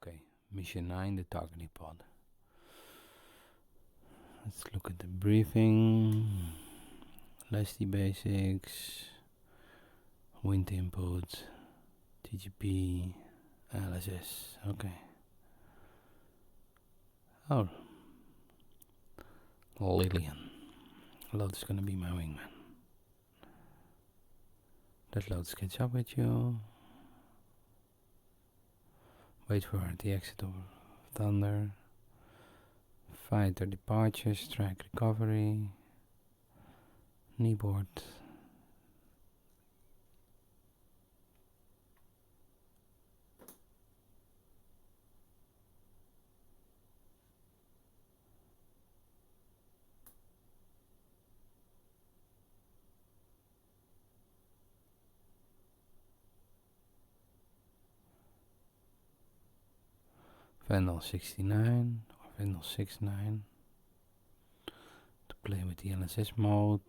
Okay, mission 9, the targeting pod. Let's look at the briefing. LASTE basics, wind input, TGP, LSS. Okay. Oh, Lillian. Load is gonna be my wingman. Let Load catch up with you. Wait for the exit of Thunder. Fighter departure, strike recovery. Kneeboard. Vandal 69 or Vandal 69 to play with the LSS mode.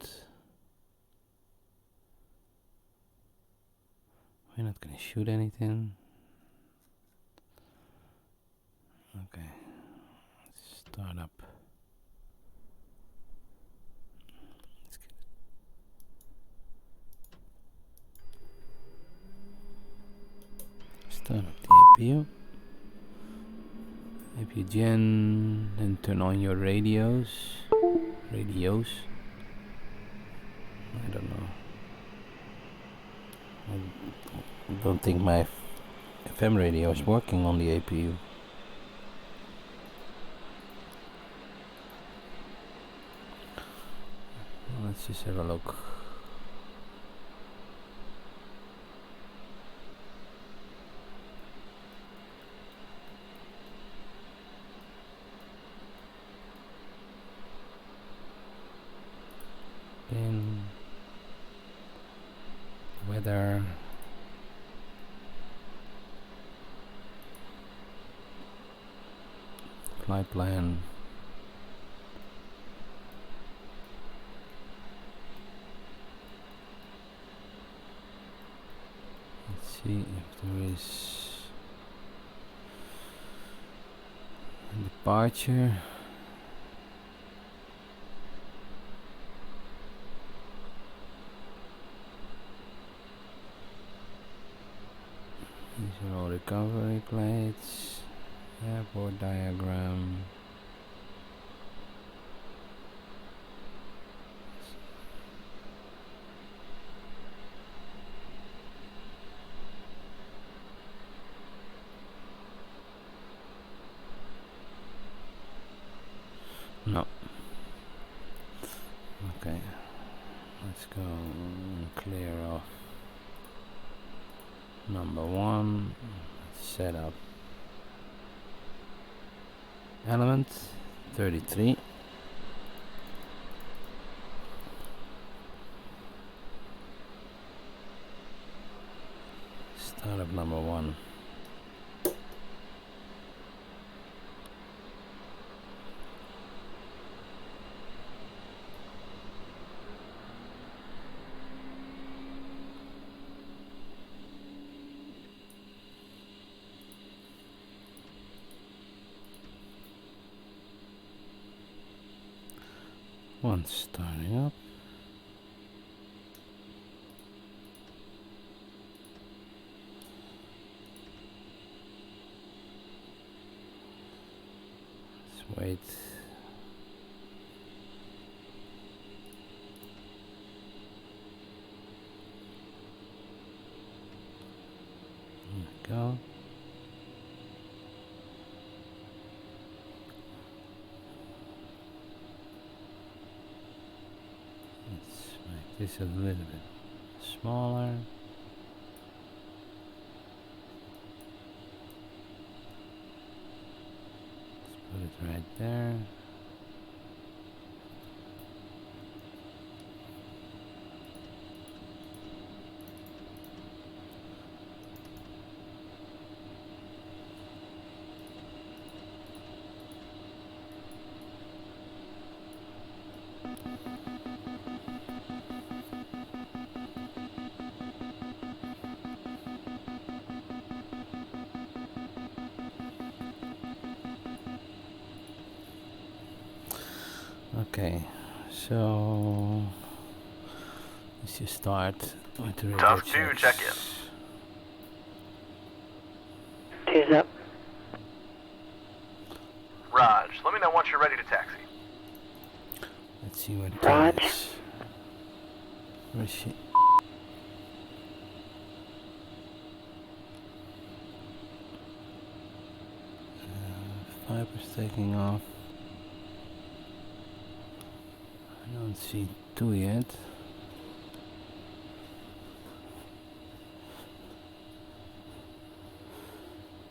We're not gonna shoot anything. Okay, let's start up. Let's get start up the APU. APU gen, and turn on your radios. I don't know. I don't think my FM radio is working on the APU. Let's just have a look. In weather, flight plan, let's see if there is a departure. These are all recovery plates, airport diagram. No. Okay, let's go and clear off number 1. Set up element 33. Start up number 1. One starting up. Let's wait. There we go. This is a little bit smaller. Let's put it right there. Okay, so let's just start with the radar Task 2, checks. check in. Two's up. Raj, let me know once you're ready to taxi. Let's see what Raj. time is. Where is she? Viper's taking off. I don't see 2 yet.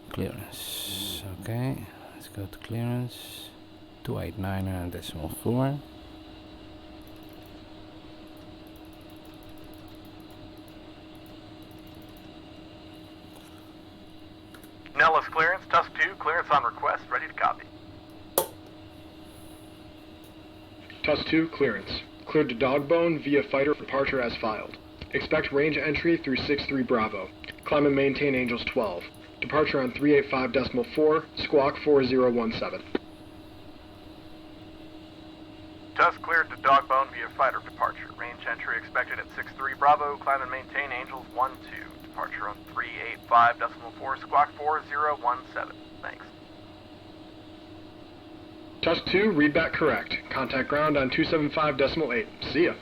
Clearance. Okay, let's go to clearance. 289.4. Nellis clearance, Tusk 2, clearance on request, ready to copy. Tusk 2, clearance. Cleared to Dogbone via fighter departure as filed. Expect range entry through 63 Bravo. Climb and maintain Angels 12. Departure on 385.4, squawk 4017. Tusk cleared to Dogbone via fighter departure. Range entry expected at 63 Bravo, climb and maintain Angels 1-2. Departure on 385.4, squawk 4017. Thanks. Tusk 2, read back correct. Contact ground on 275.8. See ya.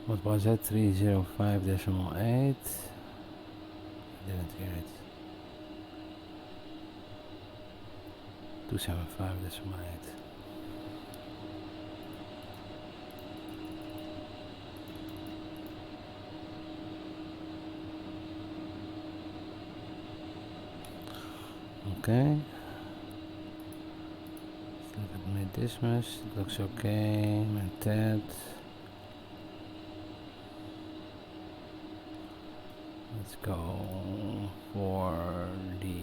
What was that? 305.8. Didn't hear it. 275.8. Okay. Let's look at my dismiss. It looks okay. My TED. Let's go for the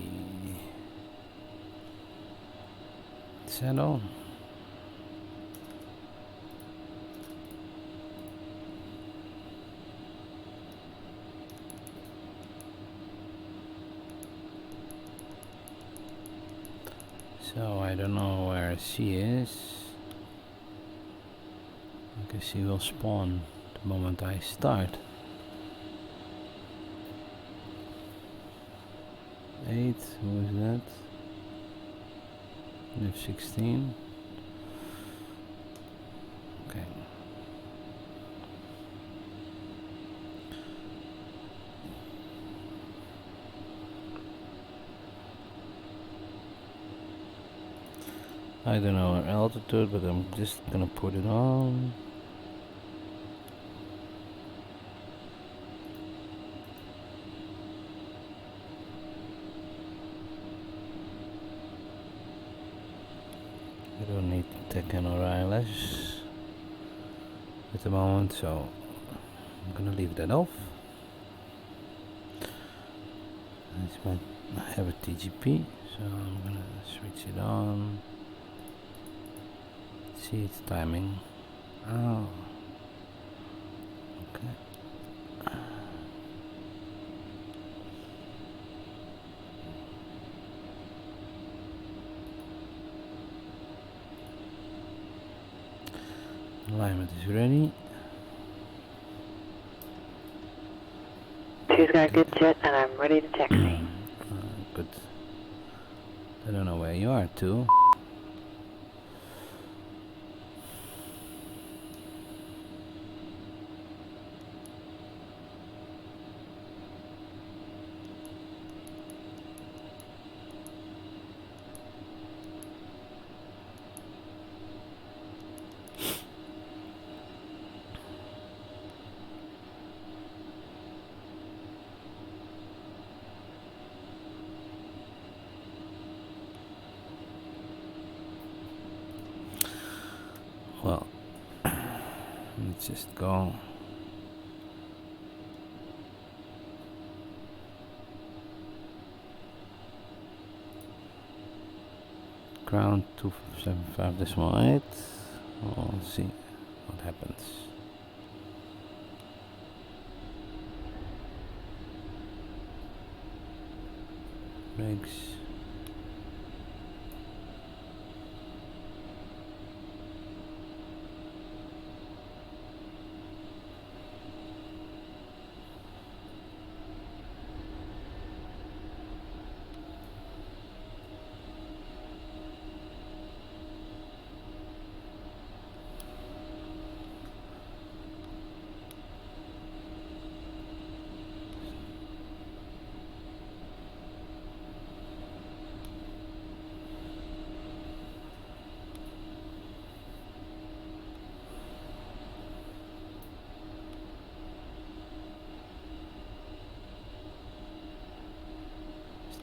saddle. So I don't know where she is. I guess she will spawn the moment I start. 8, who is that? F-16. Okay. I don't know her altitude, but I'm just gonna put it on. I don't need Tekken or eyelash at the moment, so I'm gonna leave that off. I have a TGP, so I'm gonna switch it on. See its timing. Oh, okay. Alignment is ready. Two's got a good jet, and I'm ready to taxi. Good. I don't know where you are, too. Well, let's just go. ground 275.8. We'll see what happens. Brakes.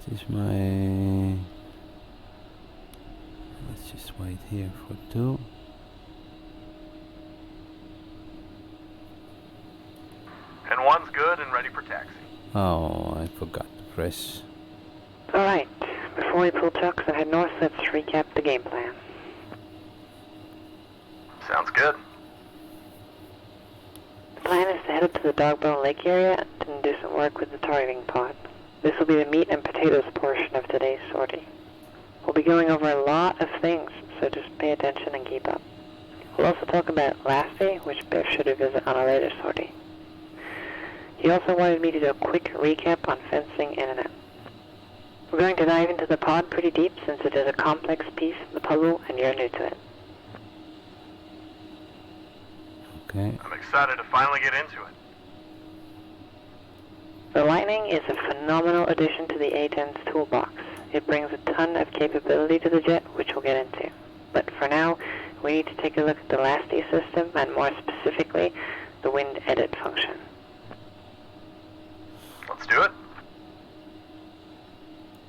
Is my... Let's just wait here for 2. And 1's good and ready for taxi. Oh, I forgot to press. Alright, before we pull trucks and head north, let's recap the game plan. Sounds good. The plan is to head up to the Dogbone Lake area and do some work with the targeting pod. This will be the meat and potatoes portion of today's sortie. We'll be going over a lot of things, so just pay attention and keep up. We'll also talk about LASTE, which Biff should revisit on a later sortie. He also wanted me to do a quick recap on fencing in and out. We're going to dive into the pod pretty deep since it is a complex piece of the puzzle and you're new to it. Okay. I'm excited to finally get into it. The Lightning is a phenomenal addition to the A-10's toolbox. It brings a ton of capability to the jet, which we'll get into. But for now, we need to take a look at the LASTE system, and more specifically, the wind edit function. Let's do it.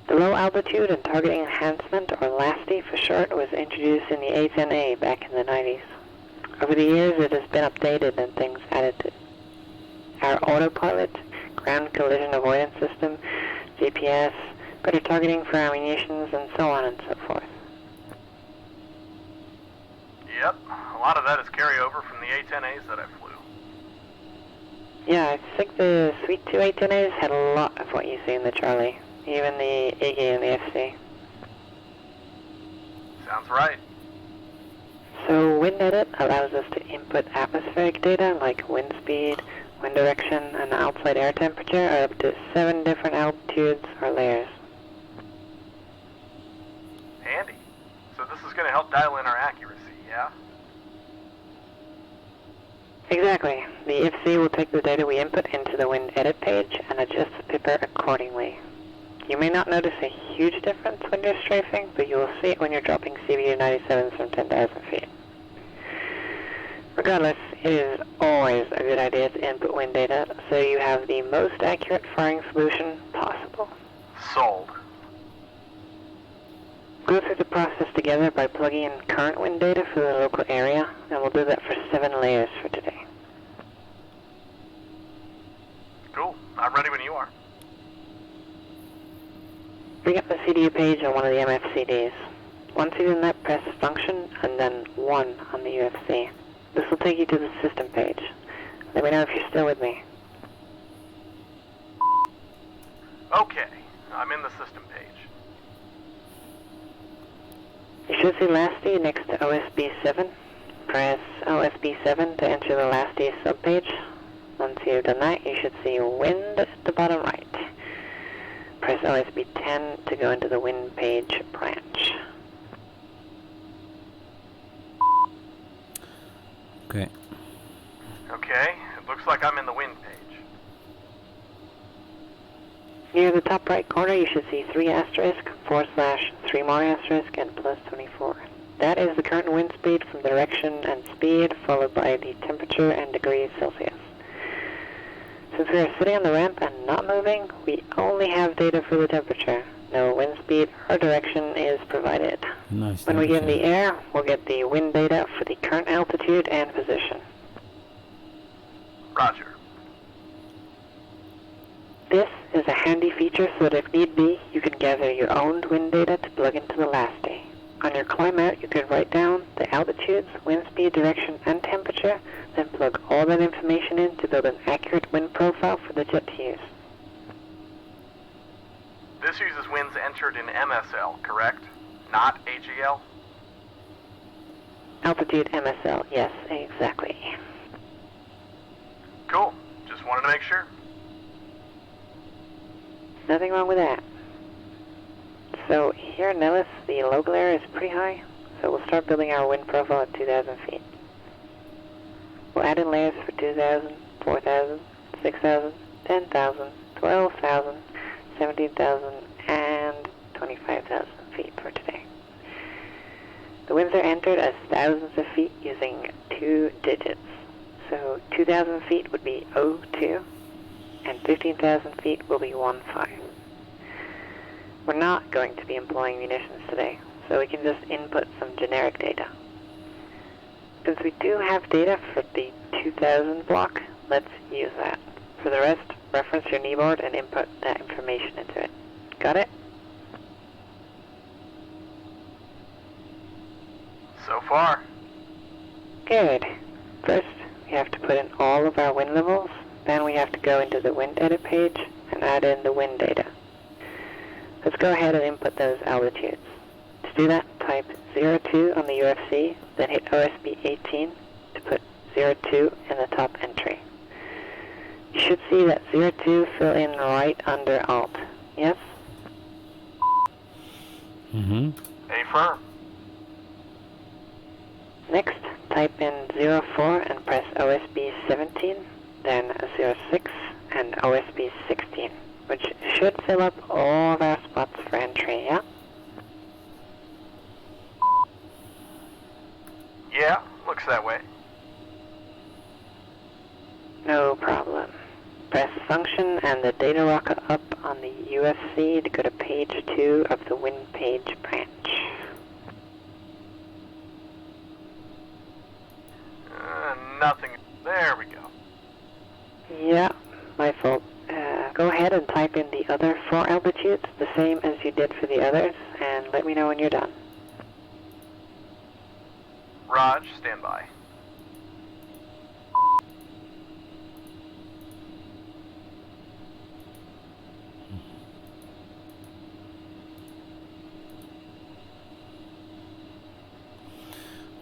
The Low Altitude and Targeting Enhancement, or LASTE for short, was introduced in the A-10A back in the 90s. Over the years, it has been updated and things added to it. Our autopilot, ground collision avoidance system, GPS, better targeting for our munitions, and so on and so forth. Yep, a lot of that is carryover from the A-10As that I flew. Yeah, I think the Sweet 2 A-10As had a lot of what you see in the Charlie, even the Iggy and the FC. Sounds right. So wind edit allows us to input atmospheric data like wind speed, wind direction, and outside air temperature at up to 7 different altitudes or layers. Handy. So this is going to help dial in our accuracy, yeah? Exactly. The FC will take the data we input into the wind edit page and adjust the pipper accordingly. You may not notice a huge difference when you're strafing, but you will see it when you're dropping CVU-97s from 10,000 feet. Regardless, it is always a good idea to input wind data so you have the most accurate firing solution possible. Sold. Go through the process together by plugging in current wind data for the local area, and we'll do that for 7 layers for today. Cool. I'm ready when you are. Bring up the CDU page on one of the MFCDs. Once you've done that, press function and then 1 on the UFC. This will take you to the system page. Let me know if you're still with me. Okay, I'm in the system page. You should see LASTE next to OSB7. Press OSB7 to enter the LASTE subpage. Once you've done that, you should see wind at the bottom right. Press OSB10 to go into the wind page branch. Okay. Okay, it looks like I'm in the wind page. Near the top right corner, you should see 3 asterisk, /3 more asterisk, and +24. That is the current wind speed from direction and speed, followed by the temperature and degrees Celsius. Since we are sitting on the ramp and not moving, we only have data for the temperature. No wind speed or direction is provided. Nice. When we get in the air, we'll get the wind data for the current altitude and position. Roger. This is a handy feature so that if need be, you can gather your own wind data to plug into the LASTE. On your climb out, you could write down the altitudes, wind speed, direction, and temperature, then plug all that information in to build an accurate wind profile for the jet to use. This uses winds entered in MSL, correct? Not AGL? Altitude MSL, yes, exactly. Cool. Just wanted to make sure. Nothing wrong with that. So here in Nellis, the local area is pretty high, so we'll start building our wind profile at 2,000 feet. We'll add in layers for 2,000, 4,000, 6,000, 10,000, 12,000, 17,000, and 25,000 feet for today. The winds are entered as thousands of feet using 2 digits. So 2,000 feet would be 02, and 15,000 feet will be 15. We're not going to be employing munitions today, so we can just input some generic data. Since we do have data for the 2000 block, let's use that. For the rest, reference your kneeboard and input that information into it. Got it? So far. Good. First, we have to put in all of our wind levels, then we have to go into the wind edit page and add in the wind data. Let's go ahead and input those altitudes. To do that, type 02 on the UFC, then hit OSB 18 to put 02 in the top entry. You should see that 02 fill in right under Alt. Yes? Mm-hmm. Affirm. Next, type in 04 and press OSB 17, then 06 and OSB 16, which should fill up all of our spots for entry, yeah? Yeah, looks that way. No problem. Press function and the data rocker up on the UFC to go to page 2 of the wind page branch. Nothing. There we go. Yeah, my fault. Go ahead and type in the other 4 altitudes, the same as you did for the others, and let me know when you're done. Raj, stand by.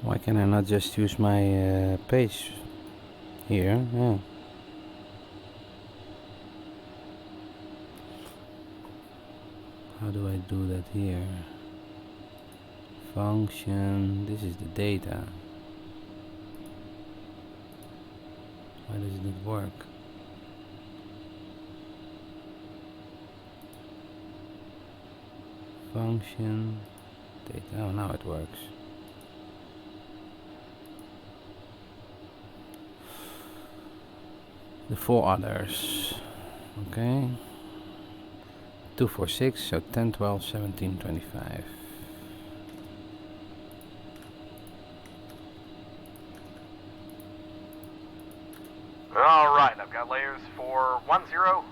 Why can I not just use my page here? Yeah. How do I do that here? Function, this is the data. Why does it not work? Function, data, oh now it works. The 4 others, okay. 2, 4, 6, so 10, 12, 17, 25. Alright, I've got layers for 10, 12,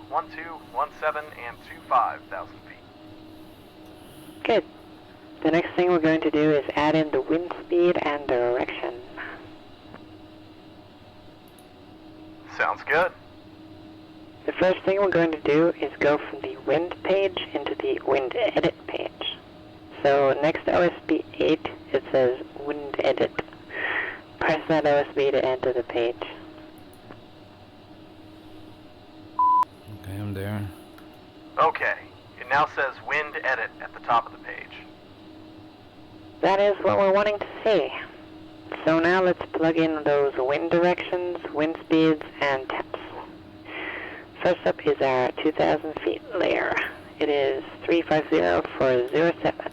17, and 25,000 feet. Good. The next thing we're going to do is add in the wind speed and direction. Sounds good. The first thing we're going to do is go from the wind page into the wind edit page. So next to OSB 8, it says wind edit. Press that OSB to enter the page. Okay, I'm there. Okay, it now says wind edit at the top of the page. That is what we're wanting to see. So now let's plug in those wind directions, wind speeds, and temps. First up is our 2,000 feet layer. It is 350-407.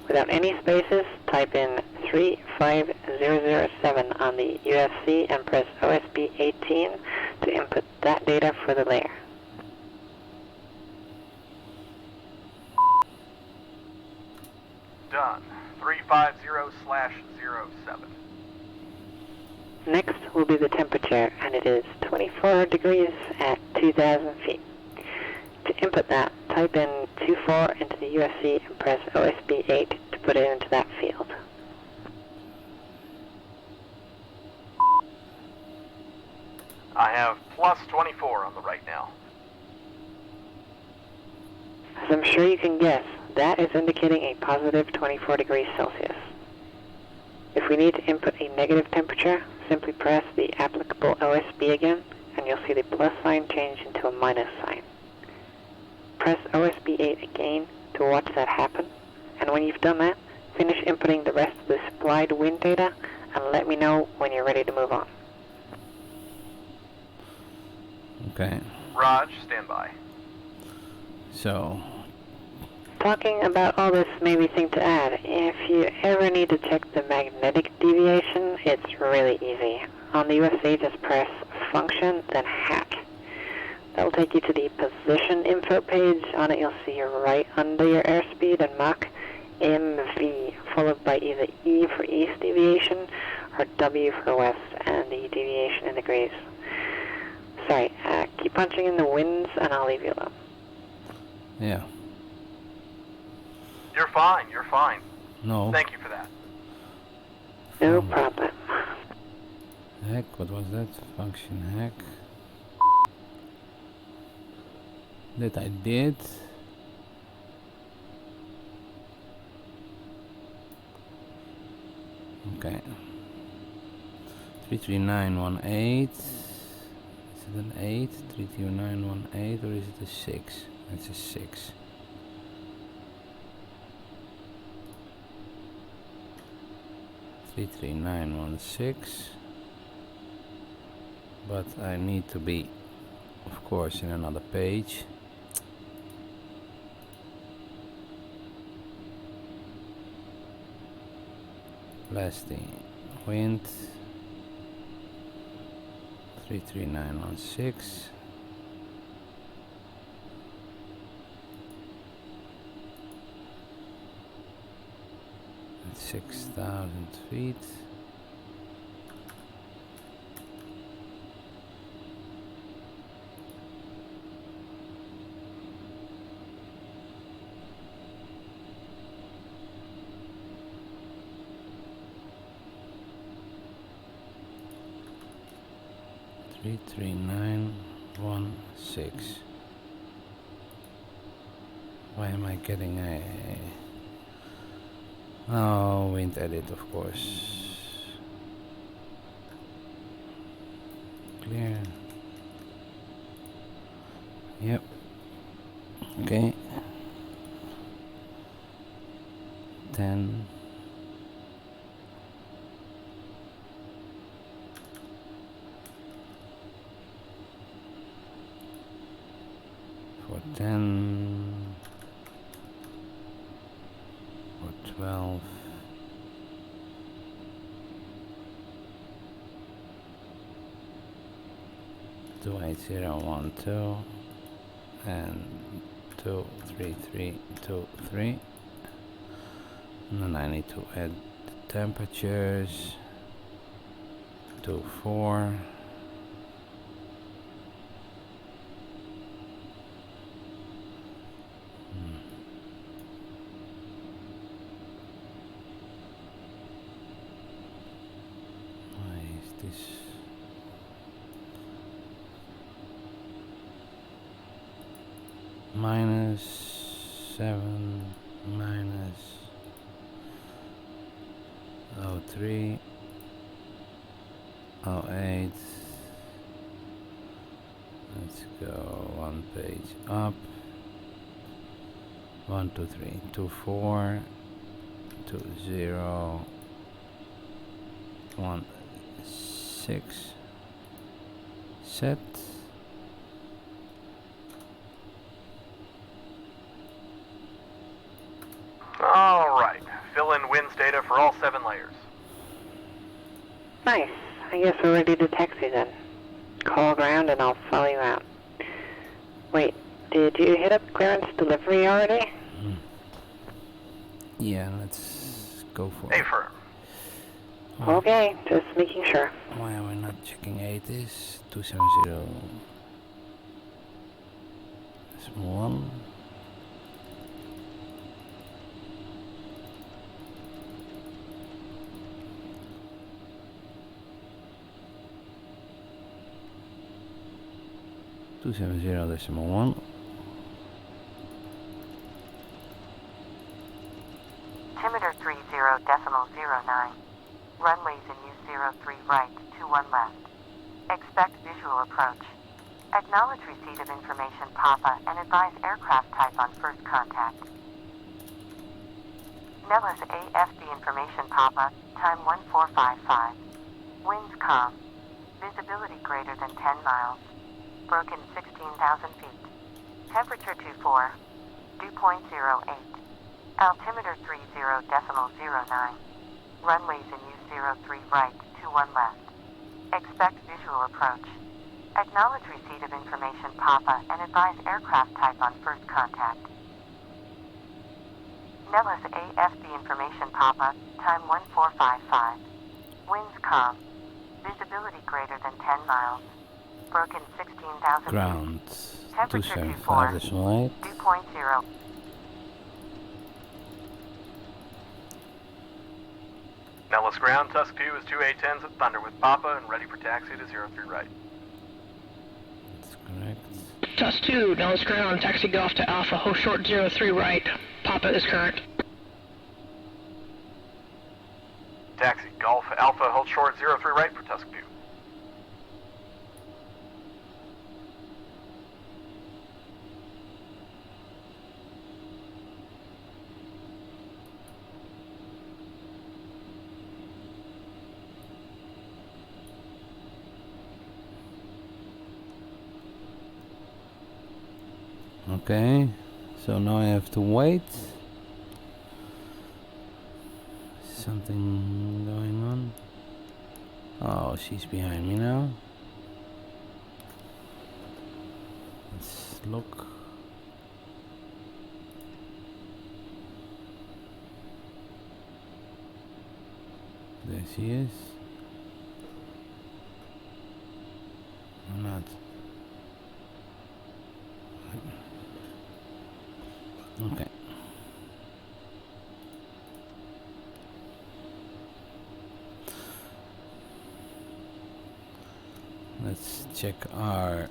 Without any spaces, type in 35007 on the UFC and press OSB 18 to input that data for the layer. Done. 350/07. Next will be the temperature, and it is 24 degrees at 2,000 feet. To input that, type in 24 into the UFC and press OSB 8 to put it into that field. I have plus 24 on the right now. As I'm sure you can guess, that is indicating a positive 24 degrees Celsius. If we need to input a negative temperature, simply press the applicable OSB again, and you'll see the plus sign change into a minus sign. Press OSB 8 again to watch that happen, and when you've done that, finish inputting the rest of the supplied wind data, and let me know when you're ready to move on. Okay. Raj, stand by. So, Talking about all this made me think to add, if you ever need to check the magnetic deviation, it's really easy. On the USA, just press function, then hat. That'll take you to the position info page. On it, you'll see right under your airspeed and Mach MV, followed by either E for east deviation or W for west, and the deviation in degrees. Sorry, keep punching in the winds and I'll leave you alone. yeah. You're fine, you're fine. No. Thank you for that. No problem. Heck, what was that? Function heck. That I did. Okay. 33918. Is it an 8? 33918 or is it a 6? It's a 6. Three 3916, but I need to be, of course, in another page. LASTE wind 33916. At 6,000 feet. Three 3916. Why am I getting a wind edit, of course. Clear. Yep. Okay. 10. For 10. For 12. Two 8012 and 23323, and then I need to add the temperatures. 24. Why is this? -7 -03 08. Let's go one page up. 1 2 3 2 4 2 0 1 6. Set. Alright, fill in winds data for all 7 layers. Nice. I guess we're ready to taxi then. Call ground and I'll follow you out. Wait, did you hit up clearance delivery already? Yeah, let's go for it. Affirm. Okay, just making sure. Why am I not checking ATIS? 270. Small one. 270.1. Altimeter 30.09. Runways in use 03 right, 21 left. Expect visual approach. Acknowledge receipt of information Papa and advise aircraft type on first contact. Nellis AFB information Papa, time 1455. Winds calm. Visibility greater than 10 miles. Broken 16,000 feet. Temperature 24. Dew point 08. Altimeter 30.09. Runways in use 03 right, 21 left. Expect visual approach. Acknowledge receipt of information Papa and advise aircraft type on first contact. Nellis AFB information Papa, time 1455. Winds calm. Visibility greater than 10 miles. Broken 16,000 Ground. feet. Temperature 275 24. decimal 8. Dew point 0. Nellis ground, Tusk 2 is 2 A-10s at Thunder with Papa and ready for taxi to 03 right. That's correct. Tusk 2, Nellis ground, taxi Golf to Alpha, hold short 03 right. Papa is current. Taxi Golf Alpha, hold short 03 right for Tusk 2. Okay, so now I have to wait. Something going on. Oh, she's behind me now. Let's look. There she is. Or not. Okay. Let's check our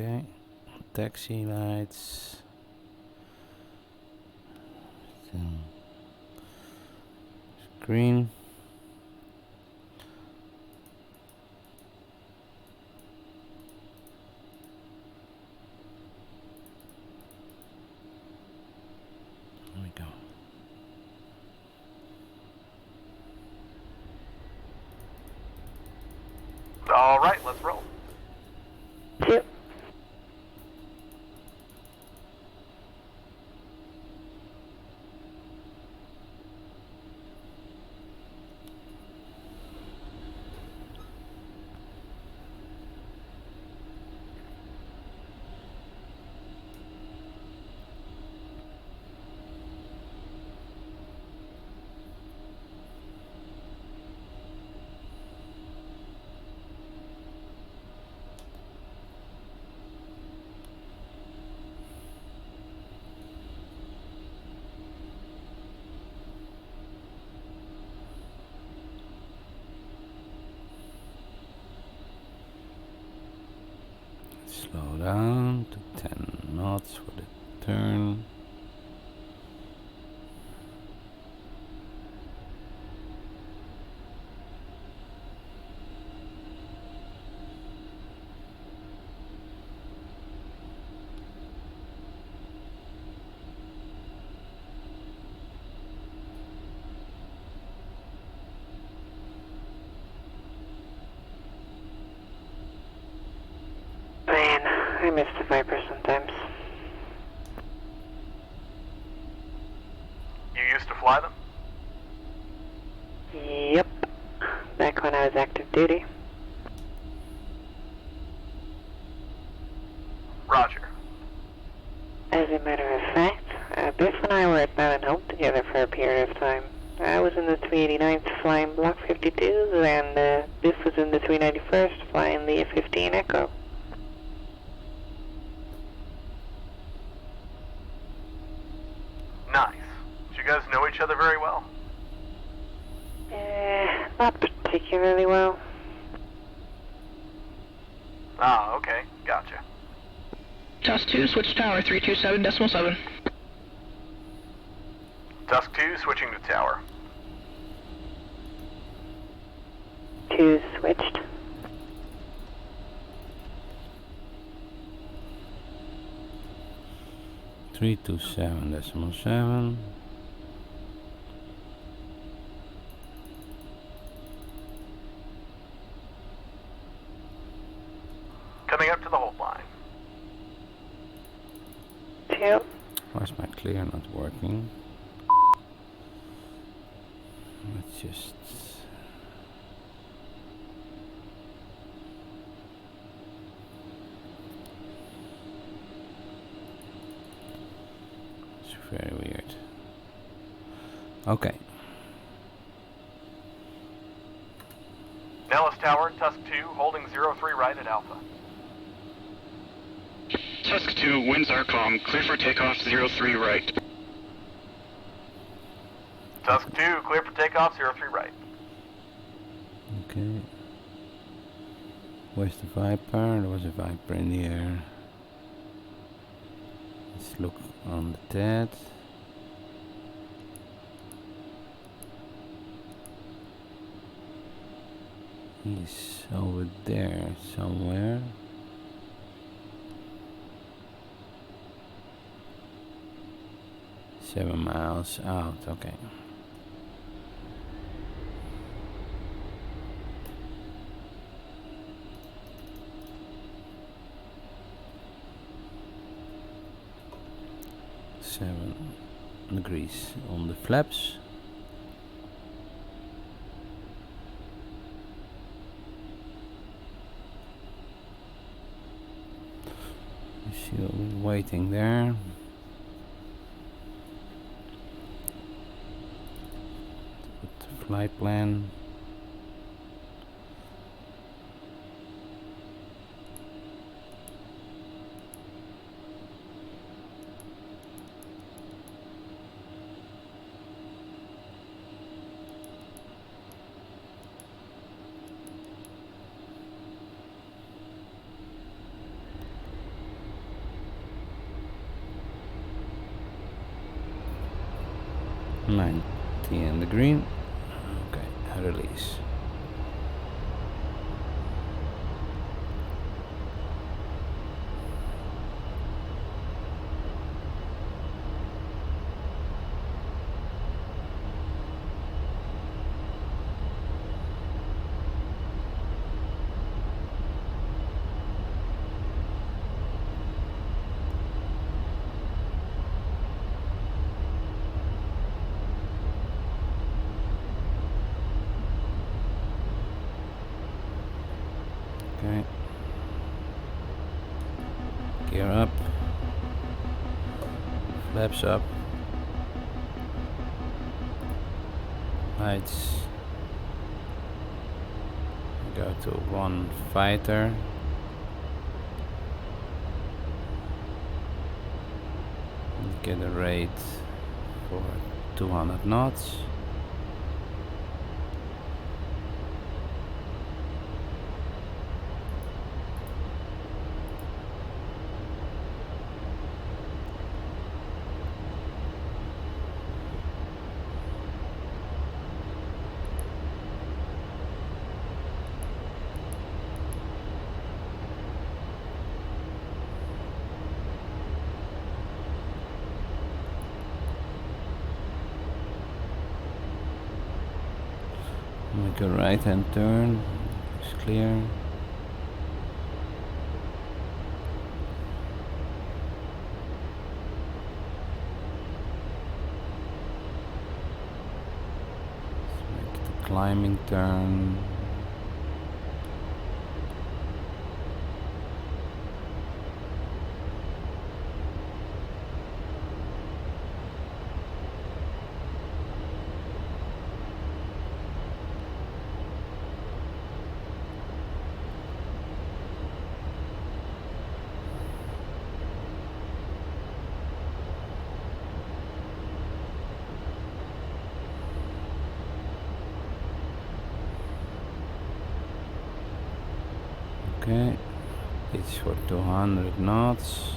okay, taxi lights. So, green. There we go. All right, let's roll. Two. Slow down to 10 knots for the turn. miss the Viper sometimes. You used to fly them? Yep. Back when I was active duty. Roger. As a matter of fact, Biff and I were at Mountain Hope together for a period of time. I was in the 389th flying Block 52s, and Biff was in the 391st flying the F-15 Echo. Nice. Did you guys know each other very well? Not particularly well. Ah, okay. Gotcha. Tusk 2, switch tower, 327.7. Tusk 2, switching to tower. 2 switched. Three two 7.7. Coming up to the hold line. 2. Why's my clear not working? Let's just... It's very weird. Okay. Nellis Tower, Tusk 2, holding 03 right at Alpha. Tusk 2, winds are calm. Clear for takeoff 03 right. Tusk 2, clear for takeoff 03 right. Okay. Where's the Viper? There was a Viper in the air. Let's look on the TED. He's over there somewhere. Seven miles out, okay. Seven degrees on the flaps. She'll be waiting there. Put the flight plan. In the green. Okay, release. Okay. Gear up. Flaps up. Lights. Go to one fighter. Get a rate for 200 knots. Make a right hand turn, it's clear. climbing turn. Okay, pitch for 200 knots.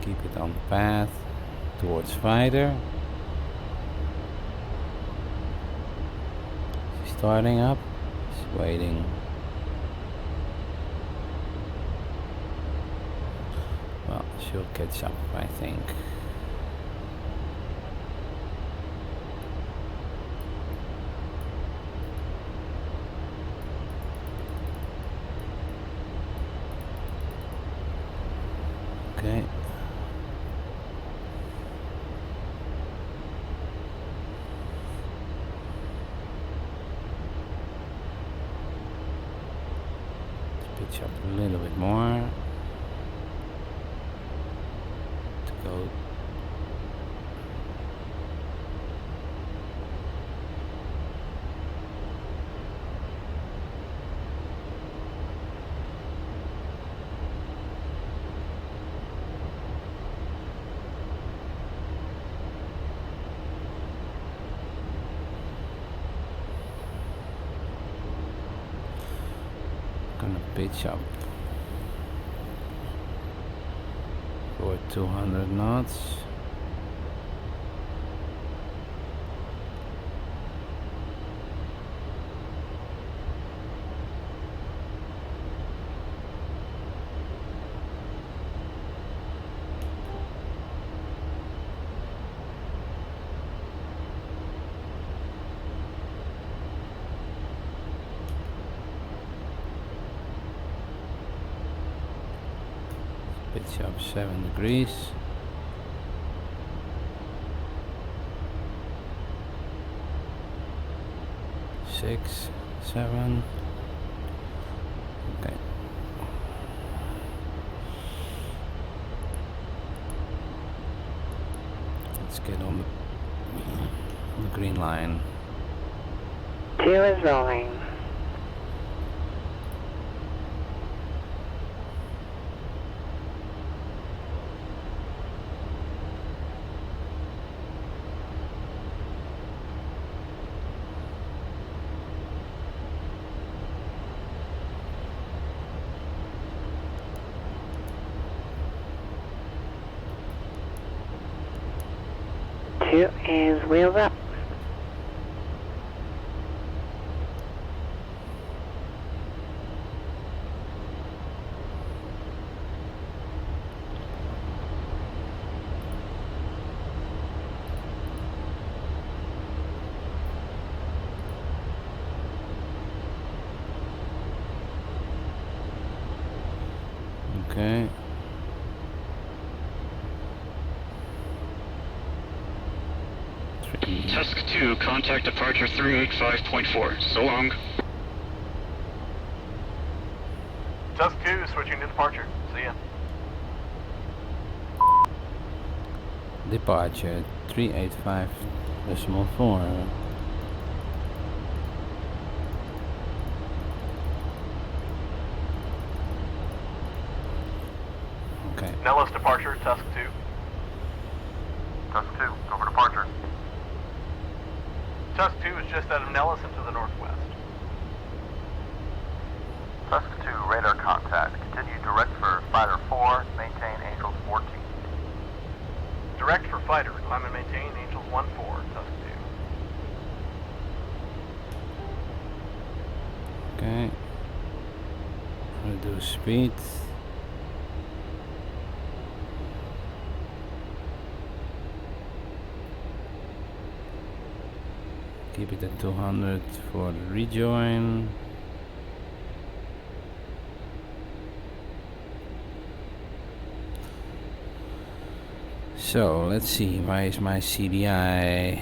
Keep it on path towards fighter. She's starting up, she's waiting. Well, she'll catch up, I think. Okay. Let's pitch up a little bit more. Go. Gonna pitch up for 200 knots. Pitch up 7 degrees. Six, 7. Okay. Let's get on the green line. 2 is rolling. Is wheels up. Okay. Tusk 2, contact departure 385.4. So long. Tusk 2, switching to departure. See ya. Departure 385.4. Okay. Nellis departure, Tusk 2. Tusk 2, go for departure. Tusk 2 is just out of Nellis and to the northwest. Tusk 2, radar contact. Continue direct for Fighter 4, maintain Angels 14. Direct for Fighter, climb and maintain Angels 14, Tusk 2. Okay. Reduce speed. Keep it at 200 for the rejoin. So let's see, why is my CDI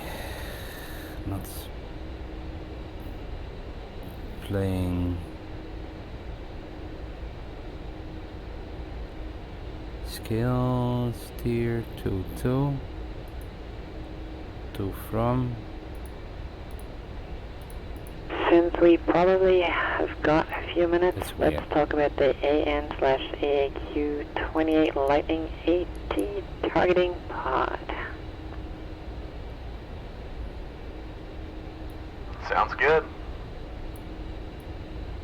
not playing? Skill, steer, 2-2, to from. Since we probably have got a few minutes, That's let's weird. talk about the AN/AAQ28 Lightning AT targeting pod. Sounds good.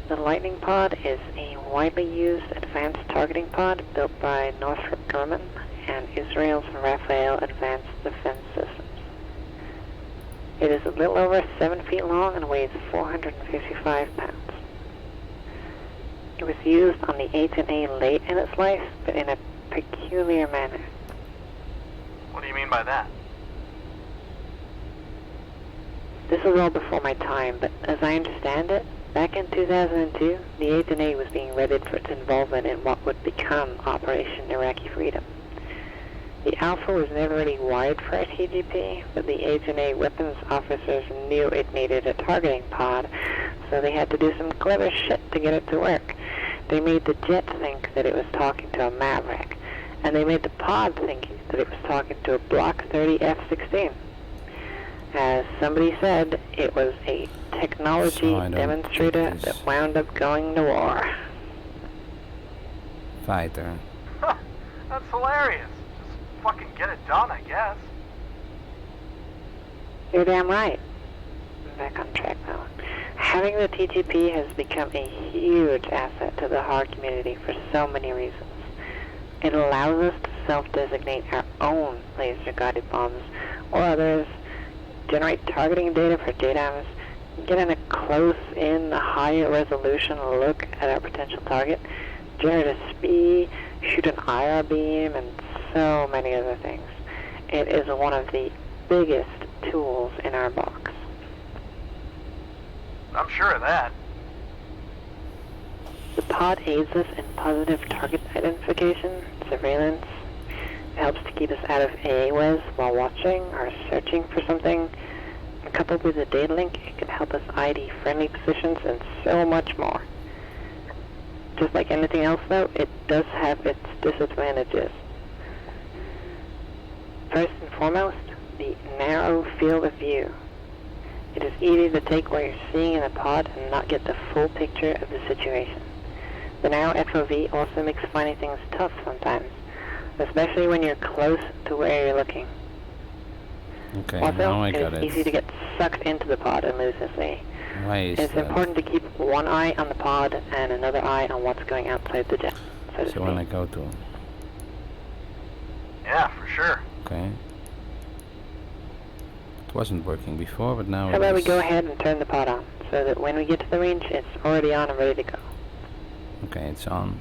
The Lightning Pod is a widely used advanced targeting pod built by Northrop Grumman and Israel's Rafael Advanced Defense Systems. It is a little over 7 feet long and weighs 455 pounds. It was used on the A-10A late in its life, but in a peculiar manner. What do you mean by that? This was all before my time, but as I understand it, back in 2002, the A-10A was being readied for its involvement in what would become Operation Iraqi Freedom. The Alpha was never really wired for a TGP, but the A-10A weapons officers knew it needed a targeting pod, so they had to do some clever shit to get it to work. They made the jet think that it was talking to a Maverick, and they made the pod think that it was talking to a Block 30 F-16. As somebody said, it was a technology So I don't demonstrator think that wound up going to war. Fighter. That's hilarious. Just fucking get it done, I guess. You're damn right. Back on track now. Having the TGP has become a huge asset to the HARD community for so many reasons. It allows us to self-designate our own laser-guided bombs or others, generate targeting data for JDAMs, get in a close-in, higher resolution look at our potential target, generate a SPI, shoot an IR beam, and so many other things. It is one of the biggest tools in our box. I'm sure of that. The pod aids us in positive target identification, surveillance. It helps to keep us out of AAWES while watching or searching for something. And coupled with a data link, it can help us ID friendly positions and so much more. Just like anything else though, it does have its disadvantages. First and foremost, the narrow field of view. It is easy to take what you're seeing in the pod and not get the full picture of the situation. The narrow FOV also makes finding things tough sometimes, especially when you're close to where you're looking. Okay, Also, now I got it it. is easy to get sucked into the pod and lose SA. Why is It's that? important to keep one eye on the pod and another eye on what's going outside the jet, so to So when I speak. go to... Yeah, for sure. Okay. It wasn't working before, but now How it about we is. go ahead and turn the pod on, so that when we get to the range, it's already on and ready to go. Okay, it's on.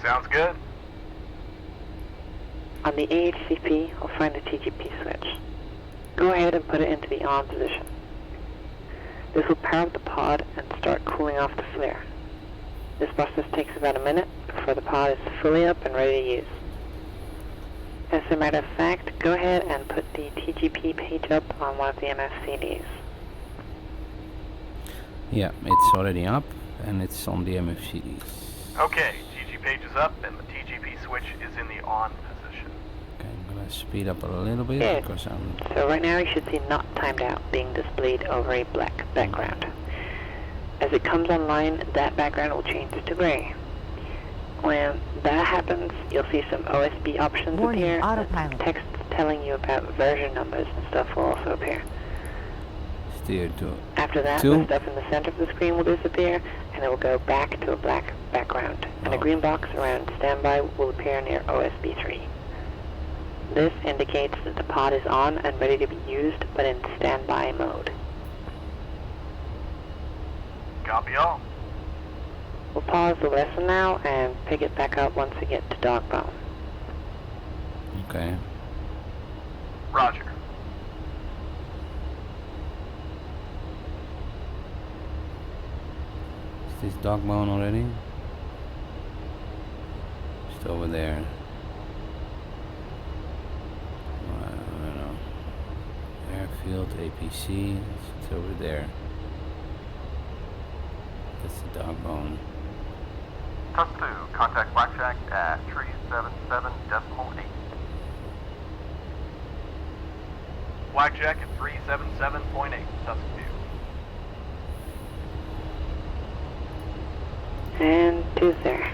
Sounds good. On the AHCP, I'll find the TGP switch. Go ahead and put it into the on position. This will power up the pod and start cooling off the flare. This process takes about a minute before the pod is fully up and ready to use. As a matter of fact, go ahead and put the TGP page up on one of the MFCDs. Yeah, it's already up, and it's on the MFCDs. Okay, TG page is up and the TGP switch is in the on position. Okay, I'm gonna speed up a little bit Yeah. because I'm... So right now you should see not timed out being displayed over a black background. As it comes online, that background will change to gray. When that happens, you'll see some OSB options Warning, appear. autopilot. Text telling you about version numbers and stuff will also appear. Steer to... After that, Two. the stuff in the center of the screen will disappear, and it will go back to a black background. And a Oh. green box around standby will appear near OSB 3. This indicates that the pod is on and ready to be used, but in standby mode. Copy all. We'll pause the lesson now and pick it back up once we get to dog bone. Okay. Roger. Is this dog bone already? Just over there. airfield, APC, it's over there. That's the dog bone. TUS 2, contact Blackjack at 377.8. Blackjack at 377.8, TUS 2. And 2's there.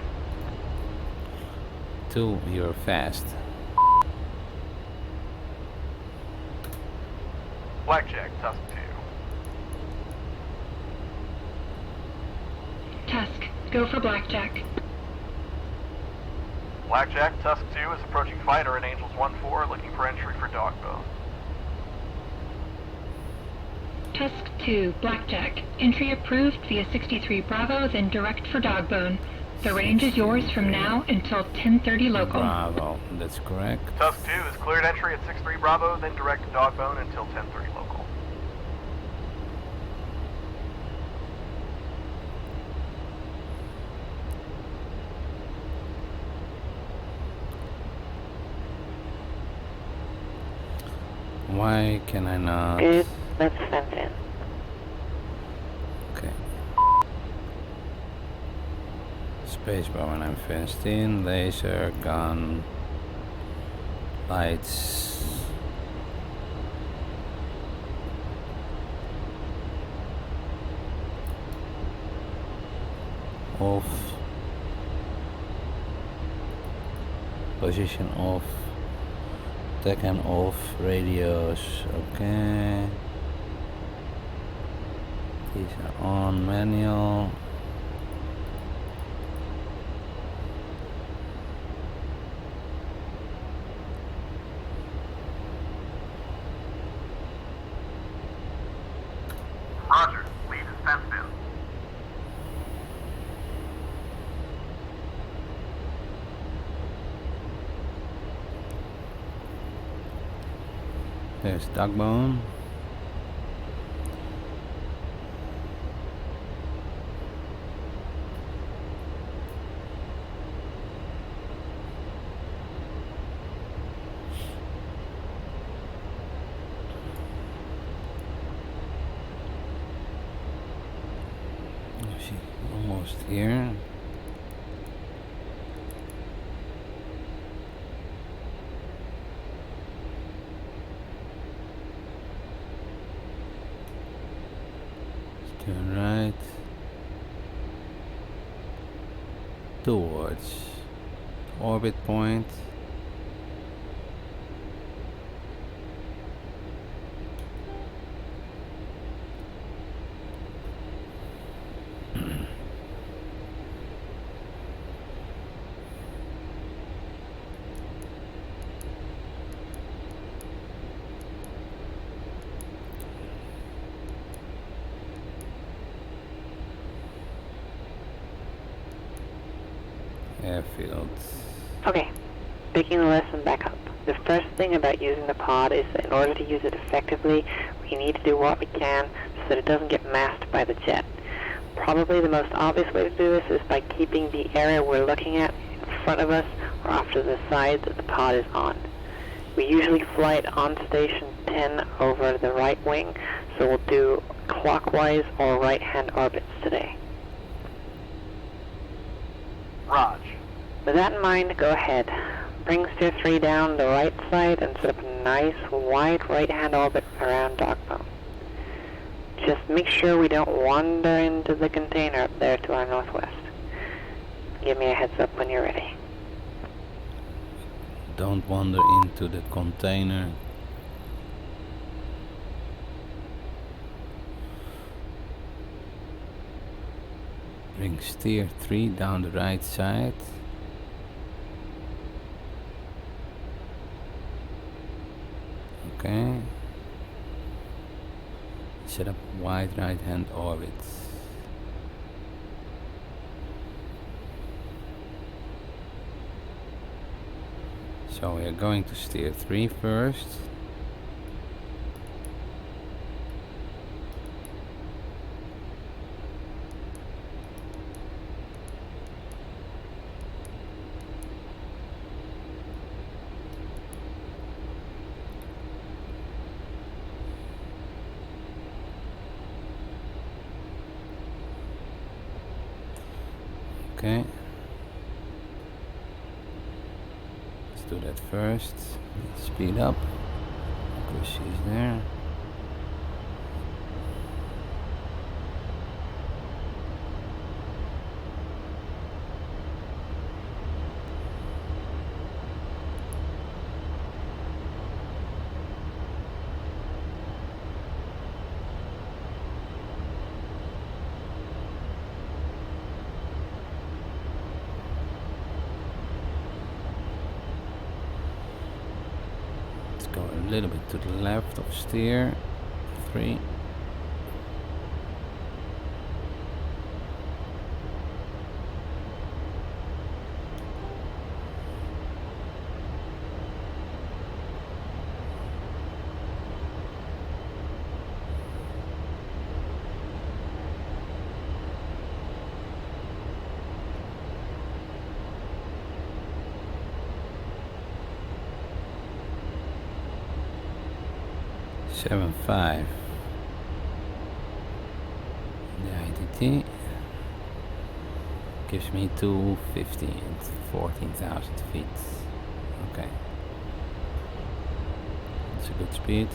2, you're fast. Blackjack, TUS 2. Tusk, go for Blackjack. Blackjack, TUS 2 is approaching fighter at Angels 1-4, looking for entry for Dogbone. Tusk 2, Blackjack. Entry approved via 63 Bravo, then direct for Dogbone. The range is yours from now until 10:30 local. Bravo, that's correct. TUS 2 is cleared entry at 63 Bravo, then direct to Dogbone until 10:30 local. Why can I not? Good. Let's fence in. Okay. Spacebar when I'm fenced in. Laser, gun, lights. Off. Position off. Tech and off. Radios. Okay. These are on. Manual. Roger, lead is fenced in. There's Dogbone. Almost here. Turn right towards orbit point. Airfield. Okay, picking the lesson back up. The first thing about using the pod is that in order to use it effectively, we need to do what we can so that it doesn't get masked by the jet. Probably the most obvious way to do this is by keeping the area we're looking at in front of us or off to the side that the pod is on. We usually fly it on station 10 over the right wing, so we'll do clockwise or right-hand orbits today. Raj. With that in mind, go ahead. Bring Steer 3 down the right side and set up a nice wide right-hand orbit around Dogbone. Just make sure we don't wander into the container up there to our northwest. Give me a heads up when you're ready. Don't wander into the container. Bring Steer 3 down the right side. Okay. Set up wide right hand orbits. So we are going to Steer 3 first. Okay. Let's do that first. Speed up. Because she's there. Go a little bit to the left of steer 3. Seven 5. The IDT gives me 250 and 14,000 feet. Okay, that's a good speed.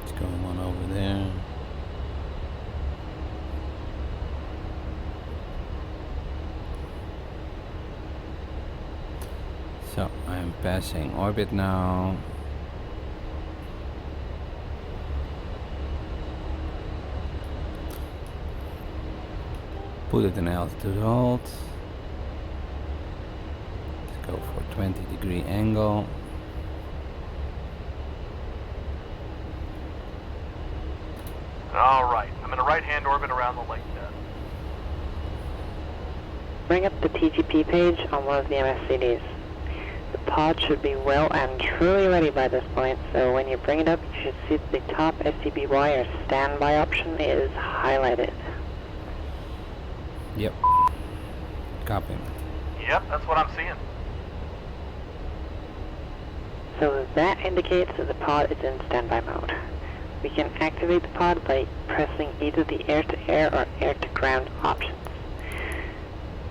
It's going on over there. So I'm passing orbit now. Put it in altitude hold. Let's go for 20-degree angle. Alright, I'm in a right-hand orbit around the lake bed. Bring up the TGP page on one of the MSCDs. The pod should be well and truly ready by this point, so when you bring it up, you should see that the top STBY or standby option is highlighted. Yep. Copy. Yep, that's what I'm seeing. So that indicates that the pod is in standby mode. We can activate the pod by pressing either the air-to-air or air-to-ground options.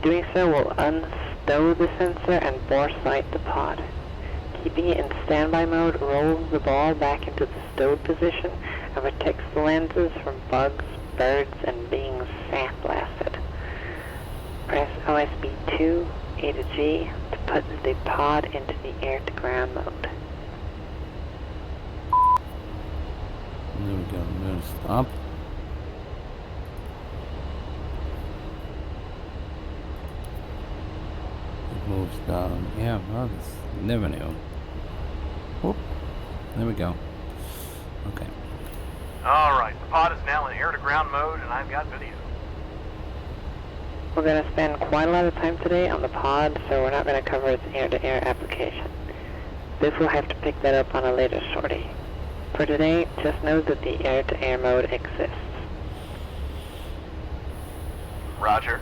Doing so will unstow the sensor and boresight the pod. Keeping it in standby mode rolls the ball back into the stowed position and protects the lenses from bugs, birds, and being sandblasted. Press OSB 2, A to G to put the pod into the air-to-ground mode. There we go. Then stop. It moves down. Yeah, well, it's never knew. Whoop. There we go. Okay. Alright, the pod is now in air-to-ground mode, and I've got video. We're going to spend quite a lot of time today on the pod, so we're not going to cover its air-to-air application. Biff will have to pick that up on a later sortie. For today, just know that the air-to-air mode exists. Roger.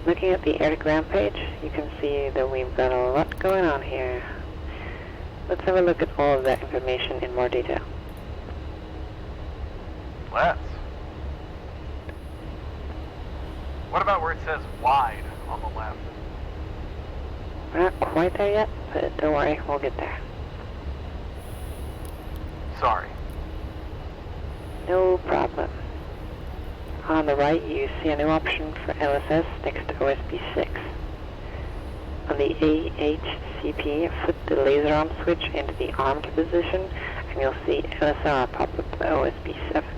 Looking at the air-to-ground page, you can see that we've got a lot going on here. Let's have a look at all of that information in more detail. Let's. What about where it says wide on the left? We're not quite there yet, but don't worry, we'll get there. Sorry. No problem. On the right, you see a new option for LSS next to OSB 6. On the AHCP, flip the laser arm switch into the armed position, and you'll see LSR pop up to OSB 7.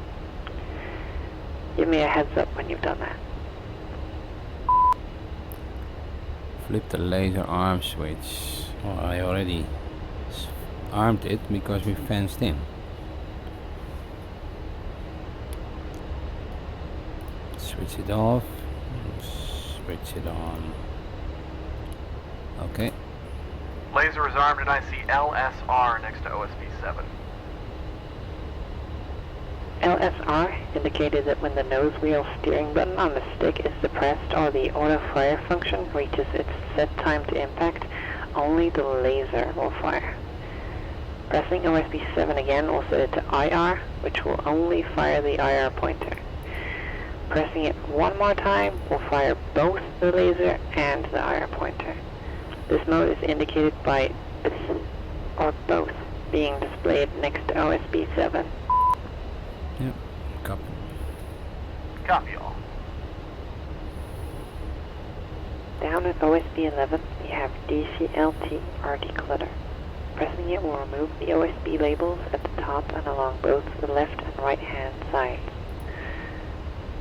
Give me a heads up when you've done that. Flip the laser arm switch. Well, I already armed it because we fenced in. Switch it off. Switch it on. Okay. Laser is armed and I see LSR next to OSB 7. LSR indicated that when the nose wheel steering button on the stick is depressed or the auto fire function reaches its set time to impact, only the laser will fire. Pressing OSB 7 again will set it to IR, which will only fire the IR pointer. Pressing it one more time will fire both the laser and the IR pointer. This mode is indicated by this or both being displayed next to OSB 7. Yep, copy. Copy all. Down at OSB 11, we have DCLT or declutter. Pressing it will remove the OSB labels at the top and along both the left and right hand sides.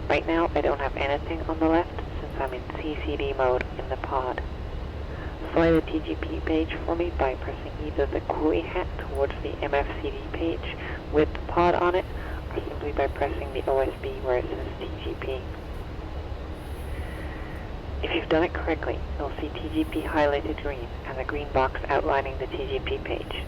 Right now I don't have anything on the left since I'm in CCD mode in the pod. Slide the TGP page for me by pressing either the coolie hat towards the MFCD page with the pod on it, or simply by pressing the OSB where it says TGP. If you've done it correctly, you'll see TGP highlighted green and the green box outlining the TGP page.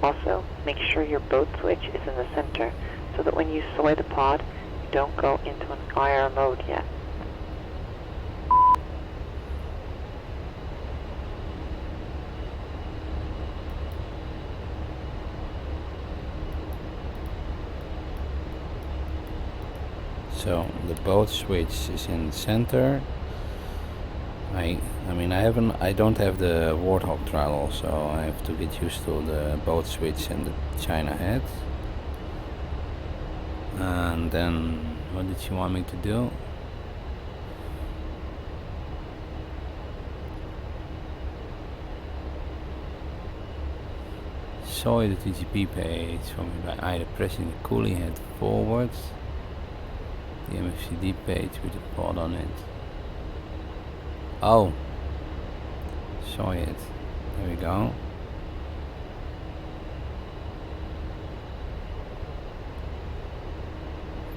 Also, make sure your boat switch is in the center so that when you SOI the pod, you don't go into an IR mode yet. So the boat switch is in the center. I don't have the Warthog throttle, so I have to get used to the boat switch and the China head. And then, what did you want me to do? SOI the TGP page for me by either pressing the coolie head forwards, the MFCD page with the pod on it. Oh, saw it. There we go.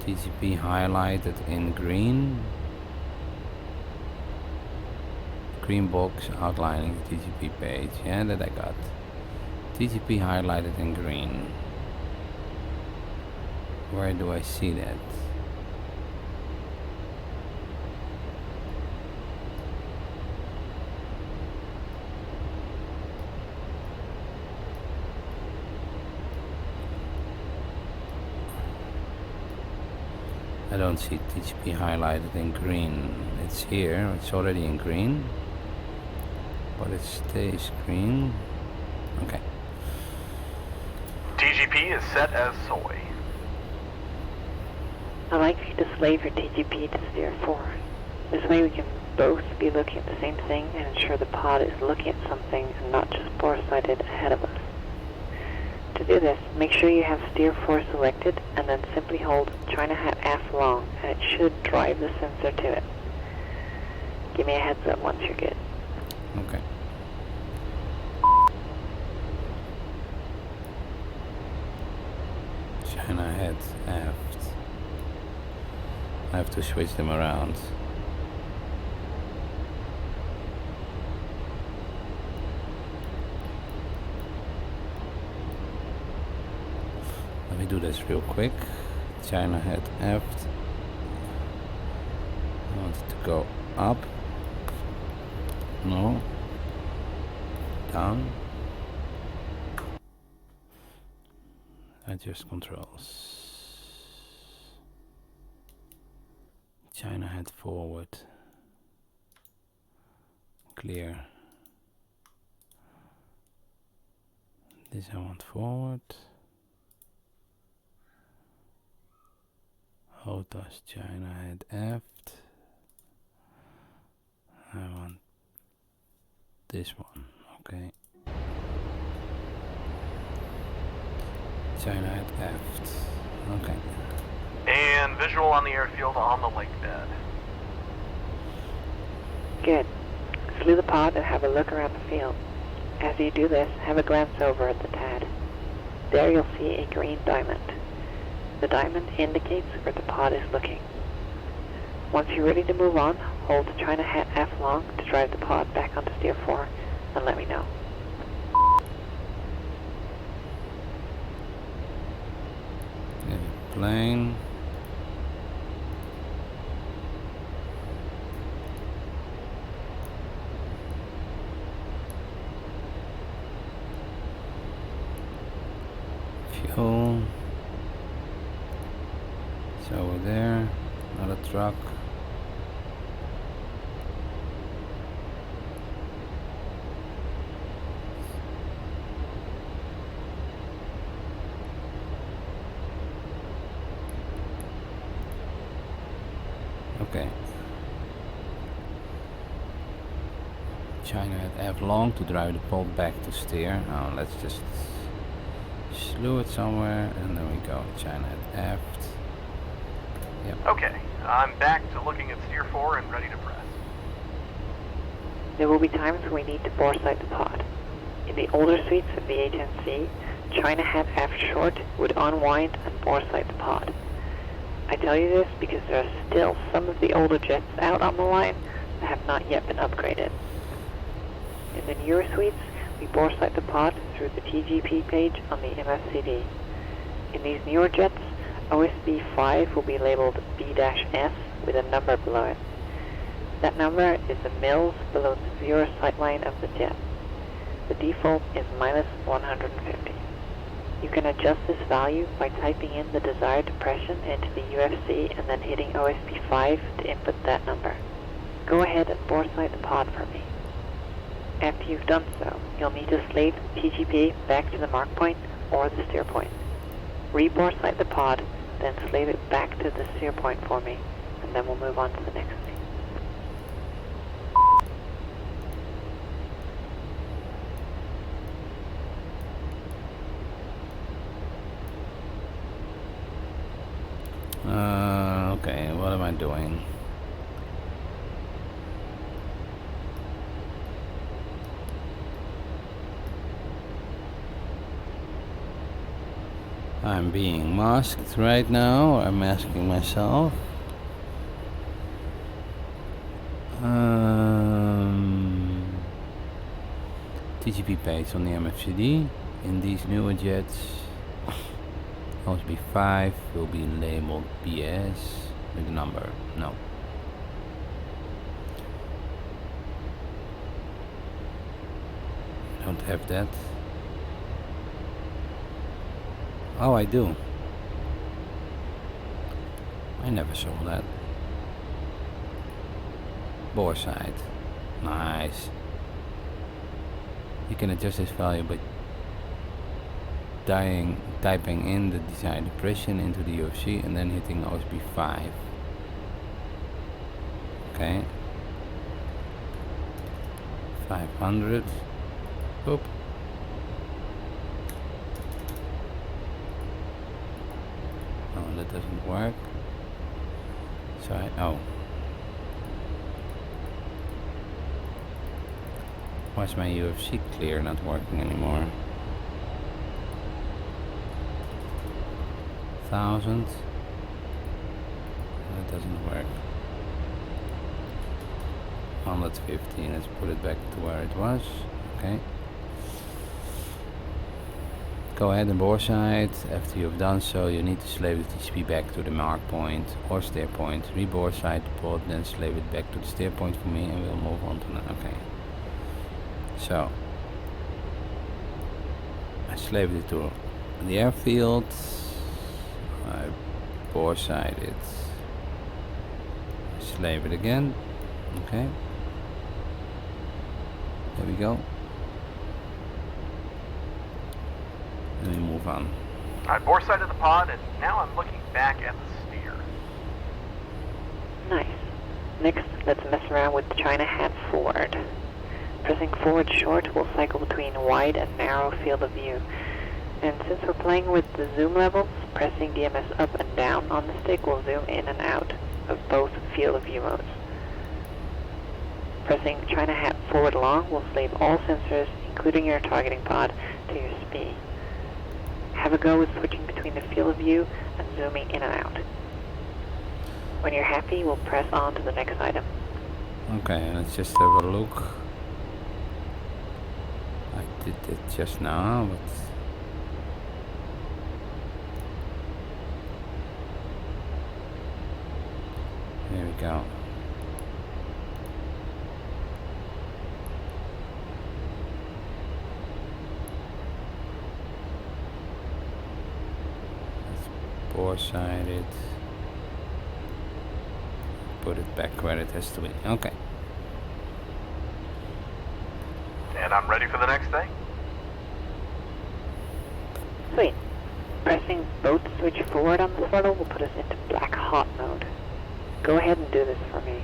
TGP highlighted in green. Green box outlining the TGP page. Yeah, that I got. TGP highlighted in green. Where do I see that? I don't see TGP highlighted in green. It's here, it's already in green, but it stays green. Okay. TGP is set as SOI. I'd like you to slave your TGP to steer 4. This way we can both be looking at the same thing and ensure the pod is looking at something and not just boresighted ahead of us. To do this, make sure you have steer 4 selected and then simply hold China hat F long and it should drive the sensor to it. Give me a heads up once you're good. Okay. China head aft. I have to switch them around. Let me do this real quick. China head aft. I want it to go up. No. Down. Adjust controls. China head forward. Clear. This I want forward. HOTAS China head aft. I want this one, okay. China head aft, okay. And visual on the airfield on the lake bed. Good. Slew the pod and have a look around the field. As you do this, have a glance over at the TAD. There you'll see a green diamond. The diamond indicates where the pod is looking. Once you're ready to move on, hold China hat F long to drive the pod back onto steer 4 and let me know. Plane. fuel. It's over there. Another truck. Okay. China at F long to drive the pod back to steer. Oh, let's just slew it somewhere, and there we go. China at F. Yep. Okay, I'm back to looking at Steer 4 and ready to press. There will be times when we need to boresight the pod. In the older suites of the A-10C, China hat F short would unwind and boresight the pod. I tell you this because there are still some of the older jets out on the line that have not yet been upgraded. In the newer suites, we boresight the pod through the TGP page on the MFCD. In these newer jets, OSB 5 will be labeled B-S with a number below it. That number is the mils below the zero sightline of the jet. The default is minus 150. You can adjust this value by typing in the desired depression into the UFC and then hitting OSB 5 to input that number. Go ahead and boresight the pod for me. After you've done so, you'll need to slave the TGP back to the Markpoint or the Steerpoint. Re-boresight the pod, then slave it back to the Steerpoint for me, and then we'll move on to the next thing. Okay, what am I doing? I'm being masked right now. I'm masking myself. TGP page on the MFCD. In these newer jets, OSB 5 will be labeled BS with a number. No. I don't have that. Oh, I do. I never saw that. Boresight. Nice. You can adjust this value by typing in the desired depression into the UFC and then hitting OSB 5. Okay. 500. Oop. Oh, that doesn't work. So why's my UFC clear not working anymore? 1000. That doesn't work. 115. Let's put it back to where it was. Okay. Go ahead and boresight. After you've done so, you need to slave the TCP back to the Markpoint or Steerpoint. Re-boresight the pod, then slave it back to the Steerpoint for me, and we'll move on to that. Okay. So I slaved it to the airfield. I boresight it. Slave it again. Okay. There we go. Let me move on. I boresighted the pod, and now I'm looking back at the steer. Nice. Next, let's mess around with China hat forward. Pressing forward short will cycle between wide and narrow field of view. And since we're playing with the zoom levels, pressing DMS up and down on the stick will zoom in and out of both field of view modes. Pressing China hat forward long will slave all sensors, including your targeting pod, to your SPI. Have a go with switching between the field of view and zooming in and out. When you're happy, we'll press on to the next item. Okay, let's just have a look. I did it just now, but here we go. boresight it. Put it back where it has to be. Okay. And I'm ready for the next thing. Sweet. Pressing both switch forward on the throttle will put us into black hot mode. Go ahead and do this for me.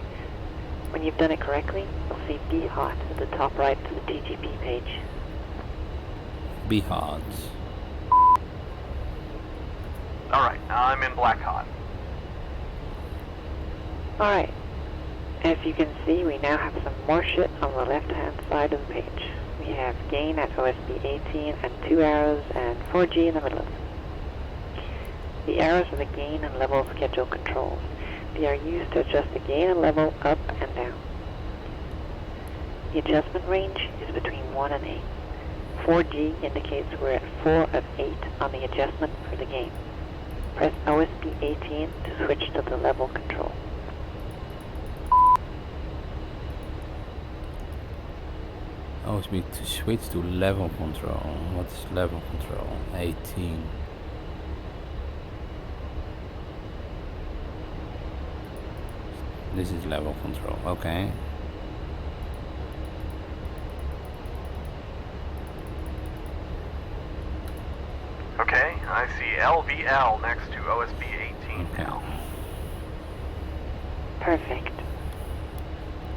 When you've done it correctly, you'll see BHOT at the top right of the TGP page. BHOT. Alright, now I'm in black hot. Alright. As you can see, we now have some more shit on the left-hand side of the page. We have gain at OSB 18 and 2 arrows and 4G in the middle of them. The arrows are the gain and level schedule controls. They are used to adjust the gain and level up and down. The adjustment range is between 1 and 8. 4G indicates we're at 4 of 8 on the adjustment for the gain. Press OSB 18 to switch to the level control. OSB to switch to level control. What's level control? 18. This is level control, okay. Okay, I see LVL next to OSB 18 now. Perfect.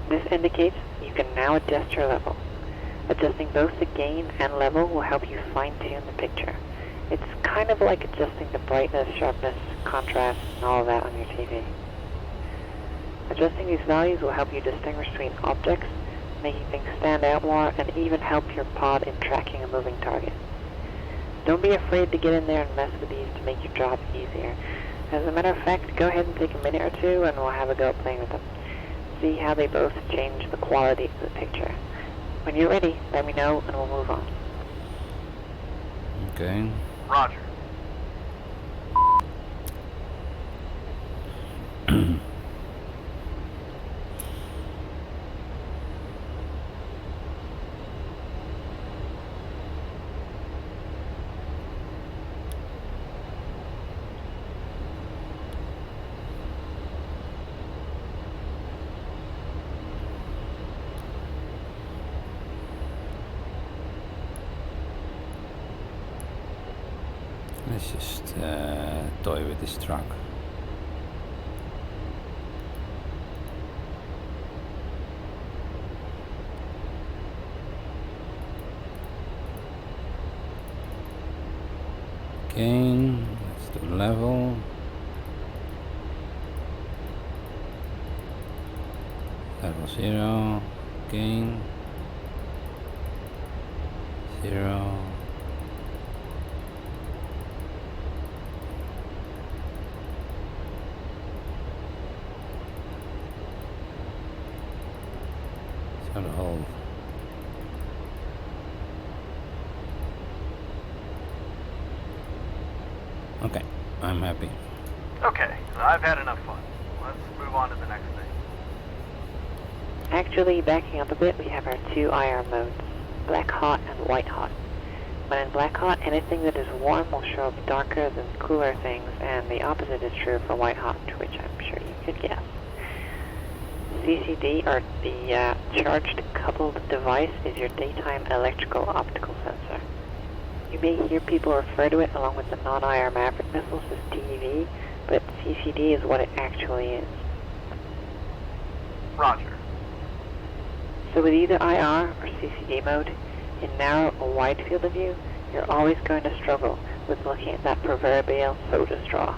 This indicates you can now adjust your level. Adjusting both the gain and level will help you fine-tune the picture. It's kind of like adjusting the brightness, sharpness, contrast, and all of that on your TV. Adjusting these values will help you distinguish between objects, making things stand out more, and even help your pod in tracking a moving target. Don't be afraid to get in there and mess with these to make your job easier. As a matter of fact, go ahead and take a minute or two and we'll have a go at playing with them. See how they both change the quality of the picture. When you're ready, let me know and we'll move on. Okay. Roger. Let's just toy with this truck. Gain, let's do level. Level 0, gain 0. So the whole okay, I'm happy. Okay, I've had enough fun. Let's move on to the next thing. Actually, backing up a bit, we have our two IR modes, black hot and white hot. When in black hot, anything that is warm will show up darker than cooler things, and the opposite is true for white hot, which I'm sure you could guess. CCD, or the Charged Coupled Device, is your daytime electrical optical sensor. You may hear people refer to it along with the non-IR Maverick missiles as TEV, but CCD is what it actually is. Roger. So with either IR or CCD mode, in narrow or wide field of view, you're always going to struggle with looking at that proverbial soda straw.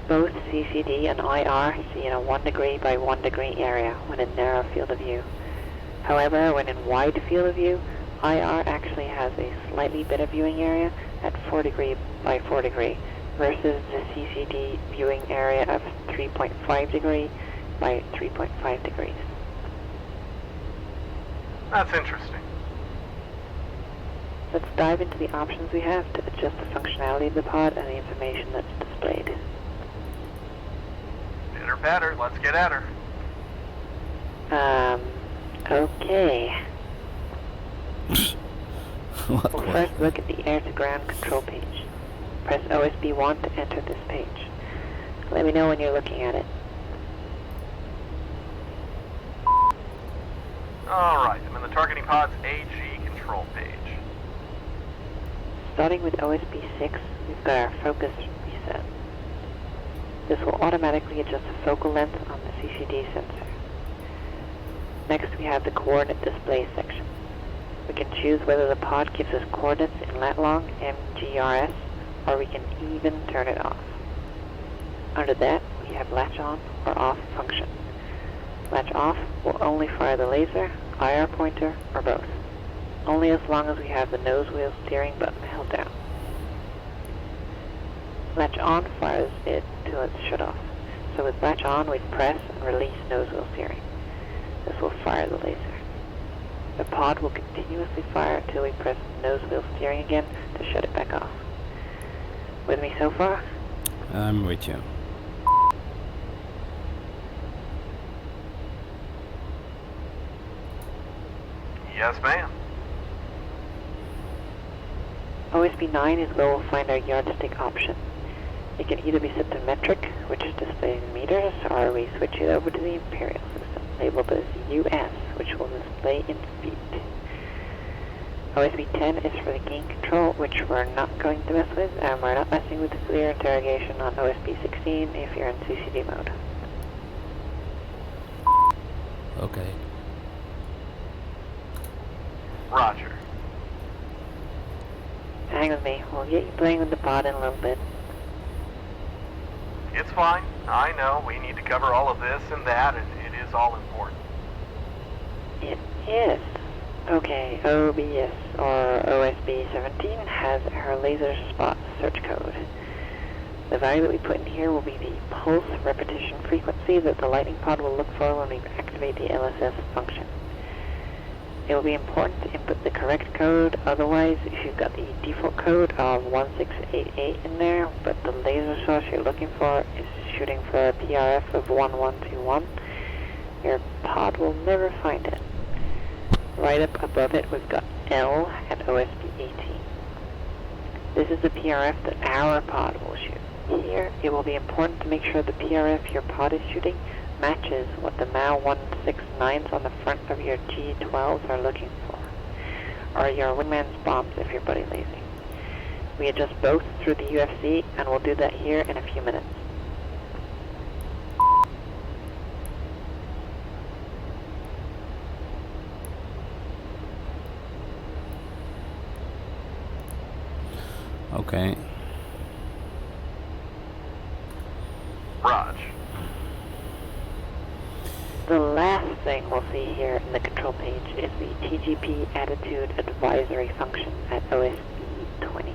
Both CCD and IR see in a 1 degree by 1 degree area when in narrow field of view. However, when in wide field of view, IR actually has a slightly better viewing area at 4 degree by 4 degree versus the CCD viewing area of 3.5 degree by 3.5 degrees. That's interesting. Let's dive into the options we have to adjust the functionality of the pod and the information that's displayed. Pitter patter, let's get at her. Okay. What We'll first look at the air-to-ground control page. Press OSB1 to enter this page. Let me know when you're looking at it. Alright, I'm in the targeting pod's AG control page. Starting with OSB6, we've got our focus reset. This will automatically adjust the focal length on the CCD sensor. Next we have the coordinate display section. We can choose whether the pod gives us coordinates in lat long, MGRS, or we can even turn it off. Under that, we have latch on or off function. Latch off will only fire the laser, IR pointer, or both. Only as long as we have the nose wheel steering button held down. Latch on fires it till it's shut off. So with latch on, we press and release nose wheel steering. This will fire the laser. The pod will continuously fire until we press nose wheel steering again to shut it back off. With me so far? I'm with you. Yes, ma'am. OSB 9 is where we'll find our yardstick option. It can either be set to metric, which is displayed in meters, or we switch it over to the Imperial System, labeled as US, which will display in feet. OSB 10 is for the gain control, which we're not going to mess with, and we're not messing with the clear interrogation on OSB 16 if you're in CCD mode. Okay. Roger. Hang with me, we'll get you playing with the pod in a little bit. It's fine. I know we need to cover all of this and that, and it is all important. It is. Okay, OBS or OSB 17 has our laser spot search code. The value that we put in here will be the pulse repetition frequency that the lightning pod will look for when we activate the LSS function. It will be important to input the correct code, otherwise if you've got the default code of 1688 in there, but the laser source you're looking for is shooting for a PRF of 1121, your pod will never find it. Right up above it we've got L at OSB 18. This is the PRF that our pod will shoot. Here it will be important to make sure the PRF your pod is shooting matches what the MAU 169s on the front of your G12s are looking for, or your wingman's bombs if you're buddy lazy. We adjust both through the UFC, and we'll do that here in a few minutes. Okay. Raj. The last thing we'll see here in the control page is the TGP attitude advisory function at OSB 20.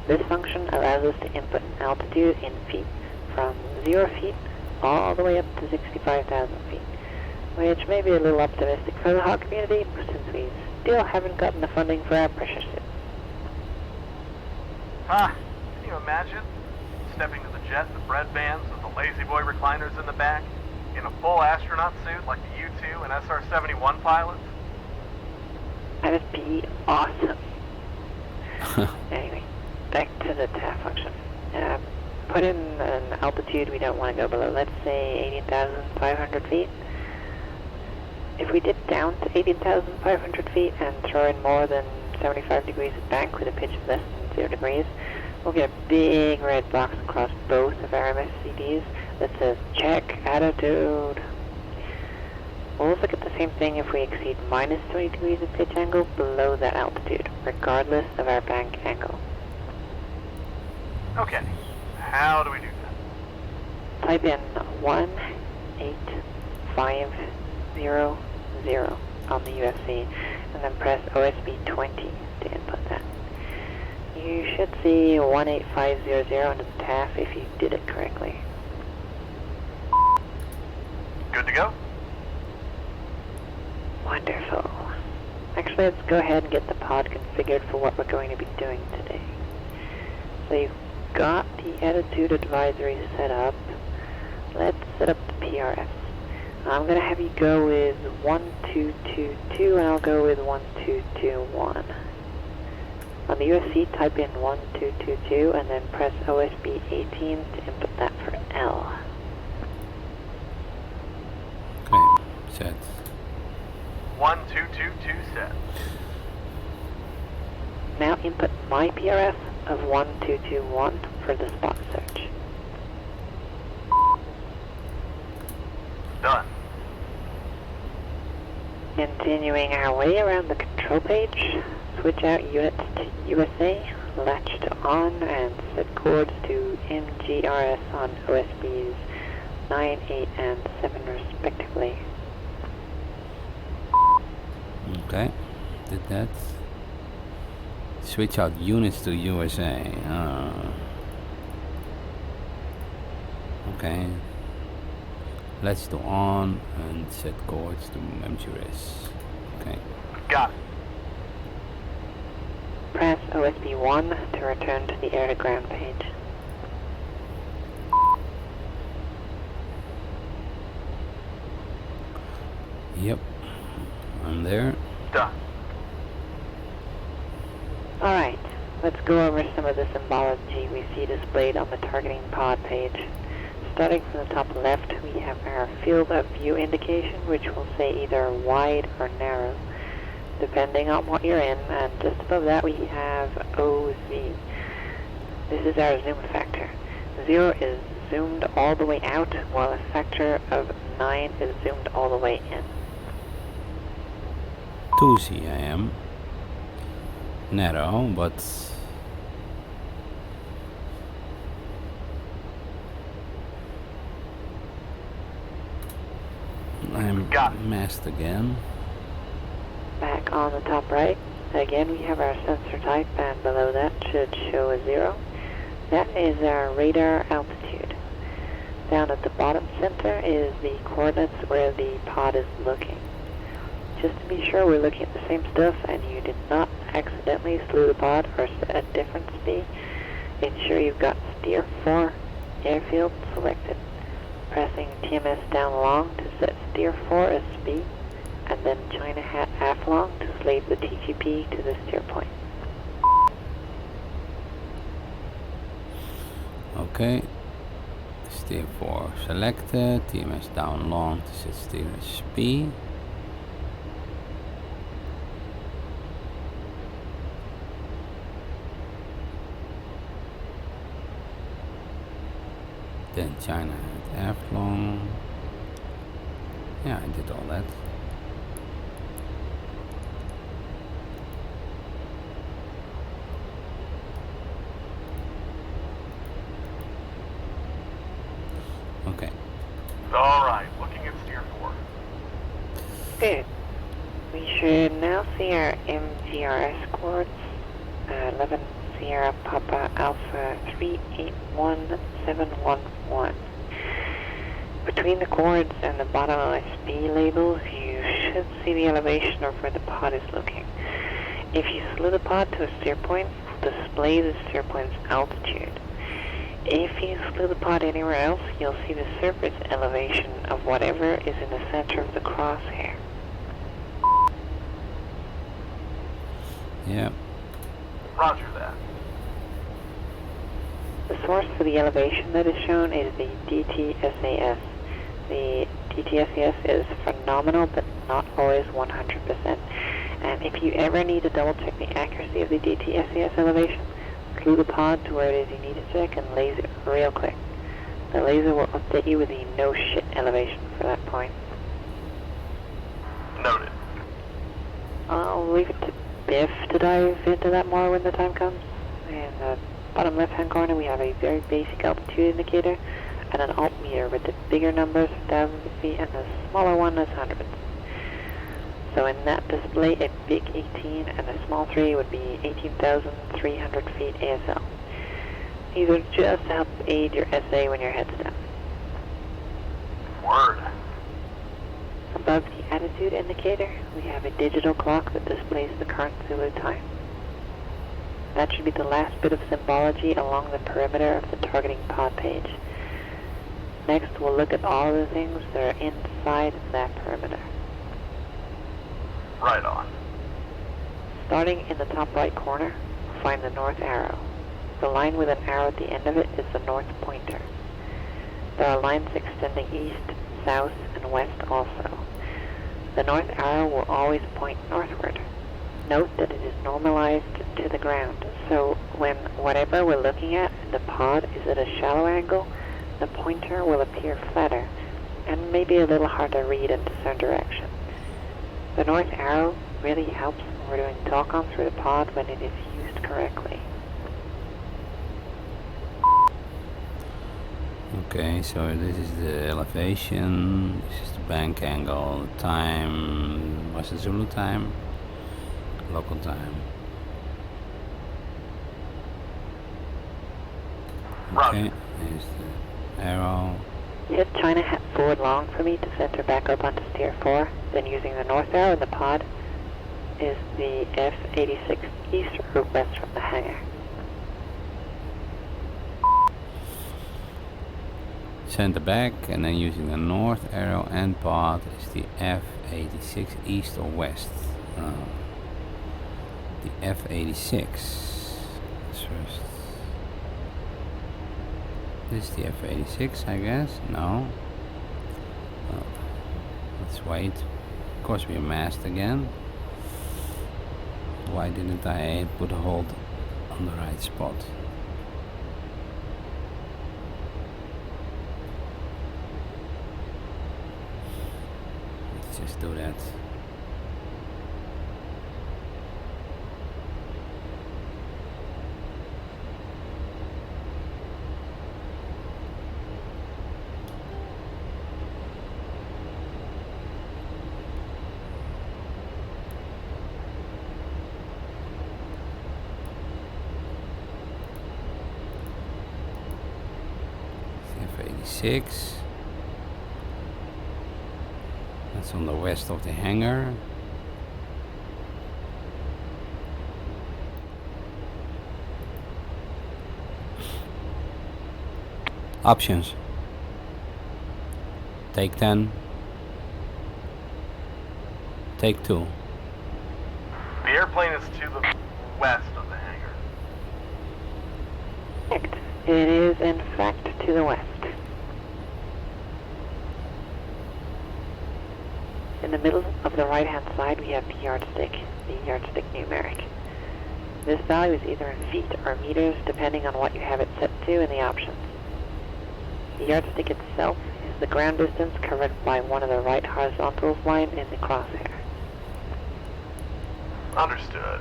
This function allows us to input an altitude in feet from 0 feet all the way up to 65,000 feet, which may be a little optimistic for the HUD community since we still haven't gotten the funding for our pressure suits. Can you imagine? Stepping to the jet in the bread vans with the lazy boy recliners in the back, in a full astronaut suit like the U-2 and SR-71 pilots? That'd be awesome. Anyway, back to the TAAF function. Put in an altitude we don't want to go below, let's say 18,500 feet. If we dip down to 18,500 feet and throw in more than 75 degrees of bank with a pitch of less than 0 degrees, we'll get a big red box across both of our MSCDs that says check attitude. We'll also get the same thing if we exceed minus 20 degrees of pitch angle below that altitude, regardless of our bank angle. Okay, how do we do that? Type in 18500 on the UFC, and then press OSB 20 to input that. You should see 18500 under the TAAF if you did it correctly. Good to go? Wonderful. Actually, let's go ahead and get the pod configured for what we're going to be doing today. So you've got the attitude advisory set up. Let's set up the PRS. I'm going to have you go with 1222 and I'll go with 1221. On the USC, type in 1222 and then press OSB 18 to input that for L. Okay, set. 1222 set. Now input my PRF of 1221 for the spot search. Done. Continuing our way around the control page, switch out units to USA, latch to on, and set chords to MGRS on OSBs 9, 8, and 7 respectively. Okay, did that. Switch out units to USA. Okay. Let's do on and set chords to MGRS. Okay. Got it. Press OSB 1 to return to the air-to-ground page. Yep, I'm there. Done. Alright, let's go over some of the symbology we see displayed on the targeting pod page. Starting from the top left, we have our field of view indication, which will say either wide or narrow, depending on what you're in, and just above that we have OZ. This is our zoom factor. 0 is zoomed all the way out, while a factor of 9 is zoomed all the way in. 2Z I am. Narrow, but I'm masked again. Back on the top right, again we have our sensor type, and below that should show a 0. That is our radar altitude. Down at the bottom center is the coordinates where the pod is looking. Just to be sure we're looking at the same stuff and you did not accidentally slew the pod or set a different speed, ensure you've got Steer 4 airfield selected. Pressing TMS down long to set Steer 4 as speed, and then China Hat AF long to slave the TGP to the steer point. Okay. Steer 4 selected, TMS down long to set steer as speed. Then China had F long. Yeah, I did all that. Okay. Alright, looking at Steer 4. Good. We should now see our MGRS coords. 11 Sierra Papa Alpha 381711. Between the chords and the bottom OSB labels, you should see the elevation of where the pod is looking. If you slew the pod to a steer point, it will display the steer point's altitude. If you slew the pod anywhere else, you'll see the surface elevation of whatever is in the center of the crosshair. Yeah. Roger that. The source for the elevation that is shown is the DTSAS. The DTSAS is phenomenal, but not always 100%. And if you ever need to double check the accuracy of the DTSAS elevation, slew the pod to where it is you need to check and laser real quick. The laser will update you with the no shit elevation for that point. Noted. I'll leave it to Biff to dive into that more when the time comes. In the bottom left hand corner we have a very basic altitude indicator and an altimeter with the bigger numbers for thousands of feet and the smaller one as hundreds. So in that display, a big 18 and a small 3 would be 18,300 feet ASL. These are just to help aid your SA when your head's down. Word. Above the attitude indicator, we have a digital clock that displays the current Zulu time. That should be the last bit of symbology along the perimeter of the targeting pod page. Next, we'll look at all the things that are inside that perimeter. Right on. Starting in the top right corner, find the north arrow. The line with an arrow at the end of it is the north pointer. There are lines extending east, south, and west also. The north arrow will always point northward. Note that it is normalized to the ground, so when whatever we're looking at in the pod is at a shallow angle, the pointer will appear flatter, and maybe a little hard to read and discern direction. The north arrow really helps when we're doing talk-on through the pod when it is used correctly. Okay, so this is the elevation, this is the bank angle, time, what's the Zulu time? Local time. Okay, here's the arrow. Hit China hat forward long for me to center back up onto steer 4, then using the north arrow in the pod is the F-86 east or west from the hangar. Center back, and then using the north arrow and pod is the F-86 east or west. The F-86 is first. This is the F-86, I guess? No. Well, let's wait. Of course we are masked again. Why didn't I put a hold on the right spot? Let's just do that. F-86. That's on the west of the hangar. Options. Take 10. Take 2. The airplane is to the west of the hangar. Correct. It is in fact to the west. In the middle of the right hand side we have the yardstick numeric. This value is either in feet or meters depending on what you have it set to in the options. The yardstick itself is the ground distance covered by one of the right horizontal line in the crosshair. Understood.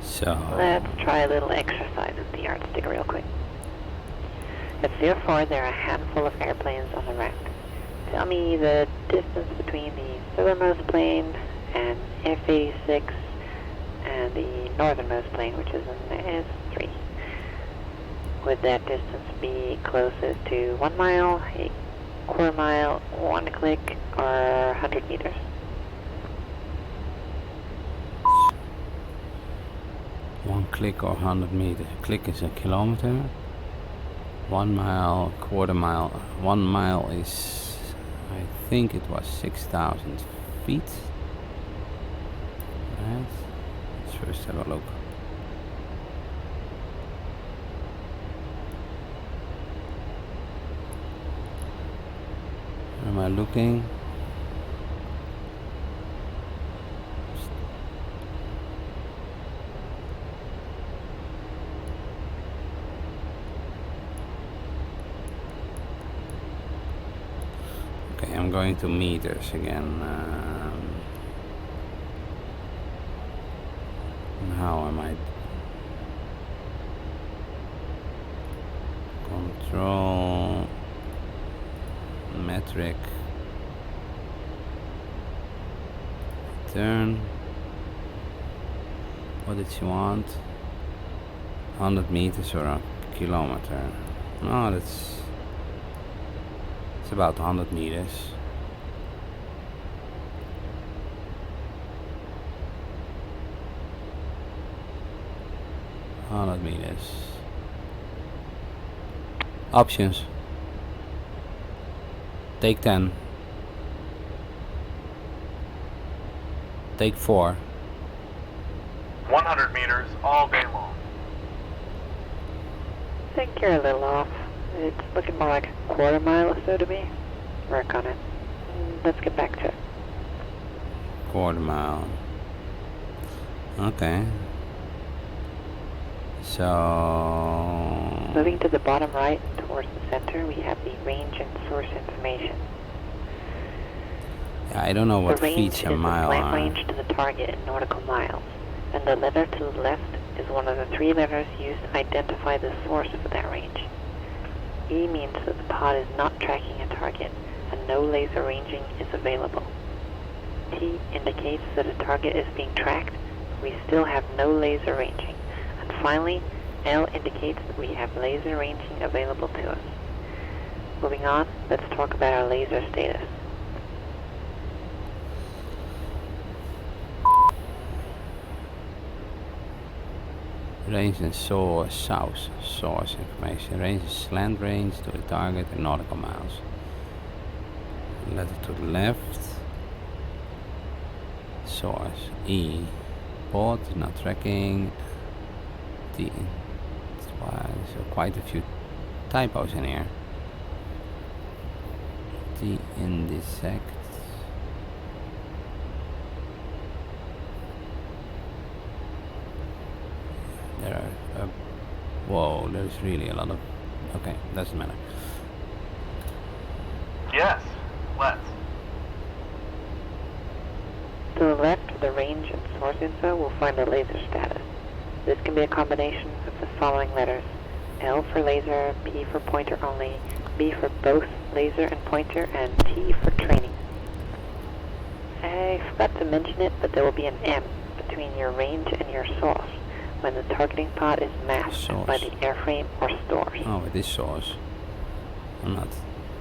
So Let's try a little exercise with the yardstick real quick. At 04 there are a handful of airplanes on the ground. Tell me the distance between the southernmost plane and F-86 and the northernmost plane, which is an S3. Would that distance be closest to 1 mile, a quarter mile, 1 click, or 100 meters? one click or 100 meters. A click is a kilometer. 1 mile, quarter mile. 1 mile is, I think it was 6,000 feet. Right. Let's first have a look. Where am I looking? Okay, I'm going to meters again. How am I? Control metric turn. What did she want? 100 meters or a kilometer? No, it's about 100 meters. Options. Take 10. Take 4. 100 meters all day long. I think you're a little off. It's looking more like a quarter mile or so to me. Work on it. Let's get back to it. Quarter mile. Okay. So... Moving to the bottom right towards the center, we have the range and source information. Yeah, I don't know what the range feet a mile is the slant are. range to the target in nautical miles, and the letter to the left is one of the 3 letters used to identify the source for that range. E means that the pod is not tracking a target, and no laser ranging is available. T indicates that a target is being tracked, but we still have no laser ranging. And finally, L indicates that we have laser ranging available to us. Moving on, let's talk about our laser status. Range and source, south, source information. Range is slant range to the target in nautical miles. Letter to the left. Source, E. Port, not tracking. D. So quite a few typos in here. D indisect. There are, whoa, there's really a lot of, okay, doesn't matter. Yes, let's. To the left of the range and source info, we'll find the laser status. This can be a combination of the following letters: L for laser, P for pointer only, B for both laser and pointer, and T for training. I forgot to mention it, but there will be an M between your range and your source when the targeting pod is masked by the airframe or stores. Oh, it is source. I'm not.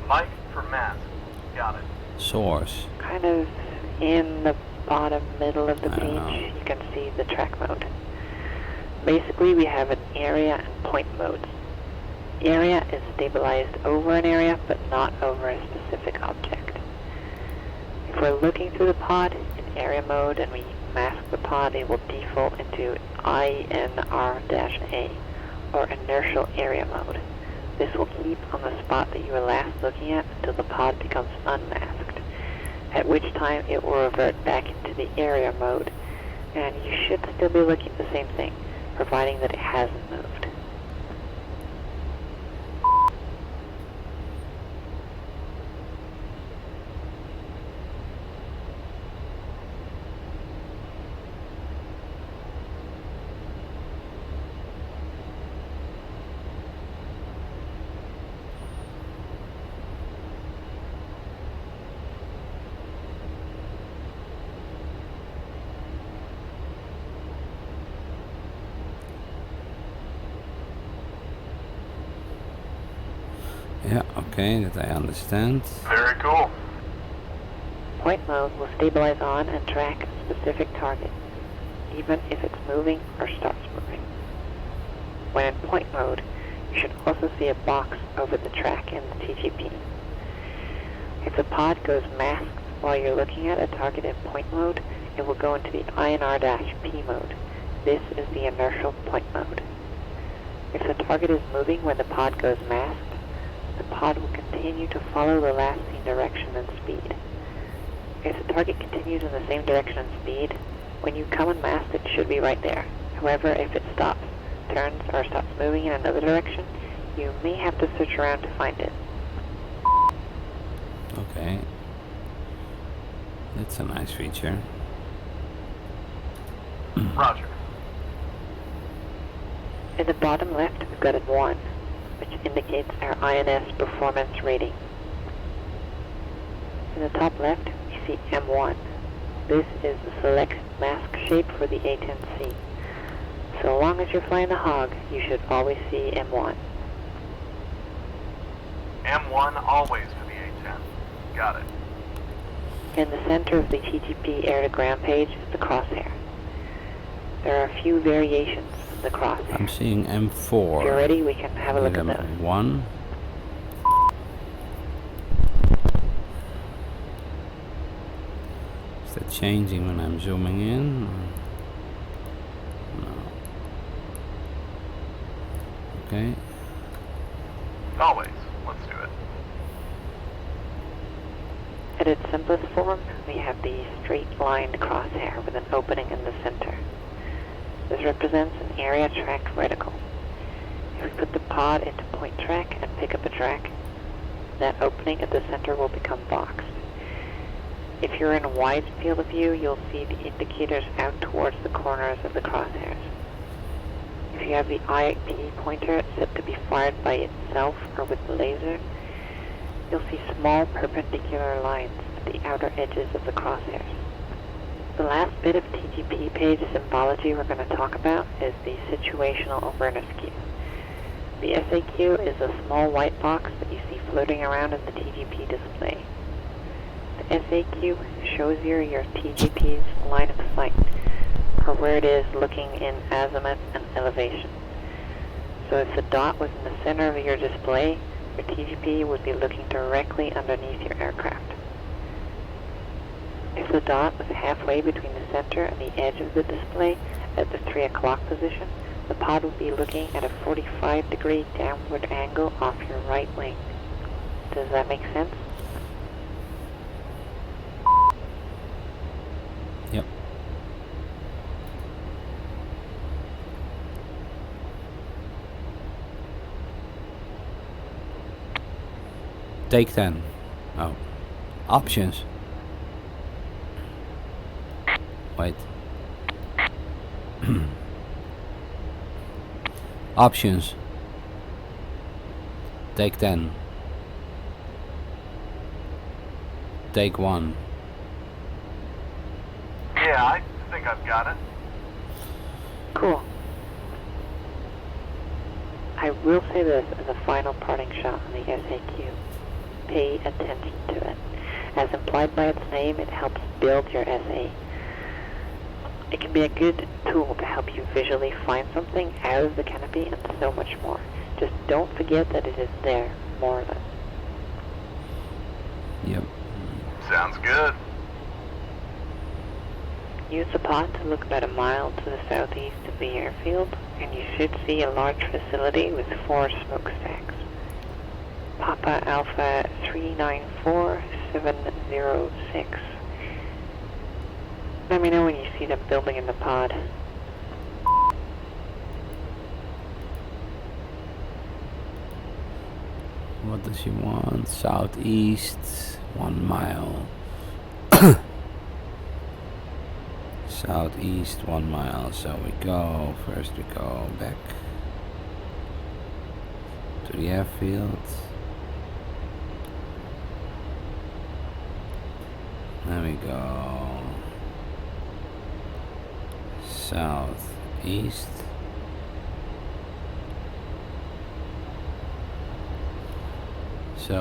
Mike for mask. Got it. Source. Kind of in the bottom middle of the I don't know. page, you can see the track mode. Basically, we have an area and point modes. Area is stabilized over an area, but not over a specific object. If we're looking through the pod in area mode and we mask the pod, it will default into INR-A, or Inertial Area Mode. This will keep on the spot that you were last looking at until the pod becomes unmasked, at which time it will revert back into the area mode, and you should still be looking at the same thing, providing that it hasn't moved. Yeah, okay, that I understand. Very cool. Point mode will stabilize on and track a specific target, even if it's moving or stops moving. When in point mode, you should also see a box over the track in the TGP. If the pod goes masked while you're looking at a target in point mode, it will go into the INR-P mode. This is the inertial point mode. If the target is moving when the pod goes masked, the pod will continue to follow the lasting direction and speed. If the target continues in the same direction and speed, when you come unmasked it should be right there. However, if it stops, turns, or stops moving in another direction, you may have to search around to find it. Okay. That's a nice feature. Roger. In the bottom left, we've got a 1, which indicates our INS performance rating. In the top left, we see M1. This is the select mask shape for the A-10C. So long as you're flying the hog, you should always see M1. M1 always for the A-10. Got it. In the center of the TGP air-to-ground page is the crosshair. There are a few variations of the crosshair. I'm seeing M4. If you're ready, we can have a look at With those. M1. Is that changing when I'm zooming in? Okay. Always. Let's do it. At its simplest form, we have the straight-lined crosshair with an opening in the center. This represents an area tracked reticle. If we put the pod into point track and pick up a track, that opening at the center will become boxed. If you're in a wide field of view, you'll see the indicators out towards the corners of the crosshairs. If you have the IP pointer set to be fired by itself or with the laser, you'll see small perpendicular lines at the outer edges of the crosshairs. The last bit of TGP page symbology we're going to talk about is the situational awareness cue. The SAQ is a small white box that you see floating around in the TGP display. The SAQ shows you your TGP's line of sight, or where it is looking in azimuth and elevation. So if the dot was in the center of your display, your TGP would be looking directly underneath your aircraft. If the dot was halfway between the center and the edge of the display at the 3 o'clock position, the pod would be looking at a 45-degree downward angle off your right wing. Does that make sense? Yep. Take 10. Oh. Options. Wait. Options. Take 10. Take 1. Yeah, I think I've got it. Cool. I will say this as a final parting shot on the SAQ. Pay attention to it. As implied by its name, it helps build your SA. It can be a good tool to help you visually find something out of the canopy and so much more. Just don't forget that it is there, more or less. Yep. Sounds good. Use the pod to look about a mile to the southeast of the airfield, and you should see a large facility with 4 smokestacks. Papa Alpha 394706. Let me know when you see them building in the pod. What does he want? Southeast, 1 mile. Southeast, 1 mile. So we go, first we go back to the airfield. There we go. Southeast. So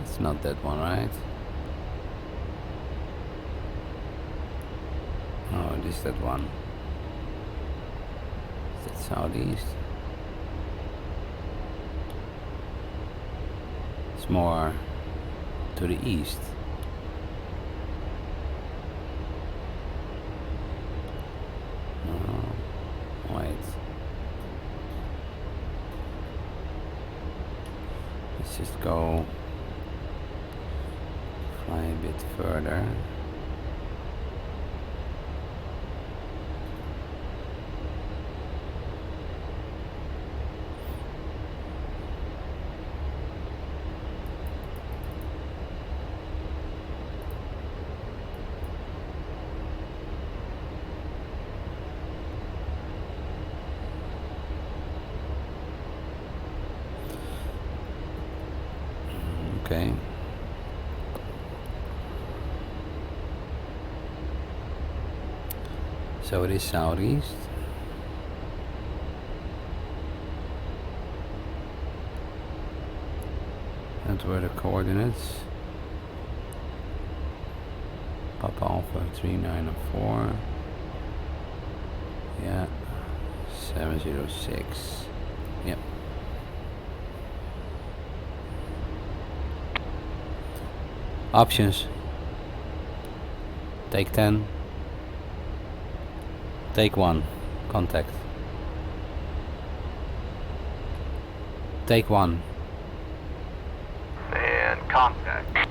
it's not that one, right? Oh, it is that one. Is that southeast? It's more to the east. Oh, wait. Let's just go fly a bit further. Okay. So it is southeast. And where the coordinates. Papa Alpha 3904. Yeah. 706. Yep. Options. Take 10. Take 1. Contact. Take 1. And contact.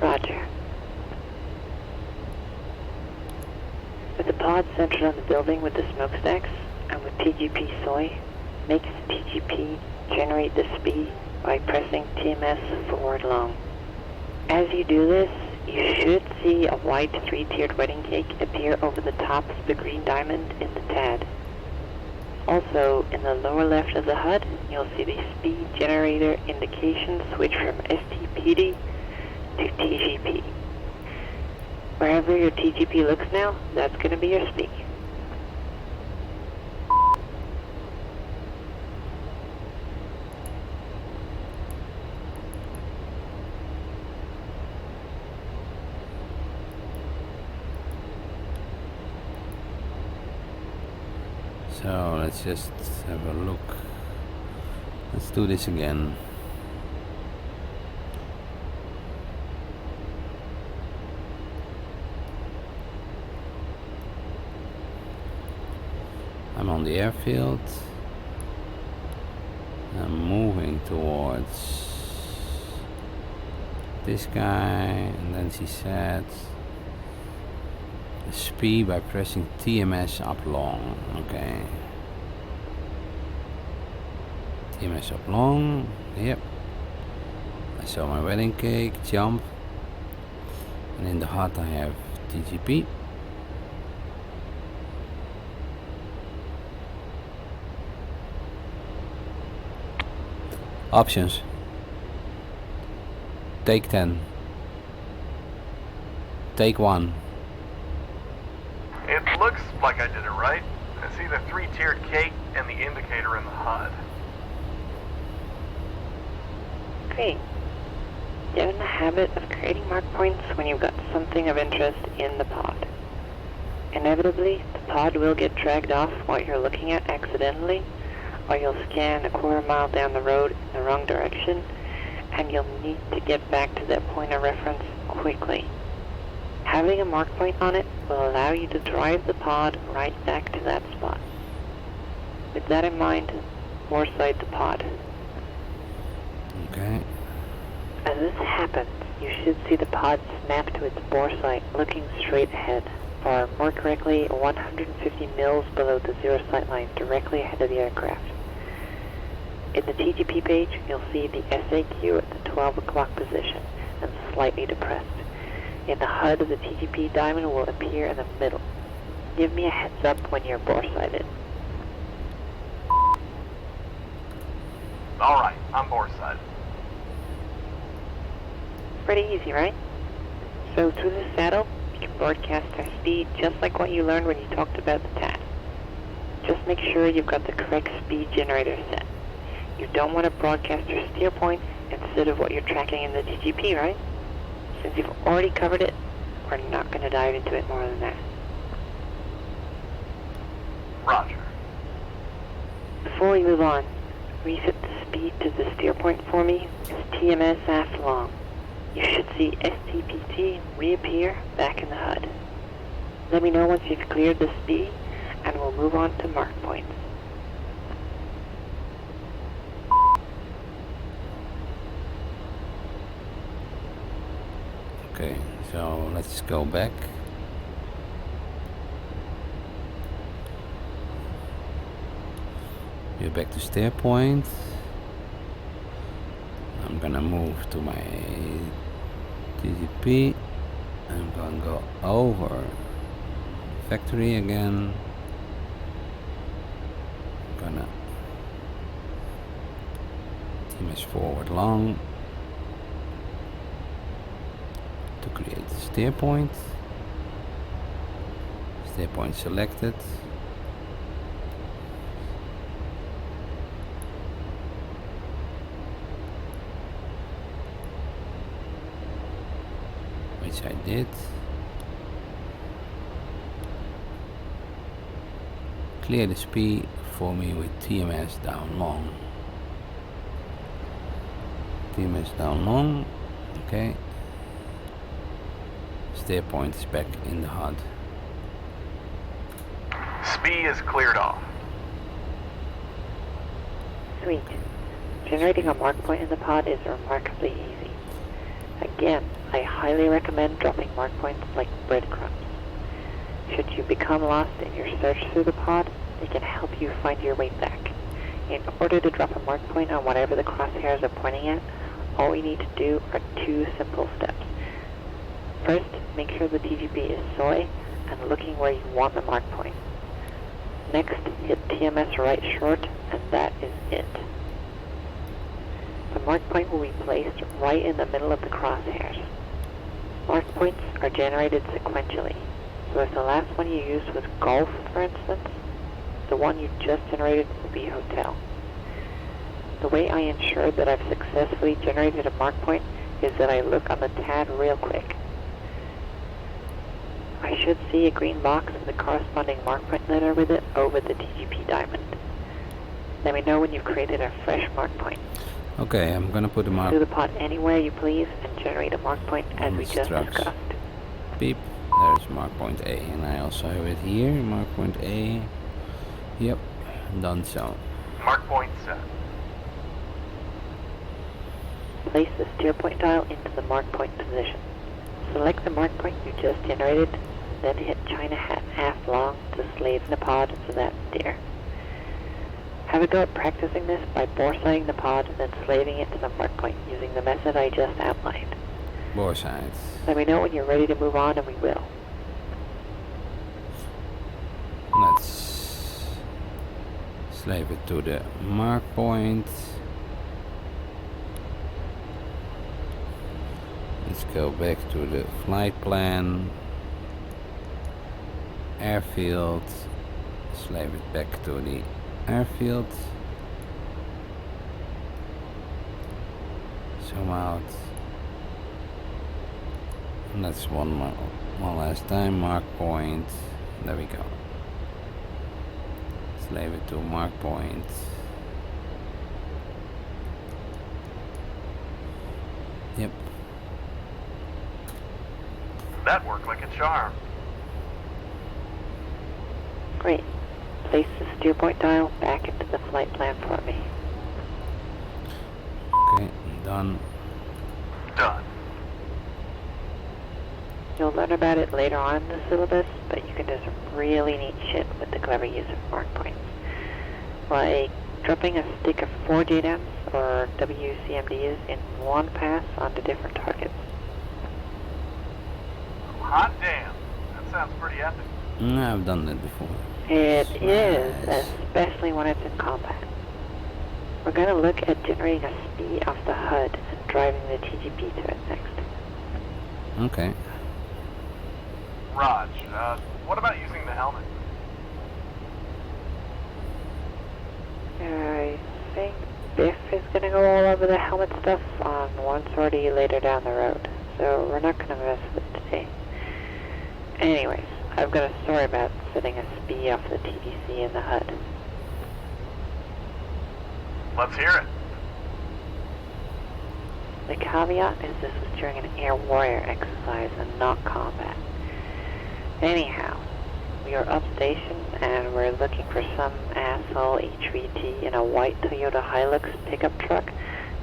Roger. With the pod centered on the building with the smokestacks, and with TGP SOI, make the TGP generate the speed by pressing TMS forward long. As you do this, you should see a white 3-tiered wedding cake appear over the top of the green diamond in the TAD. Also, in the lower left of the HUD, you'll see the speed generator indication switch from STPD to TGP. Wherever your TGP looks now, that's going to be your speed. So let's just have a look. Let's do this again. I'm on the airfield. I'm moving towards this guy, and then she said speed by pressing TMS up long. Okay. TMS up long. Yep. I saw my wedding cake. Jump. And in the HUD I have TGP. Options. Take 10. Take 1. It looks like I did it right. I see the 3-tiered cake and the indicator in the HUD. Great. Get in the habit of creating mark points when you've got something of interest in the pod. Inevitably, the pod will get dragged off what you're looking at accidentally, or you'll scan a quarter mile down the road in the wrong direction, and you'll need to get back to that point of reference quickly. Having a mark point on it will allow you to drive the pod right back to that spot. With that in mind, boresight the pod. Okay. As this happens, you should see the pod snap to its boresight looking straight ahead, or more correctly, 150 mils below the zero sight line directly ahead of the aircraft. In the TGP page, you'll see the SAQ at the 12 o'clock position and slightly depressed. In the HUD, the TGP diamond will appear in the middle. Give me a heads up when you're boresighted. Alright, I'm boresighted. Pretty easy, right? So through the saddle, you can broadcast our speed just like what you learned when you talked about the TAD. Just make sure you've got the correct speed generator set. You don't want to broadcast your steer point instead of what you're tracking in the TGP, right? Since you've already covered it, we're not going to dive into it more than that. Roger. Before we move on, reset the speed to the steer point for me. It's TMS aft long. You should see STPT reappear back in the HUD. Let me know once you've cleared the speed, and we'll move on to mark points. Okay, so let's go back. We're back to Steerpoint. I'm gonna move to my TGP. I'm gonna go over factory again. I'm gonna TMS forward long to create the steer point. Steer point selected. Which I did. Clear the speed for me with TMS down long. TMS down long. Okay. Steer point is back in the HUD. SPI is cleared off. Sweet. Generating a mark point in the pod is remarkably easy. Again, I highly recommend dropping mark points like breadcrumbs. Should you become lost in your search through the pod, they can help you find your way back. In order to drop a mark point on whatever the crosshairs are pointing at, all we need to do are 2 simple steps. First, make sure the TGP is SOI and looking where you want the mark point. Next, hit TMS right short, and that is it. The mark point will be placed right in the middle of the crosshairs. Mark points are generated sequentially, so if the last one you used was golf, for instance, the one you just generated will be hotel. The way I ensure that I've successfully generated a mark point is that I look on the TAD real quick. I should see a green box with the corresponding mark point letter with it over the TGP diamond. Let me know when you've created a fresh mark point. Okay, I'm gonna put a mark. Do the pod anywhere you please and generate a mark point as we just discussed. Beep. There's mark point A, and I also have it here. Mark point A. Yep, done so. Mark point set. Place the steer point dial into the mark point position. Select the mark point you just generated, then hit China hat half long to slave the pod for that steer. Have a go at practicing this by boresighting the pod and then slaving it to the mark point using the method I just outlined. Boresight. Let me know when you're ready to move on and we will. Let's slave it to the mark point. Let's go back to the flight plan. Airfield. Slave it back to the airfield. Zoom out. And that's one last time. Mark point. There we go. Slave it to mark point. Yep. That worked like a charm. Great. Place the steer point dial back into the flight plan for me. Okay, done. Done. You'll learn about it later on in the syllabus, but you can do some really neat shit with the clever use of mark points. Like dropping a stick of 4 JDAMs or WCMDs in one pass onto different targets. Hot damn. That sounds pretty epic. I've done that before. It is, especially when it's in combat. We're going to look at generating a SPI off the HUD and driving the TGP to it next. Okay. Raj, what about using the helmet? I think Biff is going to go all over the helmet stuff on one sortie later down the road, so we're not going to mess with it today. Anyways, I've got a story about setting a SPI off the TDC in the HUD. Let's hear it. The caveat is this was during an air warrior exercise and not combat. Anyhow, we are up station and we're looking for some asshole HVT in a white Toyota Hilux pickup truck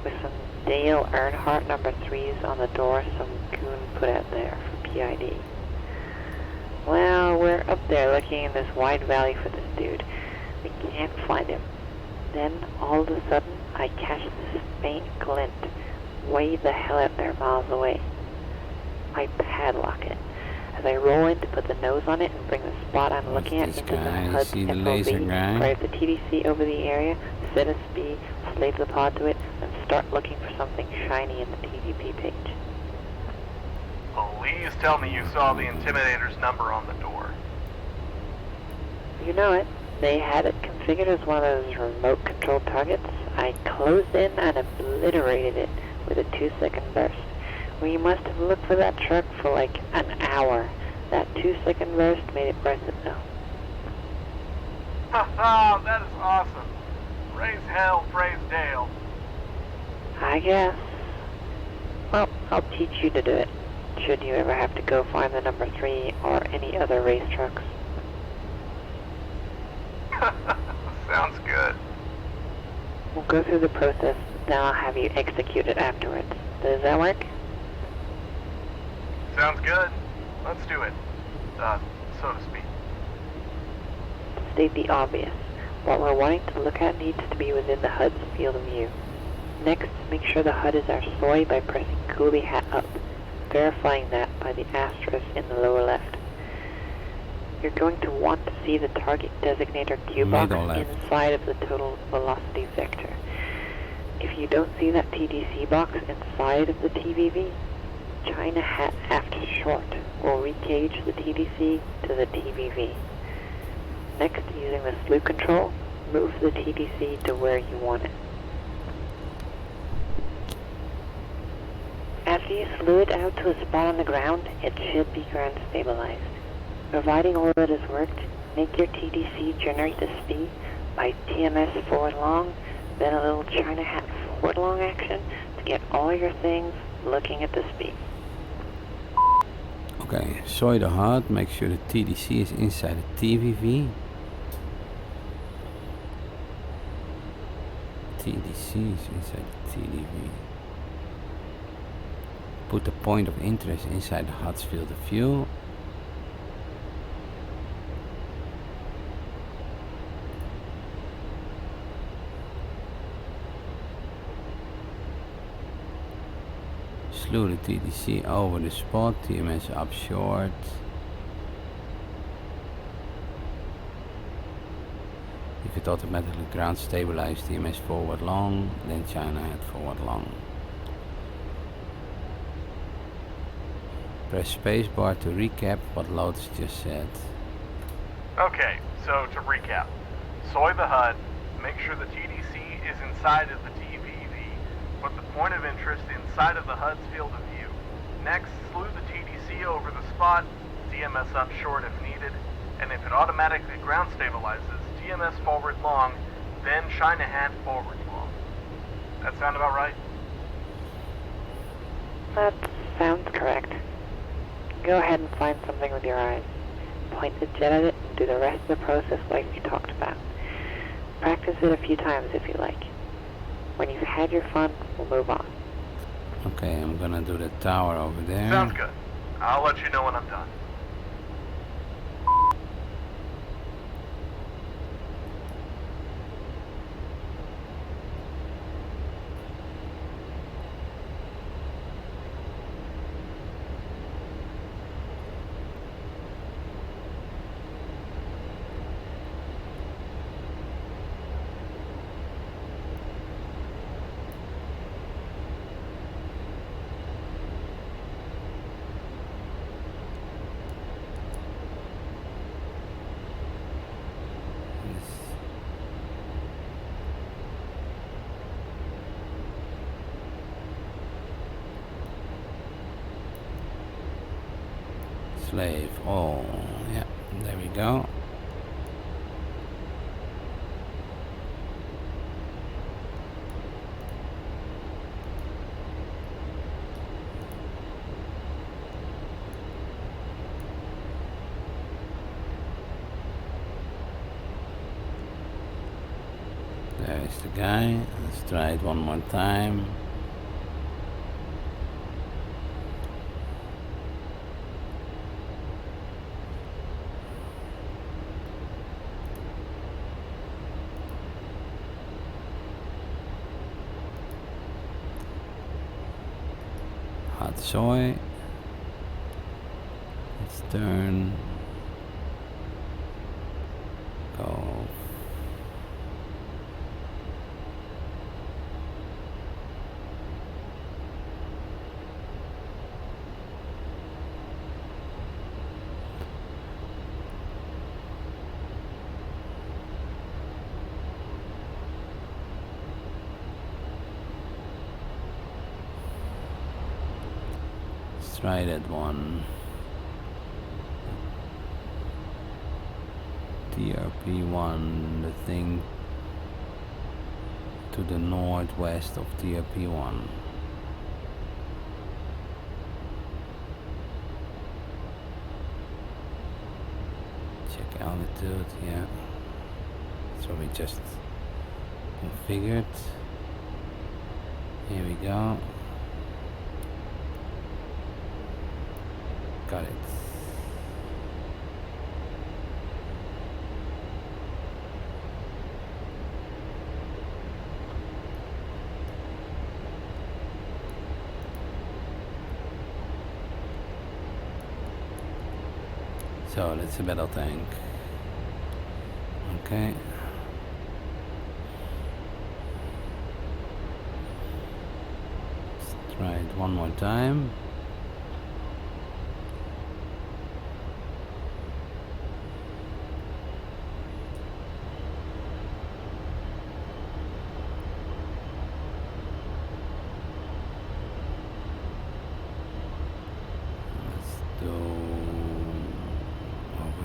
with some Dale Earnhardt number 3s on the door some goon put out there for PID. Well, we're up there looking in this wide valley for this dude. We can't find him. Then, all of a sudden, I catch this faint glint way the hell out there miles away. I padlock it. As I roll in to put the nose on it and bring the spot I'm looking at into the HUD FOV, drive the TDC over the area, set a SPI, slave the pod to it, and start looking for something shiny in the TGP page. Please tell me you saw the Intimidator's number on the door. You know it. They had it configured as one of those remote-controlled targets. I closed in and obliterated it with a 2-second burst. We must have looked for that truck for like an hour. That 2-second burst made it worth it though. Haha, that is awesome. Praise hell, praise Dale. I guess. Well, I'll teach you to do it, should you ever have to go find the number 3 or any other race trucks. Sounds good. We'll go through the process, then I'll have you execute it afterwards. Does that work? Sounds good. Let's do it. So to speak. To state the obvious, what we're wanting to look at needs to be within the HUD's field of view. Next, make sure the HUD is our SOI by pressing Coolie Hat up, verifying that by the asterisk in the lower left. You're going to want to see the target designator Cue Box inside of the total velocity vector. If you don't see that TDC box inside of the TVV, China Hat aft short will recage the TDC to the TVV. Next, using the slew control, move the TDC to where you want it. After you slew it out to a spot on the ground, it should be ground stabilized. Providing all that has worked, make your TDC generate the speed by TMS forward long, then a little China Hat forward long action to get all your things looking at the speed. Okay, SOI the HUD, make sure the TDC is inside the TVV. TDC is inside the TDV. Put the point of interest inside the HUD's field of view. Slew the TDC over the spot, TMS up short. If it automatically ground stabilized, TMS forward long, then China Hat forward long. Press spacebar to recap what Lotus just said. Okay, so to recap. SOI the HUD, make sure the TDC is inside of the TVV, put the point of interest inside of the HUD's field of view. Next, slew the TDC over the spot, TMS up short if needed, and if it automatically ground stabilizes, TMS forward long, then China Hat forward long. That sound about right? That sounds correct. Go ahead and find something with your eyes. Point the jet at it and do the rest of the process like we talked about. Practice it a few times if you like. When you've had your fun, we'll move on. Okay, I'm gonna do the tower over there. Sounds good. I'll let you know when I'm done. Slave, oh, yeah, there we go. There's the guy. Let's try it one more time. HUD SOI. Let's turn. Go. Try that one. TRP1, the thing to the northwest of TRP1. Check altitude, yeah. So we just configured. Here we go. Got it. So that's a battle tank. Okay. Let's try it one more time.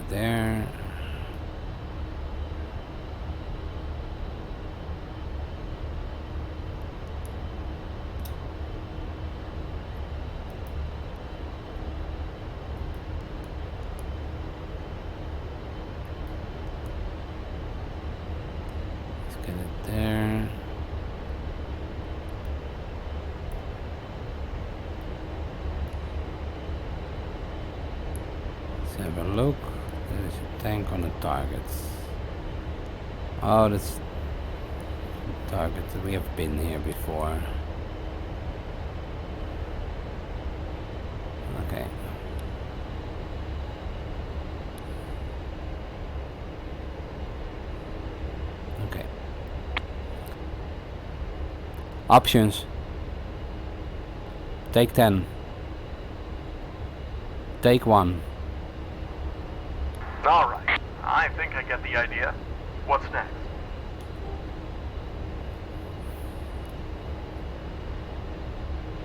There. Let's get it there. Let's have a look. There's a tank on the targets. Oh, that's the target. We have been here before. Okay. Okay. Options. Take 10. Take 1. Alright, I think I get the idea. What's next?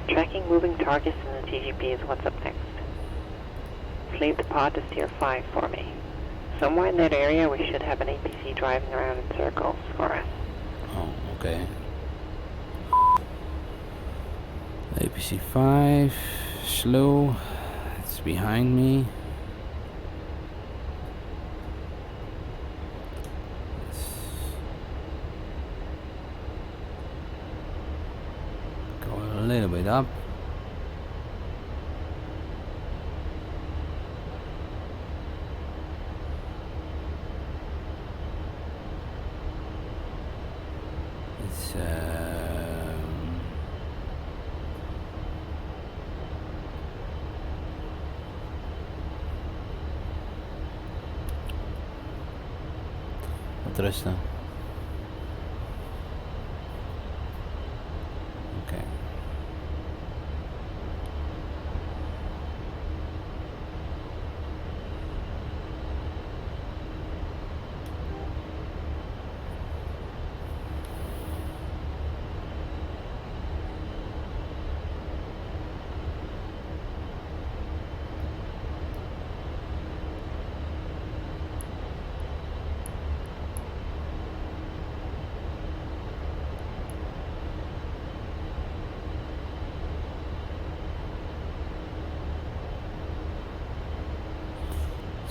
Tracking moving targets in the TGP is what's up next. Slave the pod to Steer 5 for me. Somewhere in that area we should have an APC driving around in circles for us. Oh, okay. APC 5, Slew, it's behind me. A little bit up. It's wat rusten. Okay.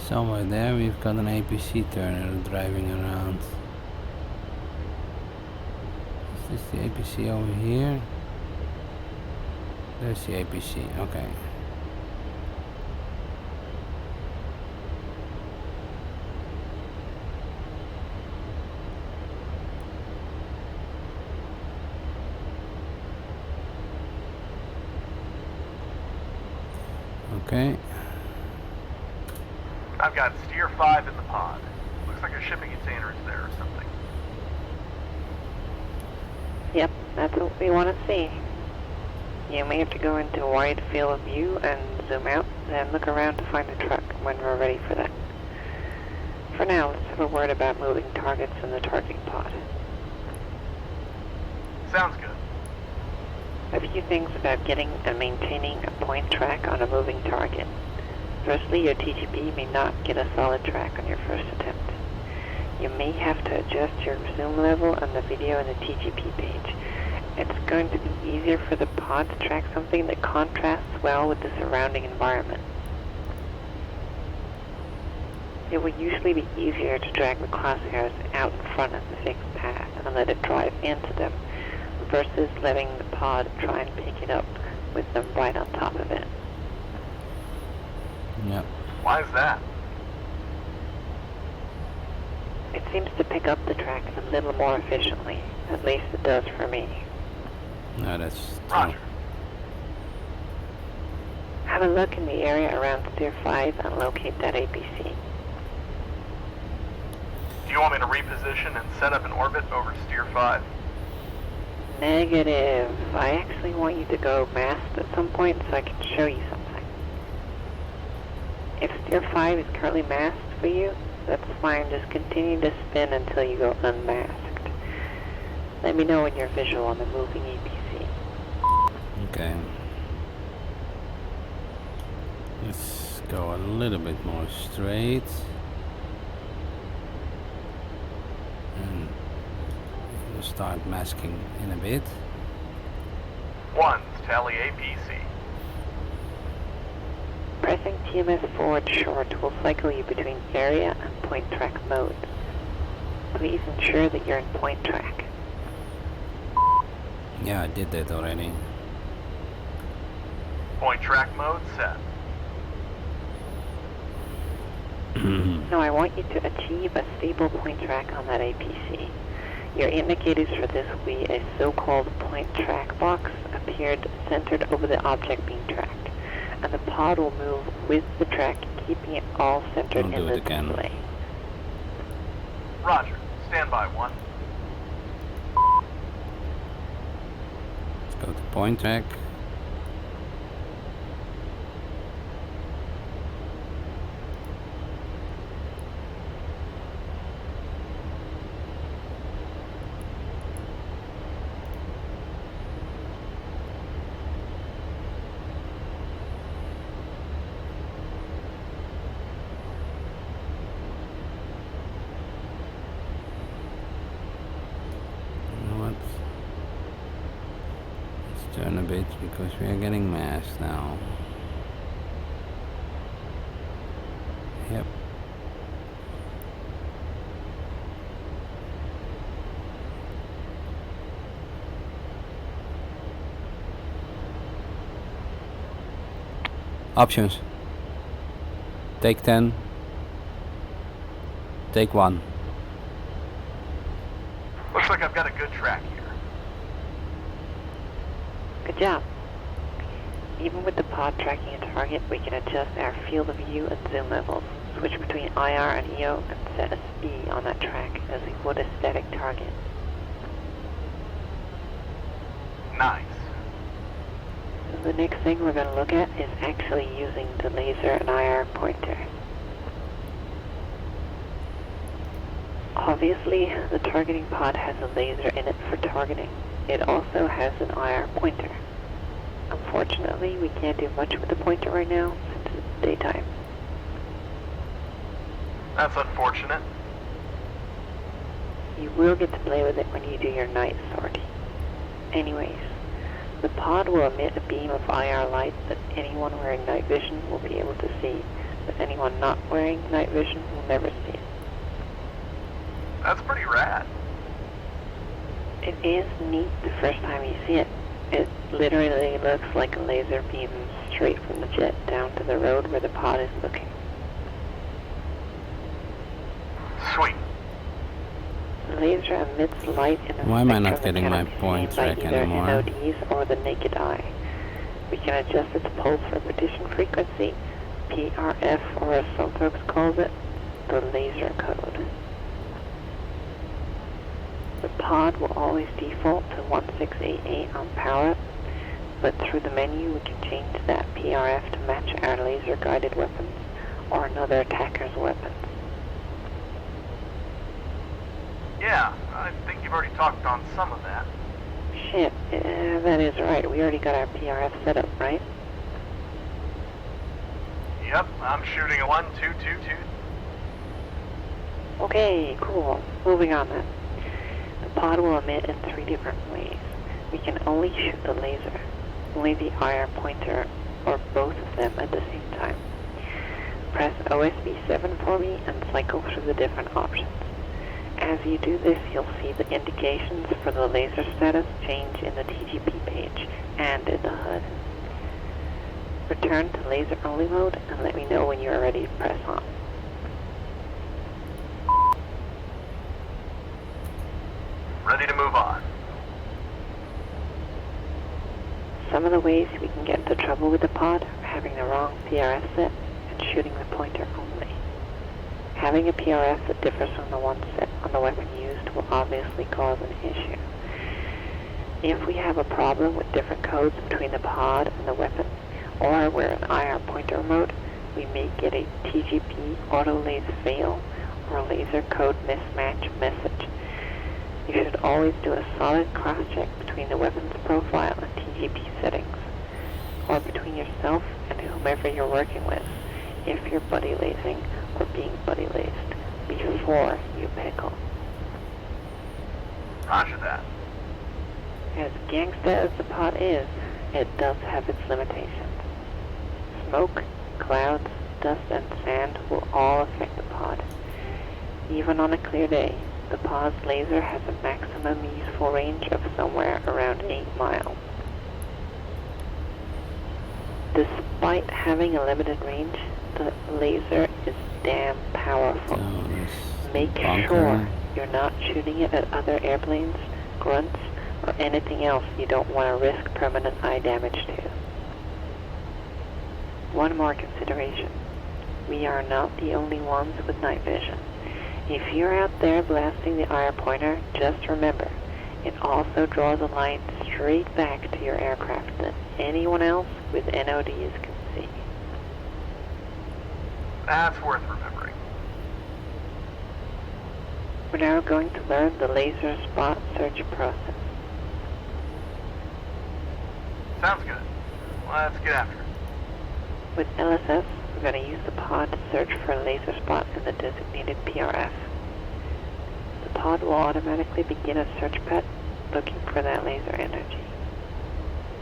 Somewhere there we've got an APC turner driving around. Is this the APC over here? There's the APC, okay. Okay. I've got Steer 5 in the pod. Looks like a shipping container is there or something. Yep, that's what we want to see. You may have to go into a wide field of view and zoom out, then look around to find a truck when we're ready for that. For now, let's have a word about moving targets in the targeting pod. Sounds good. A few things about getting and maintaining a point track on a moving target. Firstly, your TGP may not get a solid track on your first attempt. You may have to adjust your zoom level on the video in the TGP page. It's going to be easier for the pod to track something that contrasts well with the surrounding environment. It will usually be easier to drag the crosshairs out in front of the fixed path and let it drive into them, versus letting the pod try and pick it up with them right on top of it. Yep. Why is that? It seems to pick up the track a little more efficiently. At least it does for me. No, that's true. Roger. Have a look in the area around Steer 5 and locate that APC. Do you want me to reposition and set up an orbit over Steer 5? Negative. I actually want you to go masked at some point so I can show you something. If Steer 5 is currently masked for you, that's fine. Just continue to spin until you go unmasked. Let me know when you're visual on the moving APC. Okay. Let's go a little bit more straight. And we'll start masking in a bit. 1's tally APC. Pressing TMS forward short will cycle you between area and point track modes. Please ensure that you're in point track. Yeah, I did that already. Point track mode set. Now I want you to achieve a stable point track on that APC. Your indicators for this will be a so-called point track box appeared centered over the object being tracked, and the pod will move with the track, keeping it all centered in the display. Roger. Stand by, 1. Let's go to point track. Turn a bit because we are getting masked now. Yep. Options. Take 10. Take 1. Looks like I've got a good track here. Good job. Even with the pod tracking a target, we can adjust our field of view and zoom levels, switch between IR and EO, and set a speed on that track as we would a static target. Nice. So the next thing we're going to look at is actually using the laser and IR pointer. Obviously, the targeting pod has a laser in it for targeting. It also has an IR pointer. Unfortunately, we can't do much with the pointer right now since it's daytime. That's unfortunate. You will get to play with it when you do your night sortie. Anyways, the pod will emit a beam of IR light that anyone wearing night vision will be able to see, but anyone not wearing night vision will never see it. That's pretty rad. It is neat the first time you see it. It literally looks like a laser beam straight from the jet down to the road where the pod is looking. Sweet. The laser emits light in a Why am I not spectrum getting that my can be point seen by track either anymore? NODs or the naked eye. We can adjust its pulse repetition frequency, PRF, or as some folks calls it, the laser code. The pod will always default to 1688 on power, but through the menu we can change that PRF to match our laser guided weapons or another attacker's weapons. Yeah, I think you've already talked on some of that. Shit, that is right. We already got our PRF set up, right? Yep, I'm shooting a 1222. Okay, cool. Moving on then. The pod will emit in 3 different ways. We can only shoot the laser, only the IR pointer, or both of them at the same time. Press OSB 7 for me and cycle through the different options. As you do this, you'll see the indications for the laser status change in the TGP page and in the HUD. Return to laser only mode and let me know when you are ready to press on. Ready to move on. Some of the ways we can get into trouble with the pod are having the wrong PRS set and shooting the pointer only. Having a PRS that differs from the one set on the weapon used will obviously cause an issue. If we have a problem with different codes between the pod and the weapon, or we're in IR pointer mode, we may get a TGP auto-laze fail or laser code mismatch message. You should always do a solid cross-check between the weapon's profile and TGP settings, or between yourself and whomever you're working with, if you're buddy lazing or being buddy lazed, before you pickle. Roger that. As gangsta as the pod is, it does have its limitations. Smoke, clouds, dust, and sand will all affect the pod. Even on a clear day, the pod's laser has a maximum useful range of somewhere around 8 miles. Despite having a limited range, the laser is damn powerful. Make sure you're not shooting it at other airplanes, grunts, or anything else you don't want to risk permanent eye damage to. One more consideration. We are not the only ones with night vision. If you're out there blasting the IR pointer, just remember, it also draws a line straight back to your aircraft that anyone else with NODs can see. That's worth remembering. We're now going to learn the laser spot search process. Sounds good. Let's get after it. With LSS, we're going to use the pod to search for a laser spot in the designated PRF. The pod will automatically begin a search pet looking for that laser energy.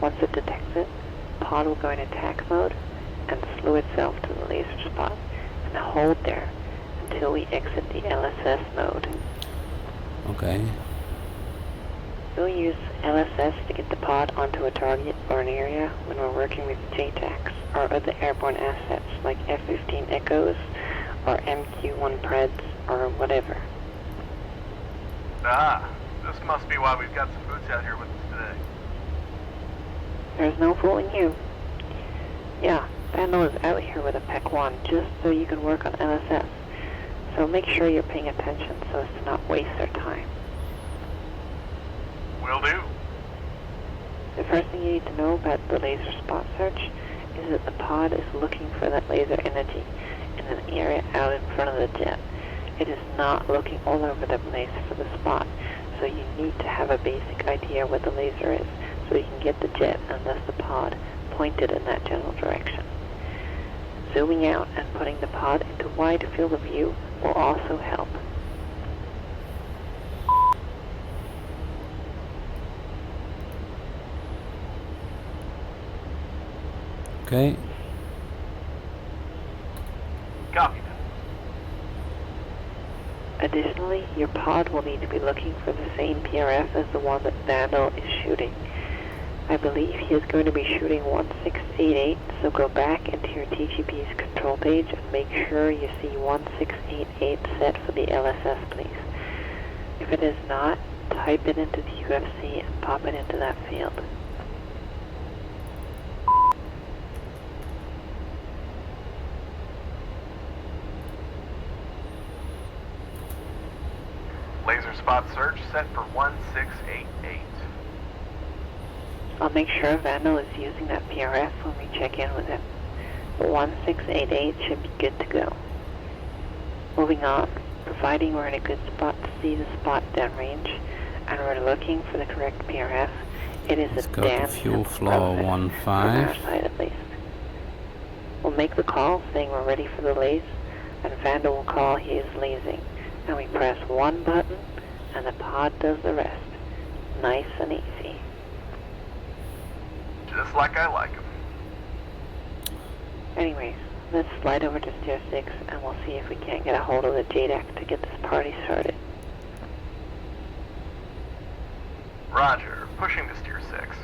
Once it detects it, the pod will go into attack mode and slew itself to the laser spot and hold there until we exit the LSS mode. Okay. We'll use LSS to get the pod onto a target or an area when we're working with JTACs or other airborne assets like F-15 Echoes or MQ-1 Preds or whatever. This must be why we've got some boots out here with us today. There's no fooling you. Yeah, Vandal is out here with a PEC-1 just so you can work on LSS. So make sure you're paying attention so as to not waste their time. Will do. The first thing you need to know about the laser spot search is that the pod is looking for that laser energy in an area out in front of the jet. It is not looking all over the place for the spot, so you need to have a basic idea where the laser is so you can get the jet and thus the pod pointed in that general direction. Zooming out and putting the pod into wide field of view will also help. Okay. Copy. Additionally, your pod will need to be looking for the same PRF as the one that Vandal is shooting. I believe he is going to be shooting 1688, so go back into your TGP's control page and make sure you see 1688 set for the LSS, please. If it is not, type it into the UFC and pop it into that field. Laser spot search set for 1688. I'll make sure Vandal is using that PRF when we check in with him. The 1688 should be good to go. Moving on, providing we're in a good spot to see the spot downrange, and we're looking for the correct PRF, it is Let's a go to damn fuel simple flow process, 15. from our side at least. We'll make the call saying we're ready for the laze, and Vandal will call he is lazing, and we press one button, and the pod does the rest. Nice and easy. Just like I like them. Anyways, Let's slide over to Steer 6 and we'll see if we can't get a hold of the JDAC to get this party started. Roger. Pushing to Steer 6.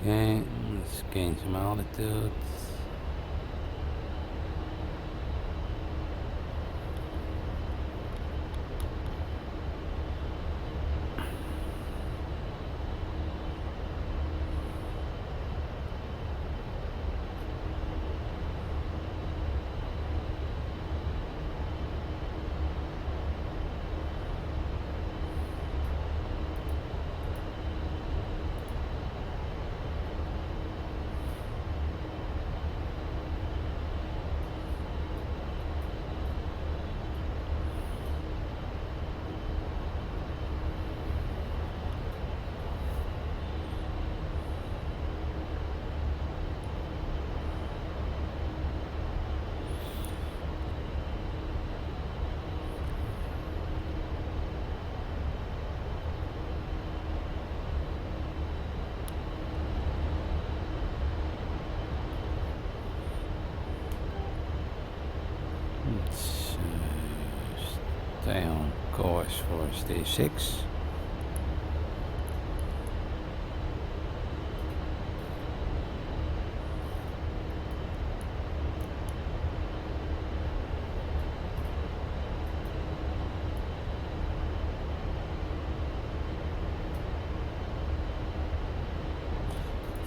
Okay, let's gain some altitude. Let's stay on course for stage 6.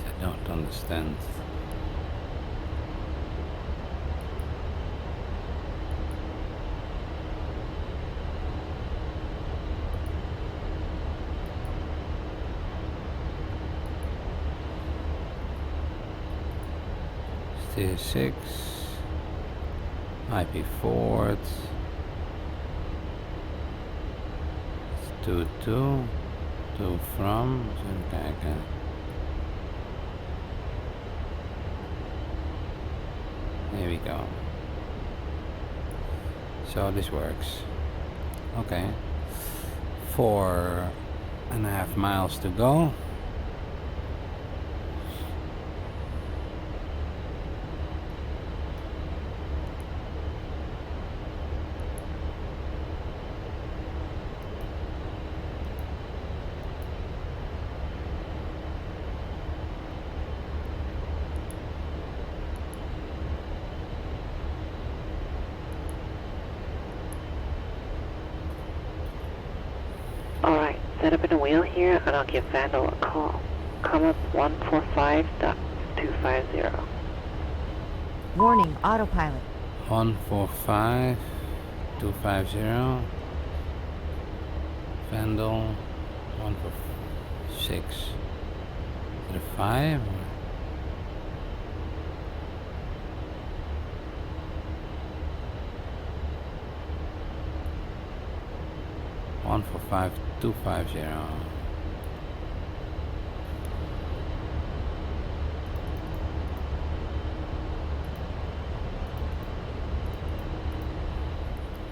I don't understand. Steer 6, IP forward, 2 from, so okay. Here we go. So this works. Okay. 4.5 miles to go. Set up in a wheel here, and I'll give Vandal a call. Come up 145.250. Warning, autopilot. 145.250. Vandal 146. Is it a 5? 145.250.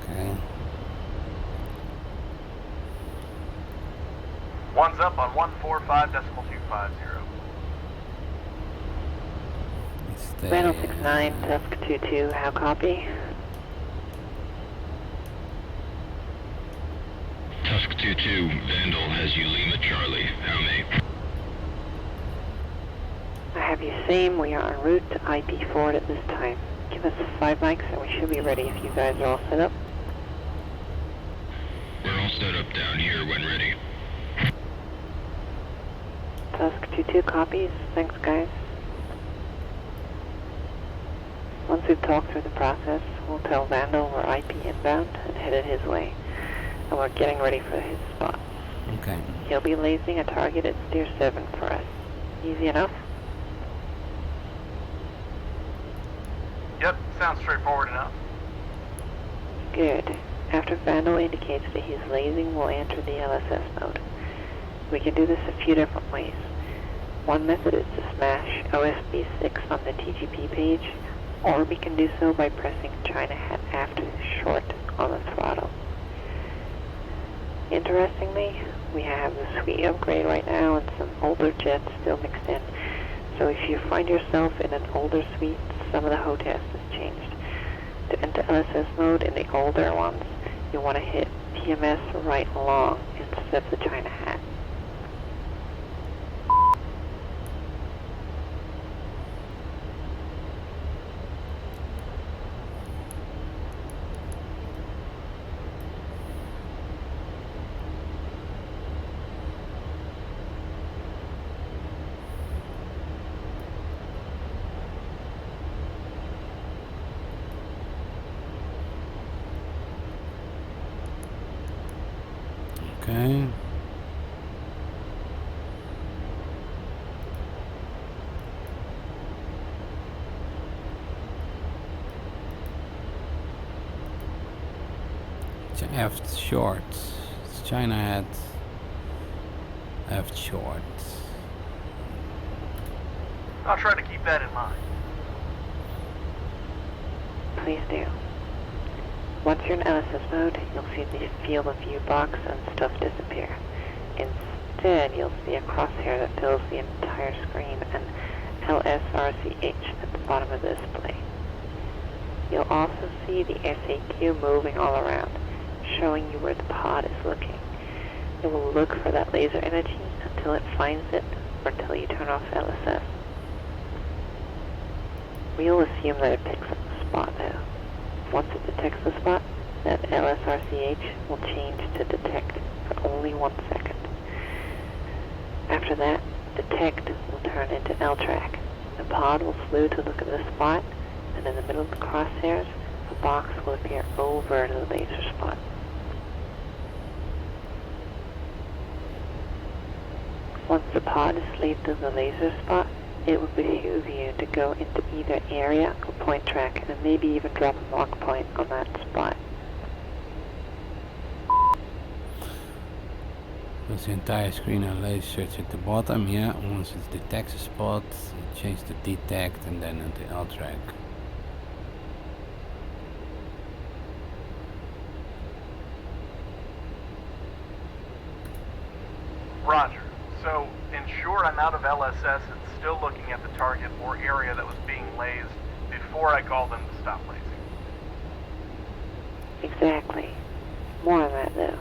Okay. One's up on 145.250. Vandal 69, Tusk 22, how copy? Tusk 22, Vandal has you Lima Charlie. How may? I have you same. We are en route to IP forward at this time. Give us 5 mics and we should be ready if you guys are all set up. We're all set up down here when ready. Tusk 22 copies. Thanks, guys. Once we've talked through the process, we'll tell Vandal we're IP inbound and headed his way, and we're getting ready for his spot. Okay. He'll be lasing a target at Steer 7 for us. Easy enough? Yep, sounds straightforward enough. Good. After Vandal indicates that he's lasing, we'll enter the LSS mode. We can do this a few different ways. One method is to smash OSB 6 on the TGP page, or we can do so by pressing China hat after short on the throttle. Interestingly, we have the suite upgrade right now and some older jets still mixed in. So if you find yourself in an older suite, some of the HOTAS has changed. To enter LSS mode in the older ones, you want to hit PMS right along instead of the China hat. Okay. It's aft short. It's China hat. Aft short. I'll try to keep that in mind. Please do. Once you're in LSS mode, you'll see the field of view box and stuff disappear. Instead, you'll see a crosshair that fills the entire screen and LSRCH at the bottom of the display. You'll also see the SAQ moving all around, showing you where the pod is looking. It will look for that laser energy until it finds it or until you turn off LSS. We'll assume that it picks up the spot though. Once it detects the spot, that LSRCH will change to detect for only 1 second. After that, detect will turn into LTRAC. The pod will slew to look at the spot, and in the middle of the crosshairs, a box will appear over the laser spot. Once the pod is slewed to the laser spot, it would behoove you to go into either area or point track and maybe even drop a Markpoint on that spot. There's the entire screen and laser search at the bottom, yeah. Once it detects a spot, it changes to detect and then into LTRAC. Roger. So, ensure I'm out of LSS and still looking at the target or area that was being lased before I call them to stop lasing. Exactly. More on that though.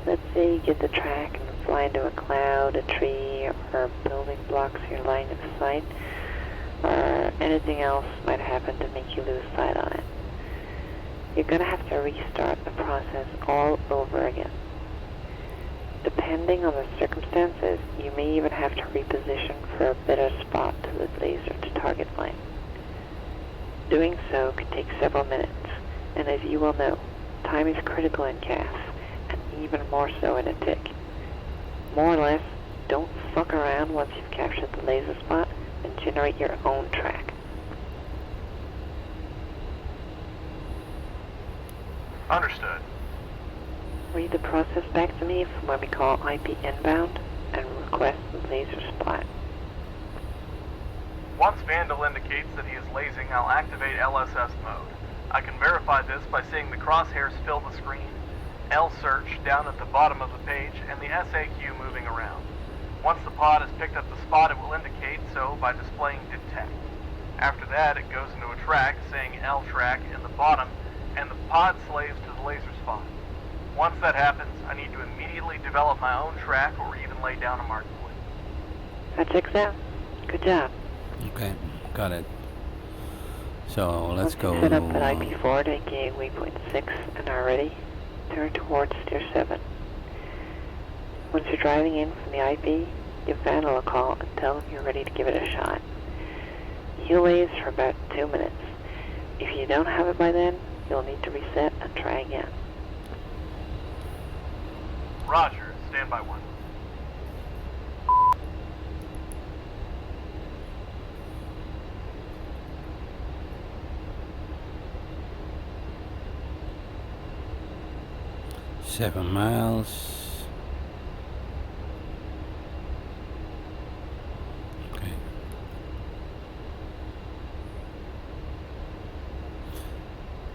Let's say you get the track and fly into a cloud, a tree, or a building blocks your line of sight, or anything else might happen to make you lose sight on it. You're going to have to restart the process all over again. Depending on the circumstances, you may even have to reposition for a better spot to the laser to target line. Doing so could take several minutes, and as you well know, time is critical in CAF, and even more so in a tick. More or less, don't fuck around once you've captured the laser spot, and generate your own track. Understood. Read the process back to me from what we call IP inbound and request the laser spot. Once Vandal indicates that he is lasing, I'll activate LSS mode. I can verify this by seeing the crosshairs fill the screen, L search down at the bottom of the page, and the SAQ moving around. Once the pod has picked up the spot, it will indicate so by displaying detect. After that, it goes into a track saying L track in the bottom, and the pod slaves to the laser spot. Once that happens, I need to immediately develop my own track or even lay down a mark point. That checks out. Good job. Okay, got it. So let's go. Set up at IP4 to engage waypoint 6 and are ready. Turn towards Steer 7. Once you're driving in from the IP, give Vandal a call and tell him you're ready to give it a shot. He'll laze for about 2 minutes. If you don't have it by then, you'll need to reset and try again. Roger, standby 1. Seven miles. Okay.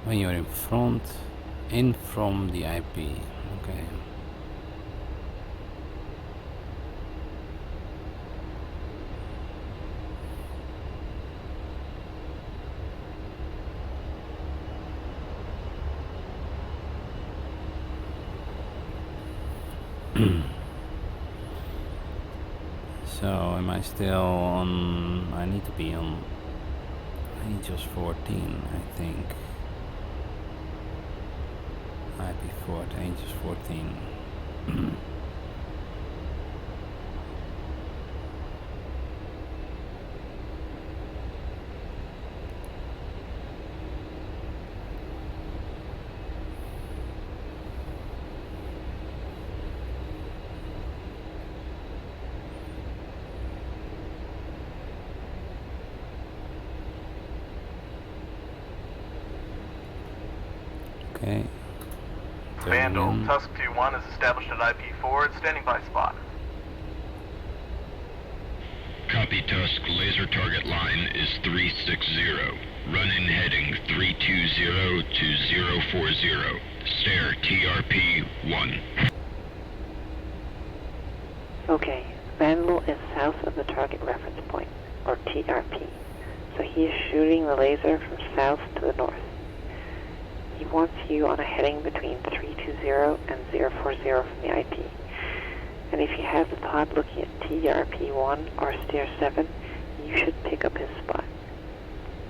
When you're in front, in from the IP. Okay. So am I still on? I need to be on just 14, I think. IP4 changes 14. Okay. Vandal, Tusk 2-1 is established at IP4 and standing by spot. Copy Tusk, laser target line is 360. Run-in heading 320 to 040. Stair TRP 1. Okay, Vandal is south of the target reference point, or TRP, so he is shooting the laser from south to the north. He wants you on a heading between 320 and 040 from the IP. And if you have the pod looking at TRP1 or Steer 7, you should pick up his spot.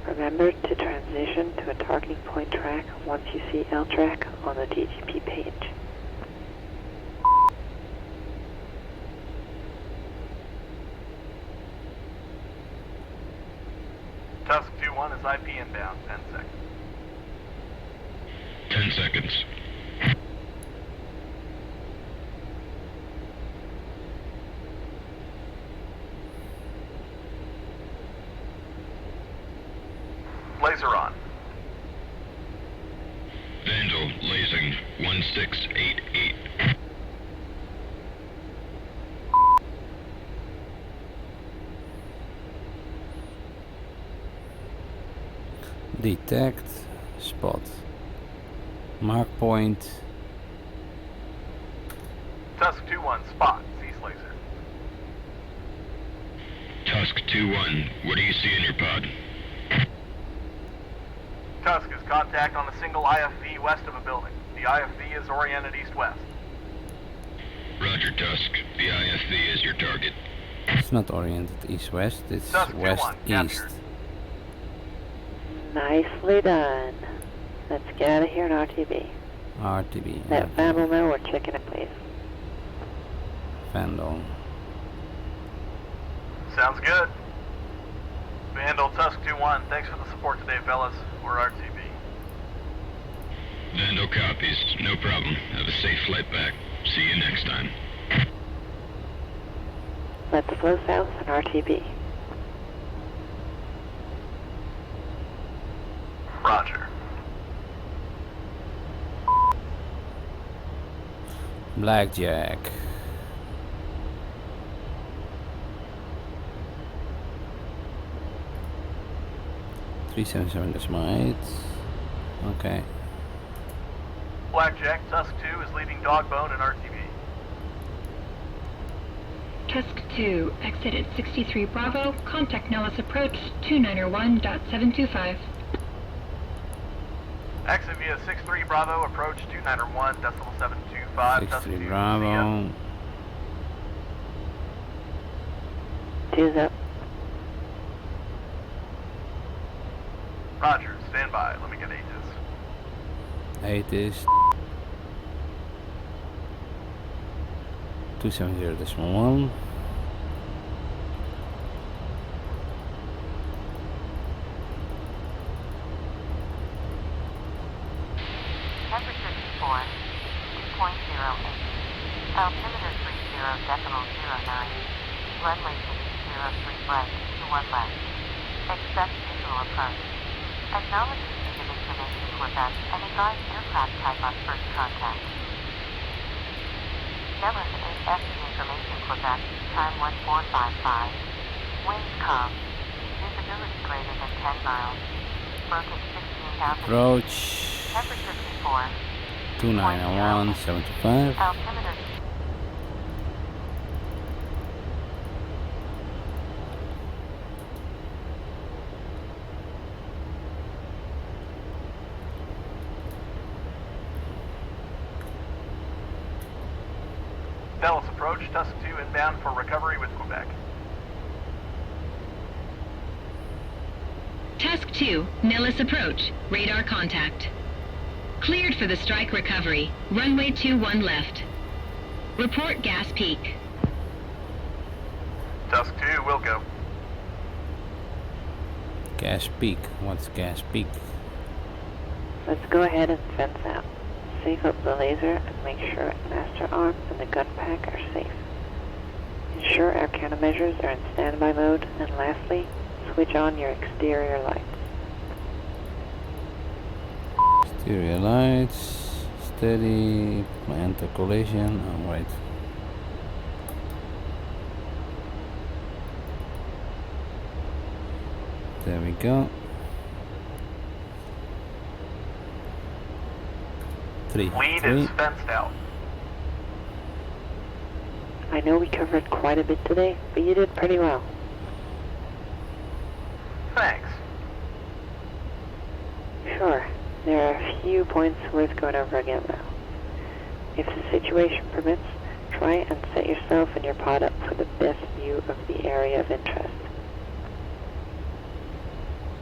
Remember to transition to a targeting point track once you see L track on the TGP page. Tusk 2-1 is IP inbound, 10 seconds. 10 seconds. Laser on. Vandal, lasing 1688. Detect spot. Markpoint. Tusk 2-1 spot, cease laser. Tusk 2-1, what do you see in your pod? Tusk is contact on a single IFV west of a building. The IFV is oriented east-west. Roger, Tusk. The IFV is your target. It's not oriented east-west, it's Tusk 2-1, west-east. captured. Nicely done. Let's get out of here in RTB. RTB. Let okay. Vandal know we're checking it, please. Vandal. Sounds good. Vandal, Tusk 2-1, thanks for the support today, fellas. We're RTB. Vandal copies. No problem. Have a safe flight back. See you next time. Let's flow south in RTB. Roger. Blackjack. .377.8. Okay. Blackjack, Tusk 2 is leading Dogbone in RTB. Tusk 2, exit at 63 Bravo, contact Nellis approach 291.725. Exit via 63 Bravo, approach 291.725. 63 Bravo. Two's up. Roger, stand by. Let me get ATIS. ATIS. 270.1. Temperature T4, 2.08. Altimeter 30.09. Runway 603 right to 1 left. Expect visual approach. Acknowledge receipt of information Quebec and advise aircraft type on first contact. Nellis AFV information Quebec, time 1455. Winds calm. Visibility greater than 10 miles. Broken 16,000 Approach. Temperature T4. 2901, 75. Altimeter. Dallas approach, Tusk 2 inbound for recovery with Quebec. Tusk 2, Nellis approach. Radar contact. Cleared for the strike recovery. Runway 21 left. Report gas peak. Tusk 2 will go. Gas peak. What's gas peak? Let's go ahead and fence out. Safe up the laser and make sure master arm and the gun pack are safe. Ensure our countermeasures are in standby mode, and lastly, switch on your exterior lights. Exterior lights. Steady. Enter collision. Oh, wait. There we go. 3. Lead is fenced out. I know we covered quite a bit today, but you did pretty well. Thanks. Sure, there are a few points worth going over again though. If the situation permits, try and set yourself and your pod up for the best view of the area of interest.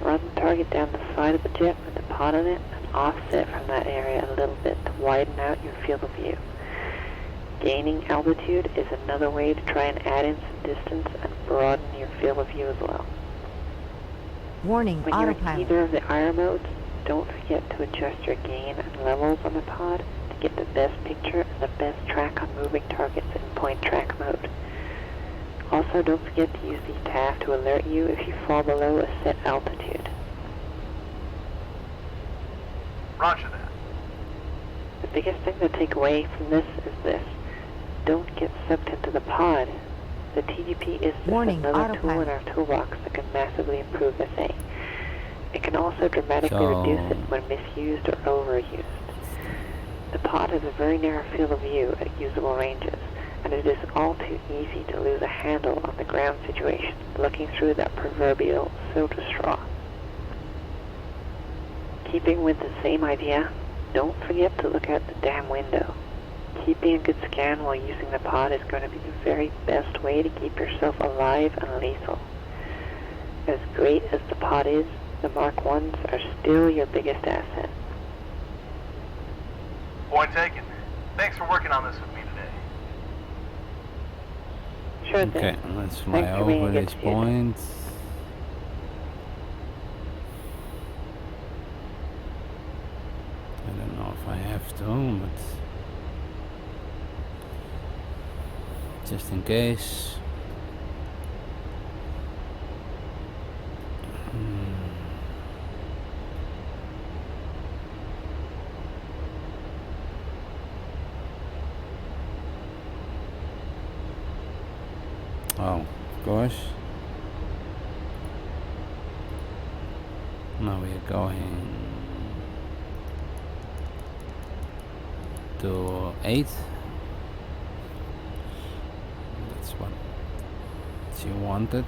Run the target down the side of the jet with the pod on it and offset from that area a little bit to widen out your field of view. Gaining altitude is another way to try and add in some distance and broaden your field of view as well. Warning, When you're in autopilot. either of the IR modes, don't forget to adjust your gain and levels on the pod to get the best picture and the best track on moving targets in point track mode. Also, don't forget to use the TAAF to alert you if you fall below a set altitude. Roger that. The biggest thing to take away from this is this. Don't get sucked into the pod. The TGP is just Warning, another tool in autopilot. our toolbox that can massively improve SA. It can also dramatically reduce it when misused or overused. The pod has a very narrow field of view at usable ranges, and it is all too easy to lose a handle on the ground situation looking through that proverbial filter straw. Keeping with the same idea, don't forget to look out the damn window. Keeping a good scan while using the pod is going to be the very best way to keep yourself alive and lethal. As great as the pod is, the Mark 1s are still your biggest asset. Point taken. Thanks for working on this with me today. Sure thing. Okay, let's fly Thanks for being over a good this student. point. I don't know if I have to, but just in case. Oh, of course. Now we are going to 8. That's what she wanted.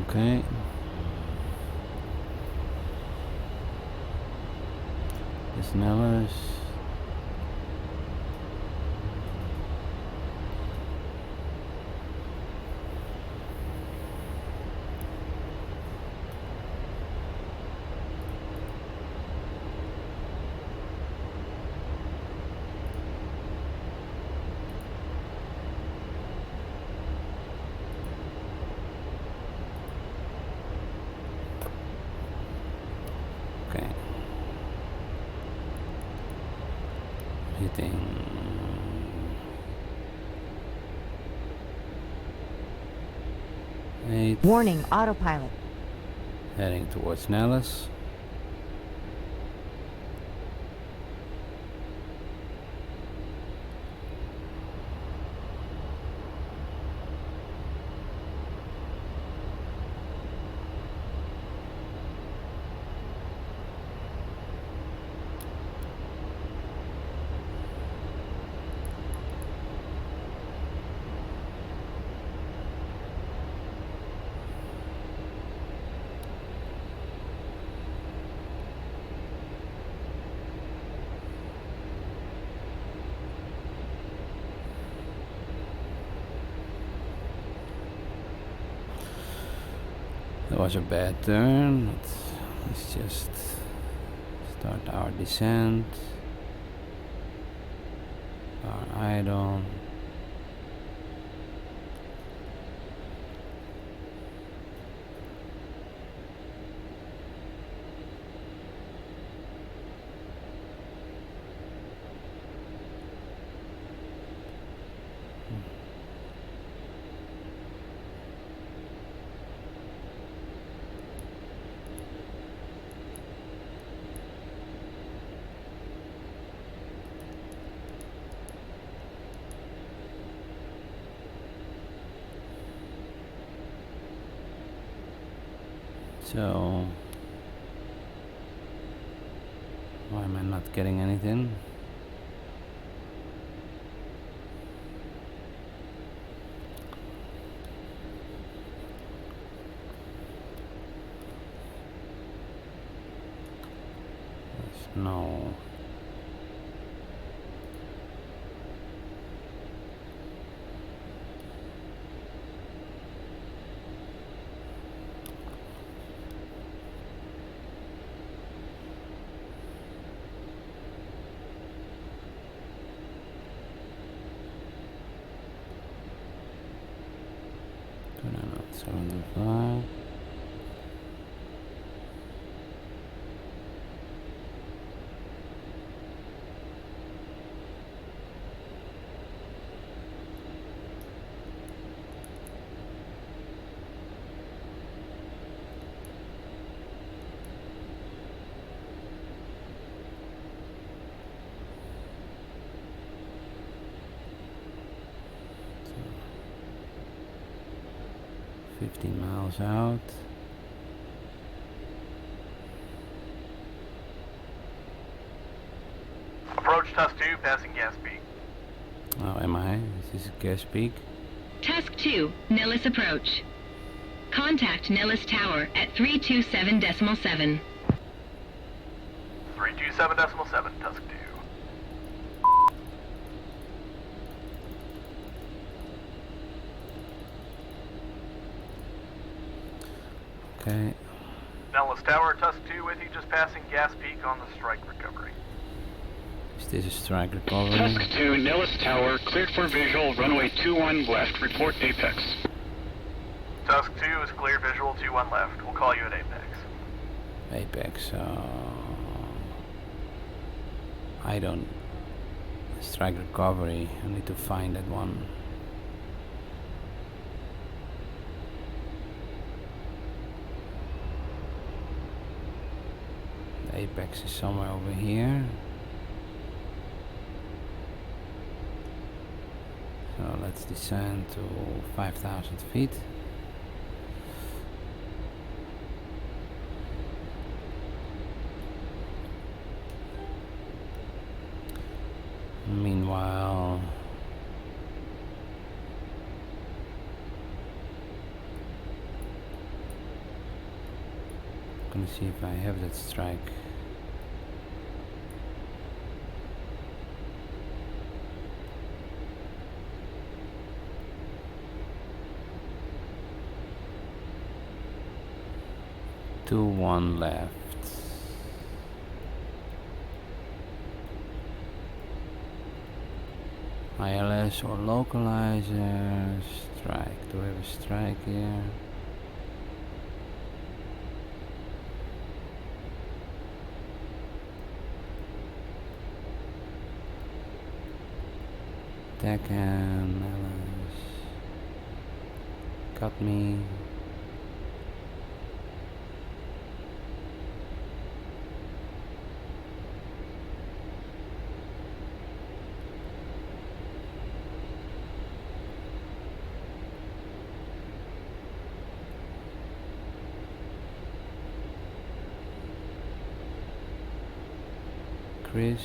Okay. This Nellis. Warning, autopilot. Heading towards Nellis. That was a bad turn. Let's just start our descent. Our idle. So, why am I not getting anything? There's no... miles out. Approach Tusk 2, passing gas peak. Oh, am I? Is this a gas peak? Tusk 2, Nellis approach. Contact Nellis Tower at 327.7. 327.7, Tusk 2. Okay. Nellis Tower, Tusk 2 with you, just passing gas peak on the strike recovery. Is this a strike recovery? Tusk 2, Nellis Tower, cleared for visual, runway 21 left, report Apex. Tusk 2 is cleared visual, 21 left. We'll call you at Apex. Apex, I don't... Strike recovery, I need to find that one. The apex is somewhere over here. So let's descend to 5,000 feet. Meanwhile, Gonna see if I have that strike. Two, one left. ILS or localizer. Strike. Do I have a strike here? Deckham, LS. Got me. Chris.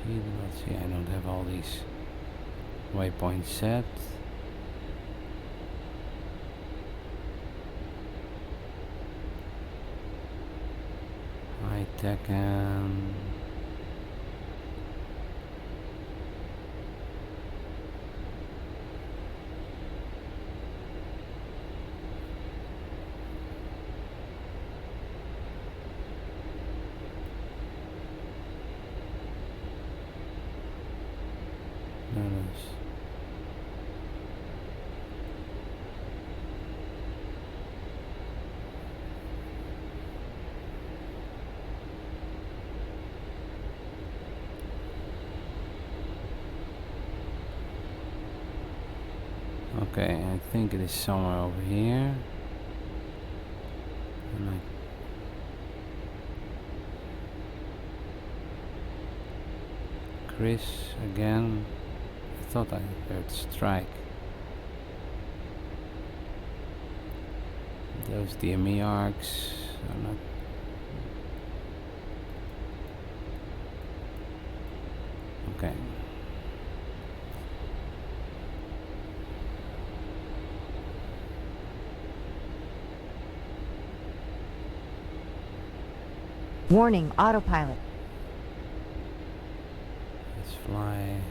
Let's see, I don't have all these waypoints set. High tech and okay, I think it is somewhere over here. And Chris again. I thought I heard strike. Those DME arcs are not. Okay. Warning, autopilot. Let's fly.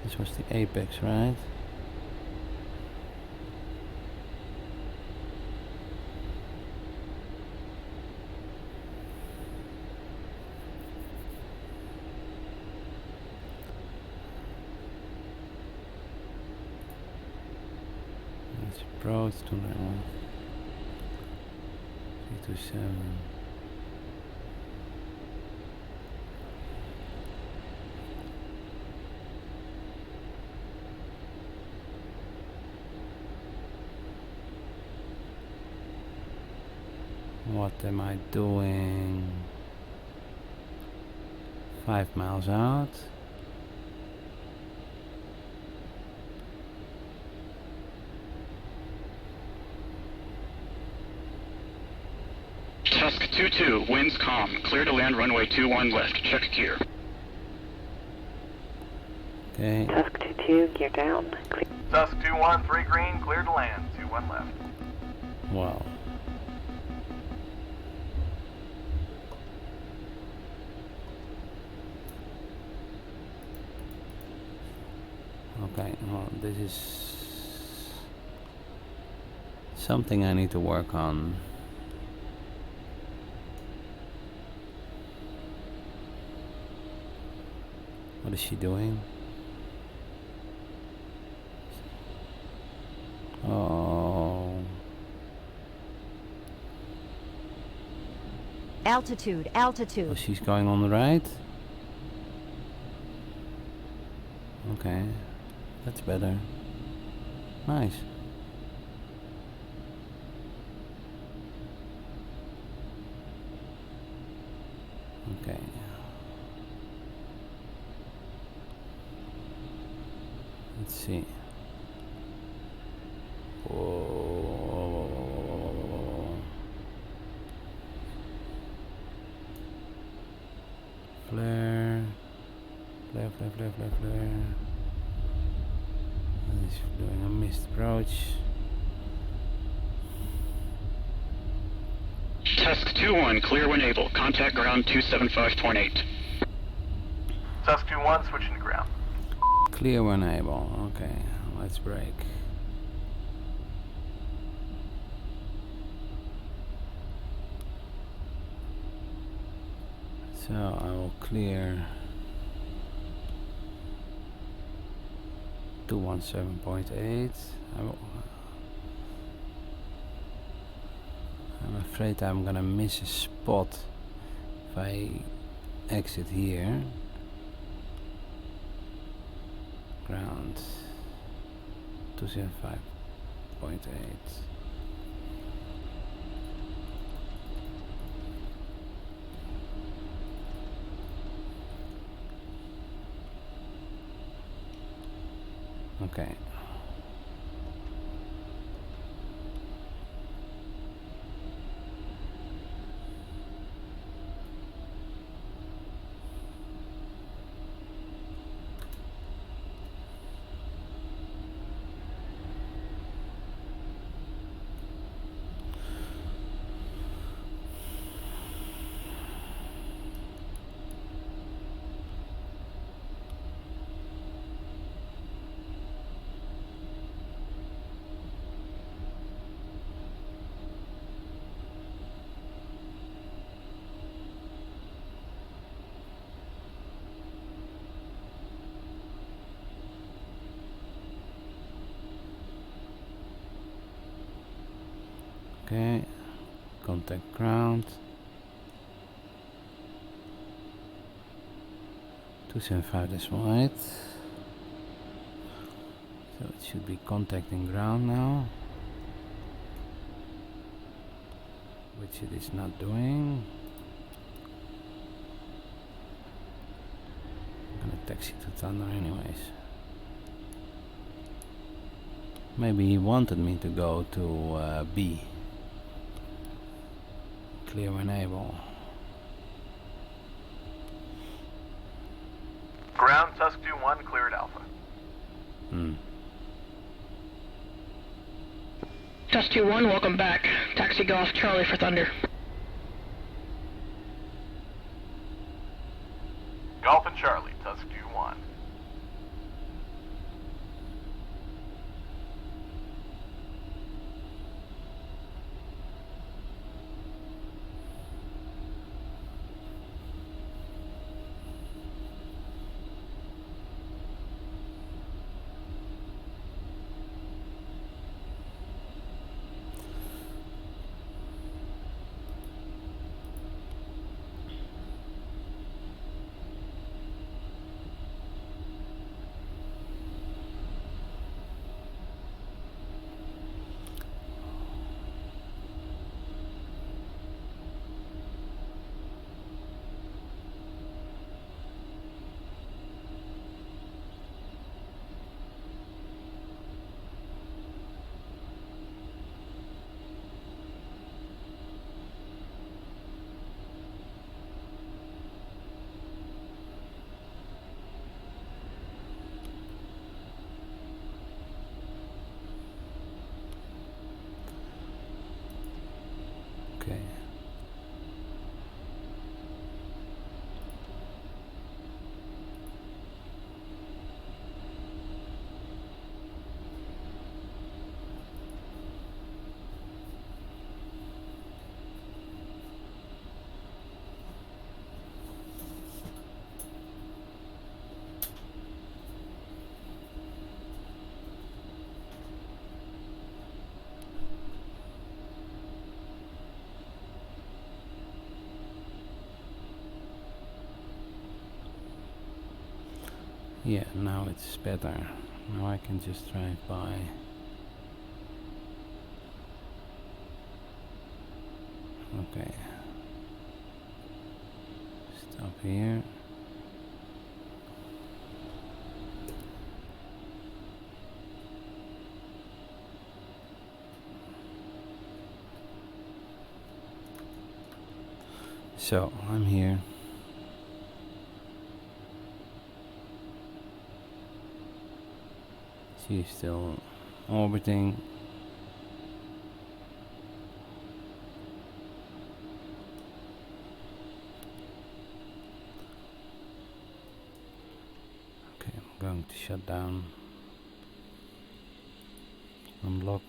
This was the apex, right? Approach 291 327. What am I doing? 5 miles out. Tusk 2-2, winds calm. Clear to land runway 21 left. Check gear. Okay. Tusk 22, gear down. Clear. Tusk 2-1, 3 green, clear to land. 2-1 left. Wow. Okay, well, this is something I need to work on. What is she doing? Oh. Altitude, altitude. Oh, she's going on the right? Okay. That's better. Nice. Okay. Let's see. Whoa. He's doing a missed approach. Tusk 2-1, clear when able. Contact ground 275.8. Tusk 2-1, switching to ground. Clear when able. Okay, let's break. So I will clear 217.8. I'm afraid I'm gonna miss a spot if I exit here. Ground 275.8. Okay. Okay, contact ground 275.8. So it should be contacting ground now, which it is not doing. I'm gonna taxi to Thunder anyways. Maybe he wanted me to go to B. Clear when able. Ground, Tusk 2-1, cleared Alpha. Tusk 2-1, welcome back. Taxi Golf Charlie for Thunder. Golf and Charlie, Tusk 2-1. Okay. Yeah, now it's better. Now I can just drive by. Okay. Stop here. So, I'm here. She's still orbiting. Okay, I'm going to shut down. Unlock.